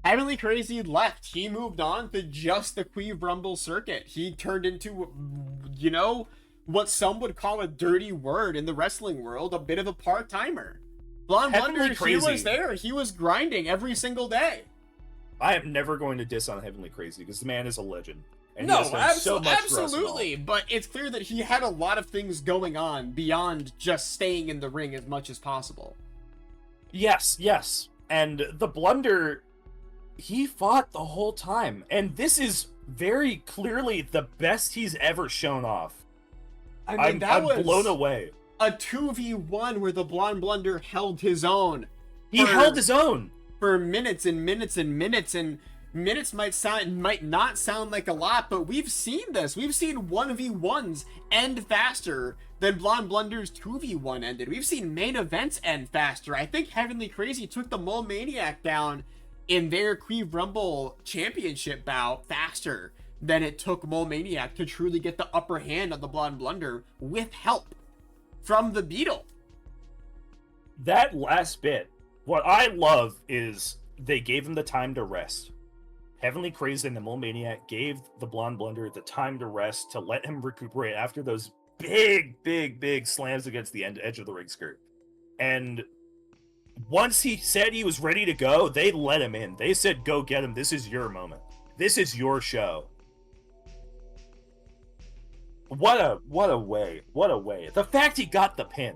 Heavenly Crazy left. He moved on to just the Qweave Rumble circuit. He turned into, you know, what some would call a dirty word in the wrestling world, a bit of a part-timer. Blonde Blunder, he was there. He was grinding every single day. I am never going to diss on Heavenly Crazy because the man is a legend. And no, absolutely. But it's clear that he had a lot of things going on beyond just staying in the ring as much as possible. Yes. And the Blunder, he fought the whole time. And this is very clearly the best he's ever shown off. I mean, I'm blown away. A 2v1 where the Blonde Blunder held his own. He held his own for minutes and minutes and minutes, and minutes might not sound like a lot, but we've seen this. We've seen 1v1s end faster than Blonde Blunder's 2v1 ended. We've seen main events end faster. I think Heavenly Crazy took the Mole Maniac down in their Qweave Rumble championship bout faster than it took Mole Maniac to truly get the upper hand on the Blonde Blunder with help from the Beetle. That last bit, what I love is they gave him the time to rest. Heavenly Crazy and the Mole Maniac gave the Blonde Blunder the time to rest, to let him recuperate after those big slams against the edge of the ring skirt. And once he said he was ready to go, they let him in. They said, go get him. This is your moment. This is your show. What a way. What a way. The fact he got the pin.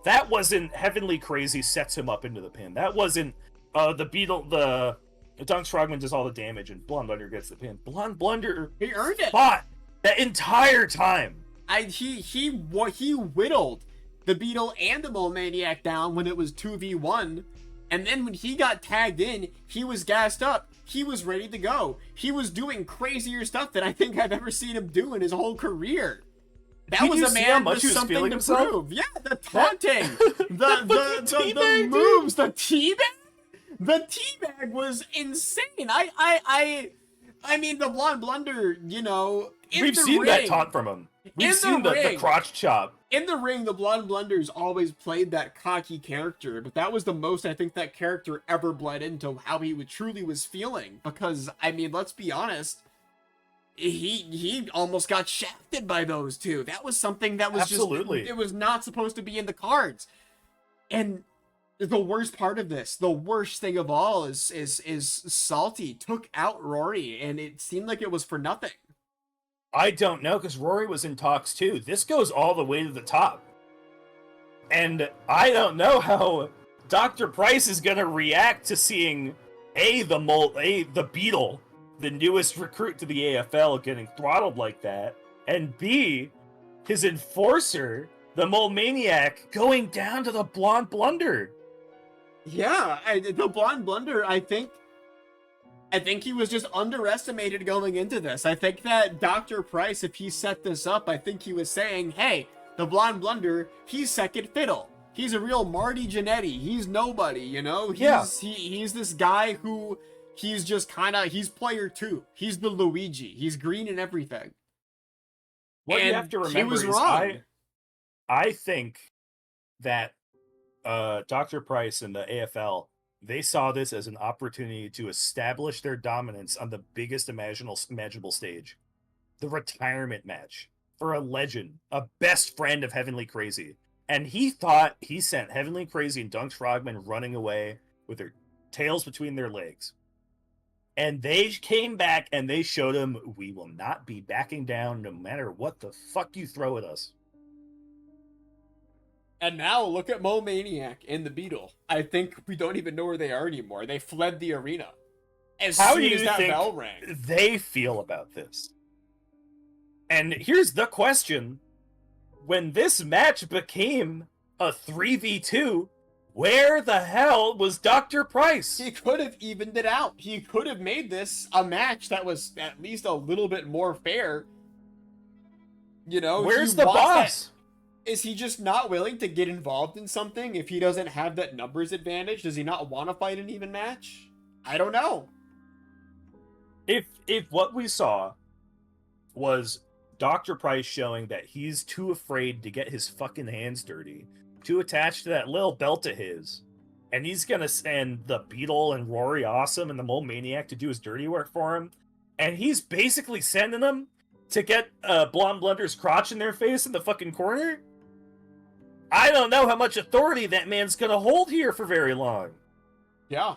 That wasn't Heavenly Crazy sets him up into the pin. That wasn't the Beetle, the Dunks Frogman does all the damage and Blonde Blunder gets the pin. Blonde Blunder, he earned it. Fought that entire time. He whittled the Beetle and the Mole Maniac down when it was 2v1, and then when he got tagged in, he was gassed up. He was ready to go. He was doing crazier stuff than I think I've ever seen him do in his whole career. That was a man with something to prove. Yeah, the taunting, the moves, the teabag. The teabag was insane. I mean, the Blonde Blunder, you know, We've seen that taunt from him. We've seen the crotch chop. In the ring, the Blonde Blunders always played that cocky character, but that was the most I think that character ever bled into how he truly was feeling. Because, I mean, let's be honest, he almost got shafted by those two. That was something that was Absolutely. It was not supposed to be in the cards. And the worst part of this, the worst thing of all is Salty took out Rory, and it seemed like it was for nothing. I don't know, because Rory was in talks too. This goes all the way to the top. And I don't know how Dr. Price is going to react to seeing the Beetle, the newest recruit to the AFL, getting throttled like that, and B, his enforcer, the Mole Maniac, going down to the Blonde Blunder. Yeah, the Blonde Blunder, I think he was just underestimated going into this. I think that Dr. Price, if he set this up, I think he was saying, hey, the Blonde Blunder, he's second fiddle. He's a real Marty Jannetty. He's nobody, you know? He's this guy who, he's just he's player 2. He's the Luigi. He's green and everything. What you have to remember he was wrong. I think that Dr. Price and the AFL, they saw this as an opportunity to establish their dominance on the biggest imaginable stage. The retirement match for a legend, a best friend of Heavenly Crazy. And he thought he sent Heavenly Crazy and Dunks Frogman running away with their tails between their legs. And they came back and they showed him, we will not be backing down no matter what the fuck you throw at us. And now look at Mole Maniac and the Beetle. I think we don't even know where they are anymore. They fled the arena as soon as that bell rang. They feel about this? And here's the question. When this match became a 3v2, where the hell was Dr. Price? He could have evened it out. He could have made this a match that was at least a little bit more fair. You know, where's the boss? Is he just not willing to get involved in something if he doesn't have that numbers advantage? Does he not want to fight an even match? I don't know. If what we saw was Dr. Price showing that he's too afraid to get his fucking hands dirty, too attached to that little belt of his, and he's gonna send the Beetle and Rory Awesome and the Mole Maniac to do his dirty work for him, and he's basically sending them to get Blonde Blunder's crotch in their face in the fucking corner, I don't know how much authority that man's gonna hold here for very long. Yeah.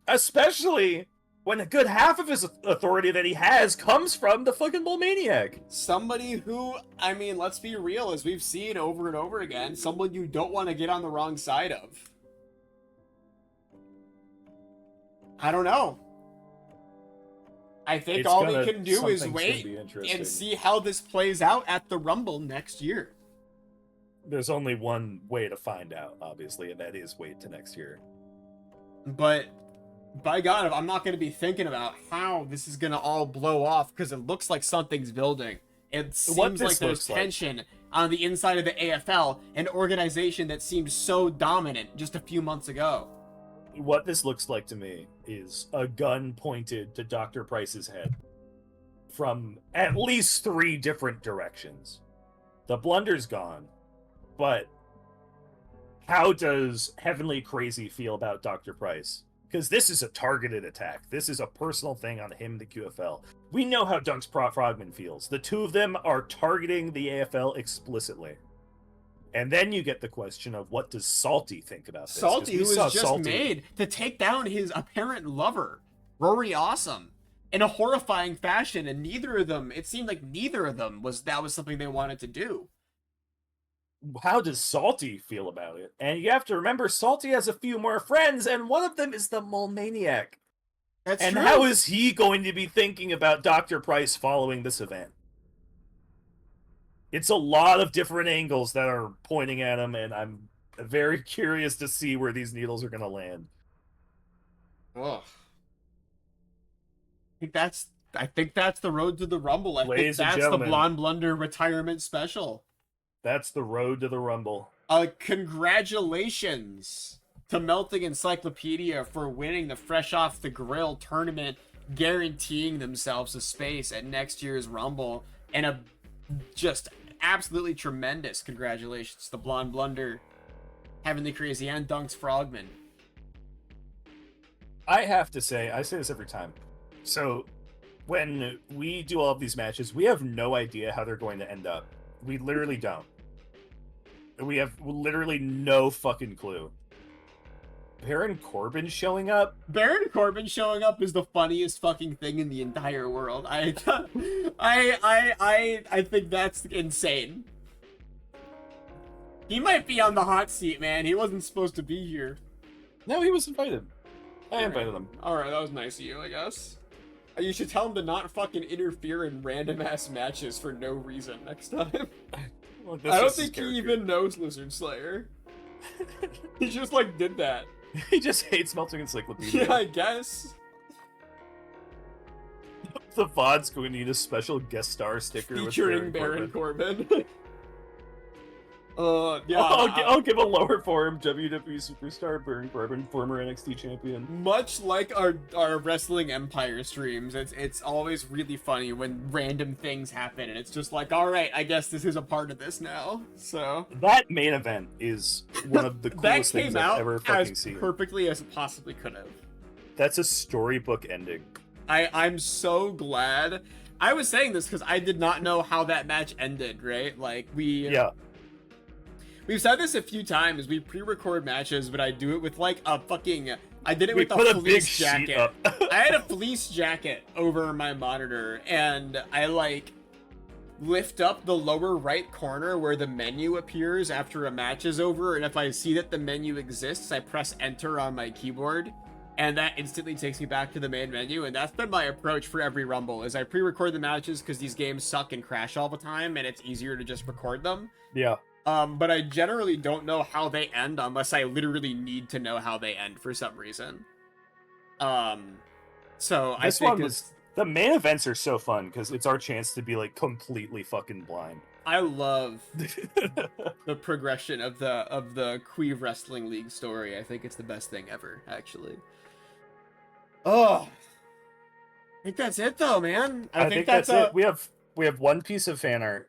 Especially when a good half of his authority that he has comes from the fucking Mole Maniac. Somebody who, I mean, let's be real, as we've seen over and over again, someone you don't want to get on the wrong side of. I don't know. I think all we can do is wait and see how this plays out at the Rumble next year. There's only one way to find out, obviously, and that is wait to next year. But, by God, I'm not going to be thinking about how this is going to all blow off, because it looks like something's building. It seems like there's tension on the inside of the AFL, an organization that seemed so dominant just a few months ago. What this looks like to me is a gun pointed to Dr. Price's head from at least 3 different directions. The Blunder's gone, but how does Heavenly Crazy feel about Dr. Price? Because this is a targeted attack. This is a personal thing on him, the QFL. We know how Dunks Frogman feels. The two of them are targeting the AFL explicitly. And then you get the question of, what does Salty think about this? Salty, who was just made to take down his apparent lover, Rory Awesome, in a horrifying fashion, and neither of them, it seemed like neither of them was something they wanted to do. How does Salty feel about it? And you have to remember, Salty has a few more friends, and one of them is the Mole Maniac. That's and true. How is he going to be thinking about Dr. Price following this event? It's a lot of different angles that are pointing at him, and I'm very curious to see where these needles are going to land. Ugh. I think that's the road to the Rumble. I think that's the Blonde Blunder retirement special. That's the road to the Rumble. Congratulations to Melting Encyclopedia for winning the Fresh Off the Grill tournament guaranteeing themselves a space at next year's Rumble, and a just absolutely tremendous congratulations to the Blonde Blunder having the crazy end dunks frogman. I have to say, I say this every time. So when we do all of these matches, we have no idea how they're going to end up. We literally don't. We have literally no fucking clue. Baron Corbin showing up? Baron Corbin showing up is the funniest fucking thing in the entire world. I think that's insane. He might be on the hot seat, man. He wasn't supposed to be here. No, he was invited. I invited him. Alright, that was nice of you, I guess. You should tell him to not fucking interfere in random ass matches for no reason next time. Well, I don't think he even knows Lizard Slayer. He just like did that. He just hates melting encyclopedia. Yeah, I guess. The VOD's going to need a special guest star sticker featuring with Baron Corbin. Yeah. I'll give a lower form WWE superstar Baron Corbin, former NXT champion. Much like our Wrestling Empire streams, it's always really funny when random things happen, and it's just like, all right, I guess this is a part of this now. So that main event is one of the coolest things I've ever fucking seen. Perfectly as it possibly could have. That's a storybook ending. I'm so glad. I was saying this because I did not know how that match ended. Right, like We've said this a few times. We pre-record matches, but I do it with like a fucking. I did it with a fleece jacket. I had a fleece jacket over my monitor, and I like lift up the lower right corner where the menu appears after a match is over, and if I see that the menu exists, I press enter on my keyboard, and that instantly takes me back to the main menu. And that's been my approach for every Rumble: is I pre-record the matches because these games suck and crash all the time, and it's easier to just record them. Yeah. But I generally don't know how they end unless I literally need to know how they end for some reason. So I think the main events are so fun because it's our chance to be like completely fucking blind. I love the progression of the Qweave Wrestling League story. I think it's the best thing ever, actually. Oh, I think that's it though, man. I think that's it. We have one piece of fan art.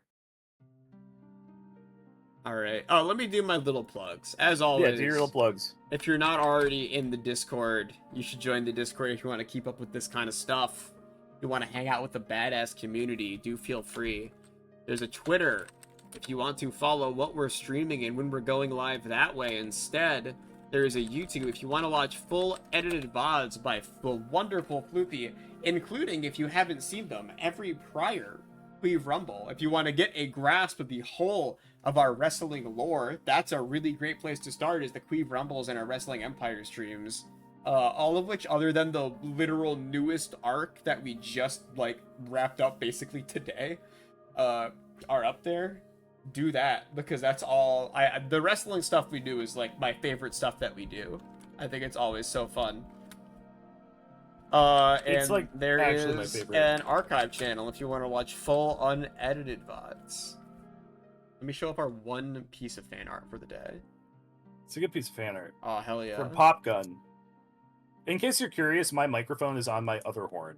All right. Oh, let me do my little plugs. As always. Yeah, do your little plugs. If you're not already in the Discord, you should join the Discord if you want to keep up with this kind of stuff. If you want to hang out with the badass community, do feel free. There's a Twitter if you want to follow what we're streaming and when we're going live that way instead. There is a YouTube if you want to watch full edited VODs by the wonderful Floopy, including, if you haven't seen them, every prior Qweave Rumble. If you want to get a grasp of the whole of our wrestling lore, that's a really great place to start, is the Qweave Rumbles and our Wrestling Empire streams. All of which, other than the literal newest arc that we just, like, wrapped up basically today, are up there. Do that, because that's all... the wrestling stuff we do is, like, my favorite stuff that we do. I think it's always so fun. And like there is an archive channel if you want to watch full unedited VODs. Let me show up our one piece of fan art for the day. It's a good piece of fan art. Oh, hell yeah. From Pop Gun. In case you're curious, my microphone is on my other horn.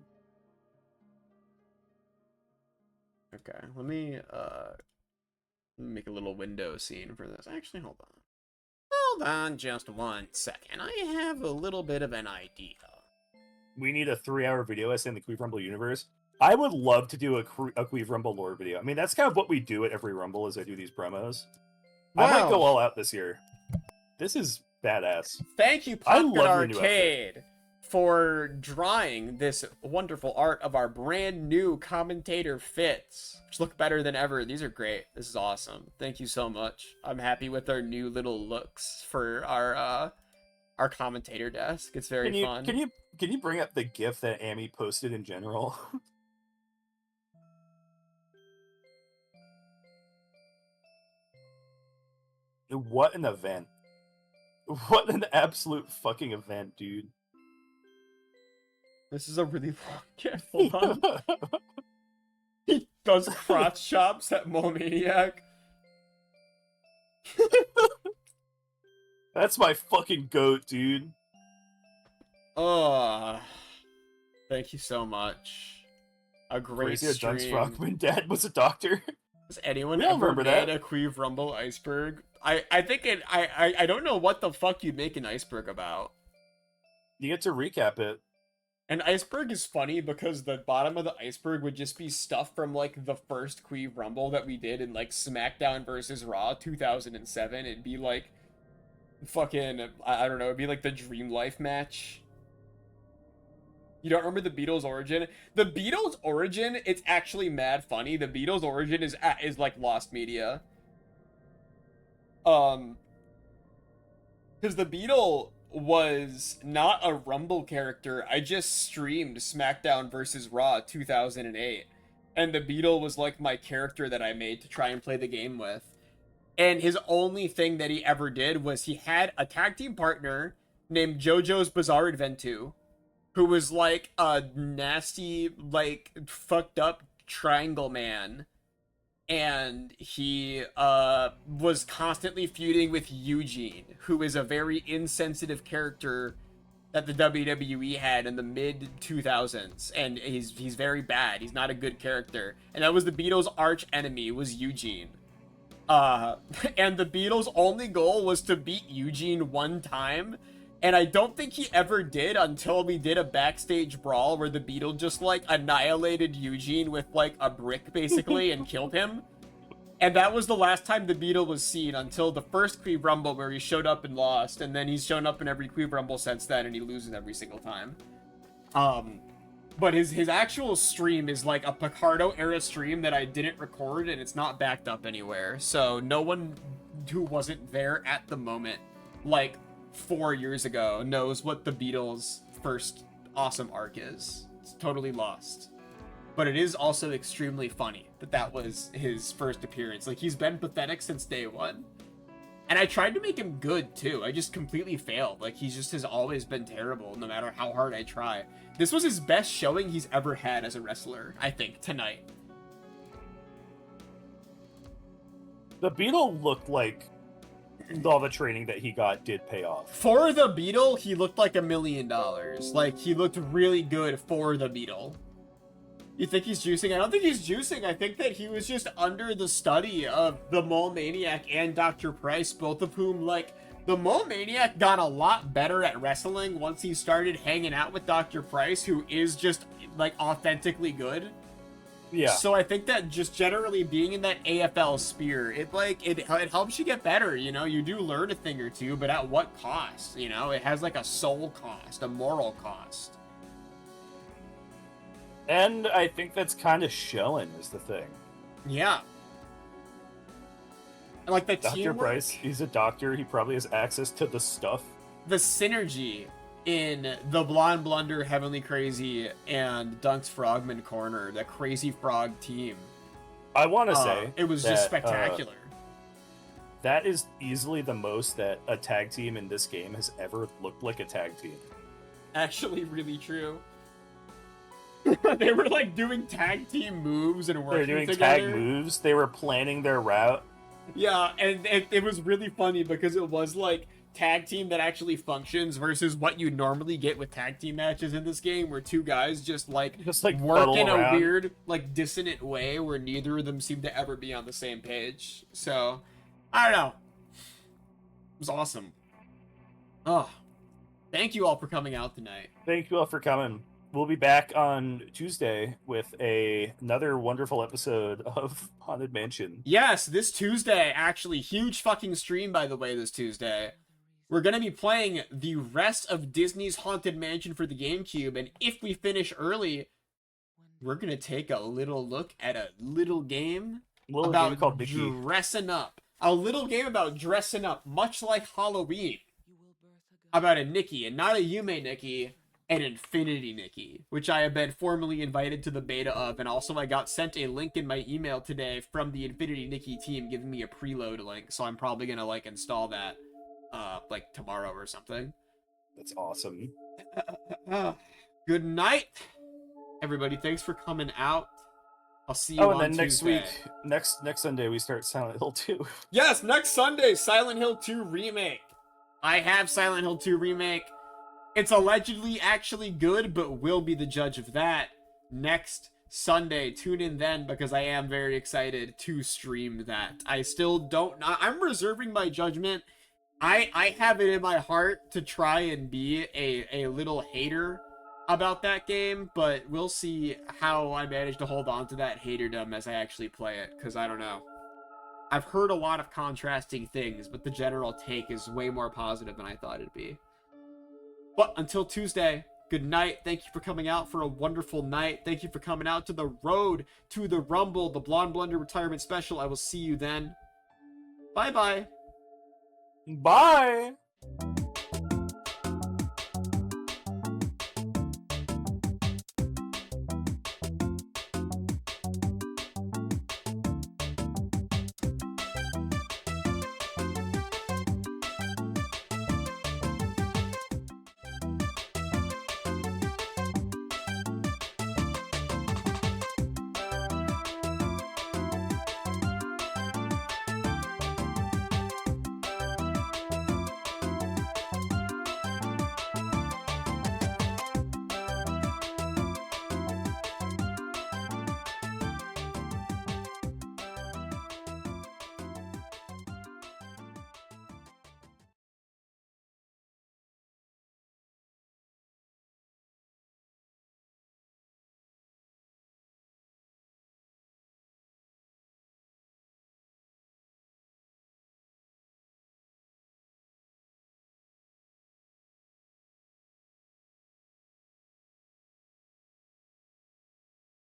Okay, let me make a little window scene for this. Actually, hold on. Hold on just 1 second. I have a little bit of an idea. We need a 3-hour video essay in the Qweave Rumble universe. I would love to do a Qweave Rumble lore video. I mean, that's kind of what we do at every Rumble, is I do these promos. Wow. I might go all out this year. This is badass. Thank you, Pocket Arcade, for drawing this wonderful art of our brand new commentator fits, which look better than ever. These are great. This is awesome. Thank you so much. I'm happy with our new little looks for our commentator desk. It's very fun. Can you bring up the GIF that Amy posted in general? What an event. What an absolute fucking event, dude. This is a really long GIF. Hold on. He does crotch chops at Momaniac. That's my fucking goat, dude. There Thank you so much. A great Crazy stream. Dunks Frogman dad was a doctor. Has anyone We all ever remember made that. a Qweave Rumble iceberg? I think I don't know what the fuck you'd make an iceberg about. You get to recap it. An iceberg is funny because the bottom of the iceberg would just be stuff from like the first Qweave Rumble that we did in like SmackDown versus Raw 2007. It'd be like fucking, I don't know, it'd be like the Dream Life match. You don't remember the Beatles' origin? The Beatles' origin, it's actually mad funny. The Beatles' origin is like lost media. Because the Beatle was not a Rumble character. I just streamed SmackDown versus Raw 2008. And the Beatle was like my character that I made to try and play the game with. And his only thing that he ever did was he had a tag team partner named JoJo's Bizarre Adventure, who was like a nasty, like, fucked up triangle man. And he was constantly feuding with Eugene, who is a very insensitive character that the WWE had in the mid-2000s. And he's very bad. He's not a good character. And that was the Beatles' arch enemy, was Eugene. And the Beatles' only goal was to beat Eugene one time. And I don't think he ever did until we did a backstage brawl where the Beatles just, like, annihilated Eugene with, like, a brick, basically, and killed him. And that was the last time the Beatle was seen until the first Qweave Rumble where he showed up and lost. And then he's shown up in every Qweave Rumble since then, and he loses every single time. But his actual stream is, like, a Picardo-era stream that I didn't record, and it's not backed up anywhere. So no one who wasn't there at the moment, like, 4 years ago knows what the Beatles' first awesome arc is. It's totally lost. But it is also extremely funny that was his first appearance. Like, he's been pathetic since day one. And I tried to make him good, too. I just completely failed. Like, he just has always been terrible, no matter how hard I try. This was his best showing he's ever had as a wrestler, I think, tonight. The Beetle looked like all the training that he got did pay off. For the Beetle, he looked like $1 million. Like, he looked really good for the Beetle. You think he's juicing? I don't think he's juicing. I think that he was just under the study of the Mole Maniac and Dr. Price, both of whom, like, the Mole Maniac got a lot better at wrestling once he started hanging out with Dr. Price, who is just, like, authentically good. Yeah. So I think that just generally being in that AFL sphere, it helps you get better, you know? You do learn a thing or two, but at what cost, you know? It has, like, a soul cost, a moral cost. And I think that's kind of showing is the thing. Yeah. And like the Dr. teamwork, Price, he's a doctor. He probably has access to the stuff. the synergy in the Blonde Blunder, Heavenly Crazy, and Dunks Frogman Corner, the Crazy Frog team. I want to say it was just spectacular. That is easily the most that a tag team in this game has ever looked like a tag team. Actually, really true. They were like doing tag team moves and working They were doing together. tag moves. They were planning their route. Yeah, and it was really funny because it was like tag team that actually functions versus what you normally get with tag team matches in this game, where two guys just like work in a weird, like, dissonant way where neither of them seem to ever be on the same page. So, I don't know. It was awesome. Oh, thank you all for coming out tonight. Thank you all for coming. We'll be back on Tuesday with another wonderful episode of Haunted Mansion. Yes, this Tuesday, actually. Huge fucking stream, by the way, this Tuesday. We're going to be playing the rest of Disney's Haunted Mansion for the GameCube, and if we finish early, we're going to take a little look at a little game about called dressing up. A little game about dressing up, much like Halloween. About a Nikki, and not a Yume Nikki, an Infinity Nikki, which I have been formally invited to the beta of, and also I got sent a link in my email today from the Infinity Nikki team giving me a preload link, so I'm probably gonna like install that like tomorrow or something. That's awesome. Good night, everybody. Thanks for coming out. I'll see you on and then Tuesday. next Sunday we start Silent Hill 2. Yes, next Sunday, Silent Hill 2 Remake. I have Silent Hill 2 Remake. It's allegedly actually good, but we'll be the judge of that next Sunday. Tune in then, because I am very excited to stream that. I still don't... I'm reserving my judgment. I have it in my heart to try and be a little hater about that game, but we'll see how I manage to hold on to that haterdom as I actually play it, because I don't know. I've heard a lot of contrasting things, but the general take is way more positive than I thought it'd be. But until Tuesday, good night. Thank you for coming out for a wonderful night. Thank you for coming out to the road to the Rumble, the Blonde Blunder Retirement Special. I will see you then. Bye-bye. Bye.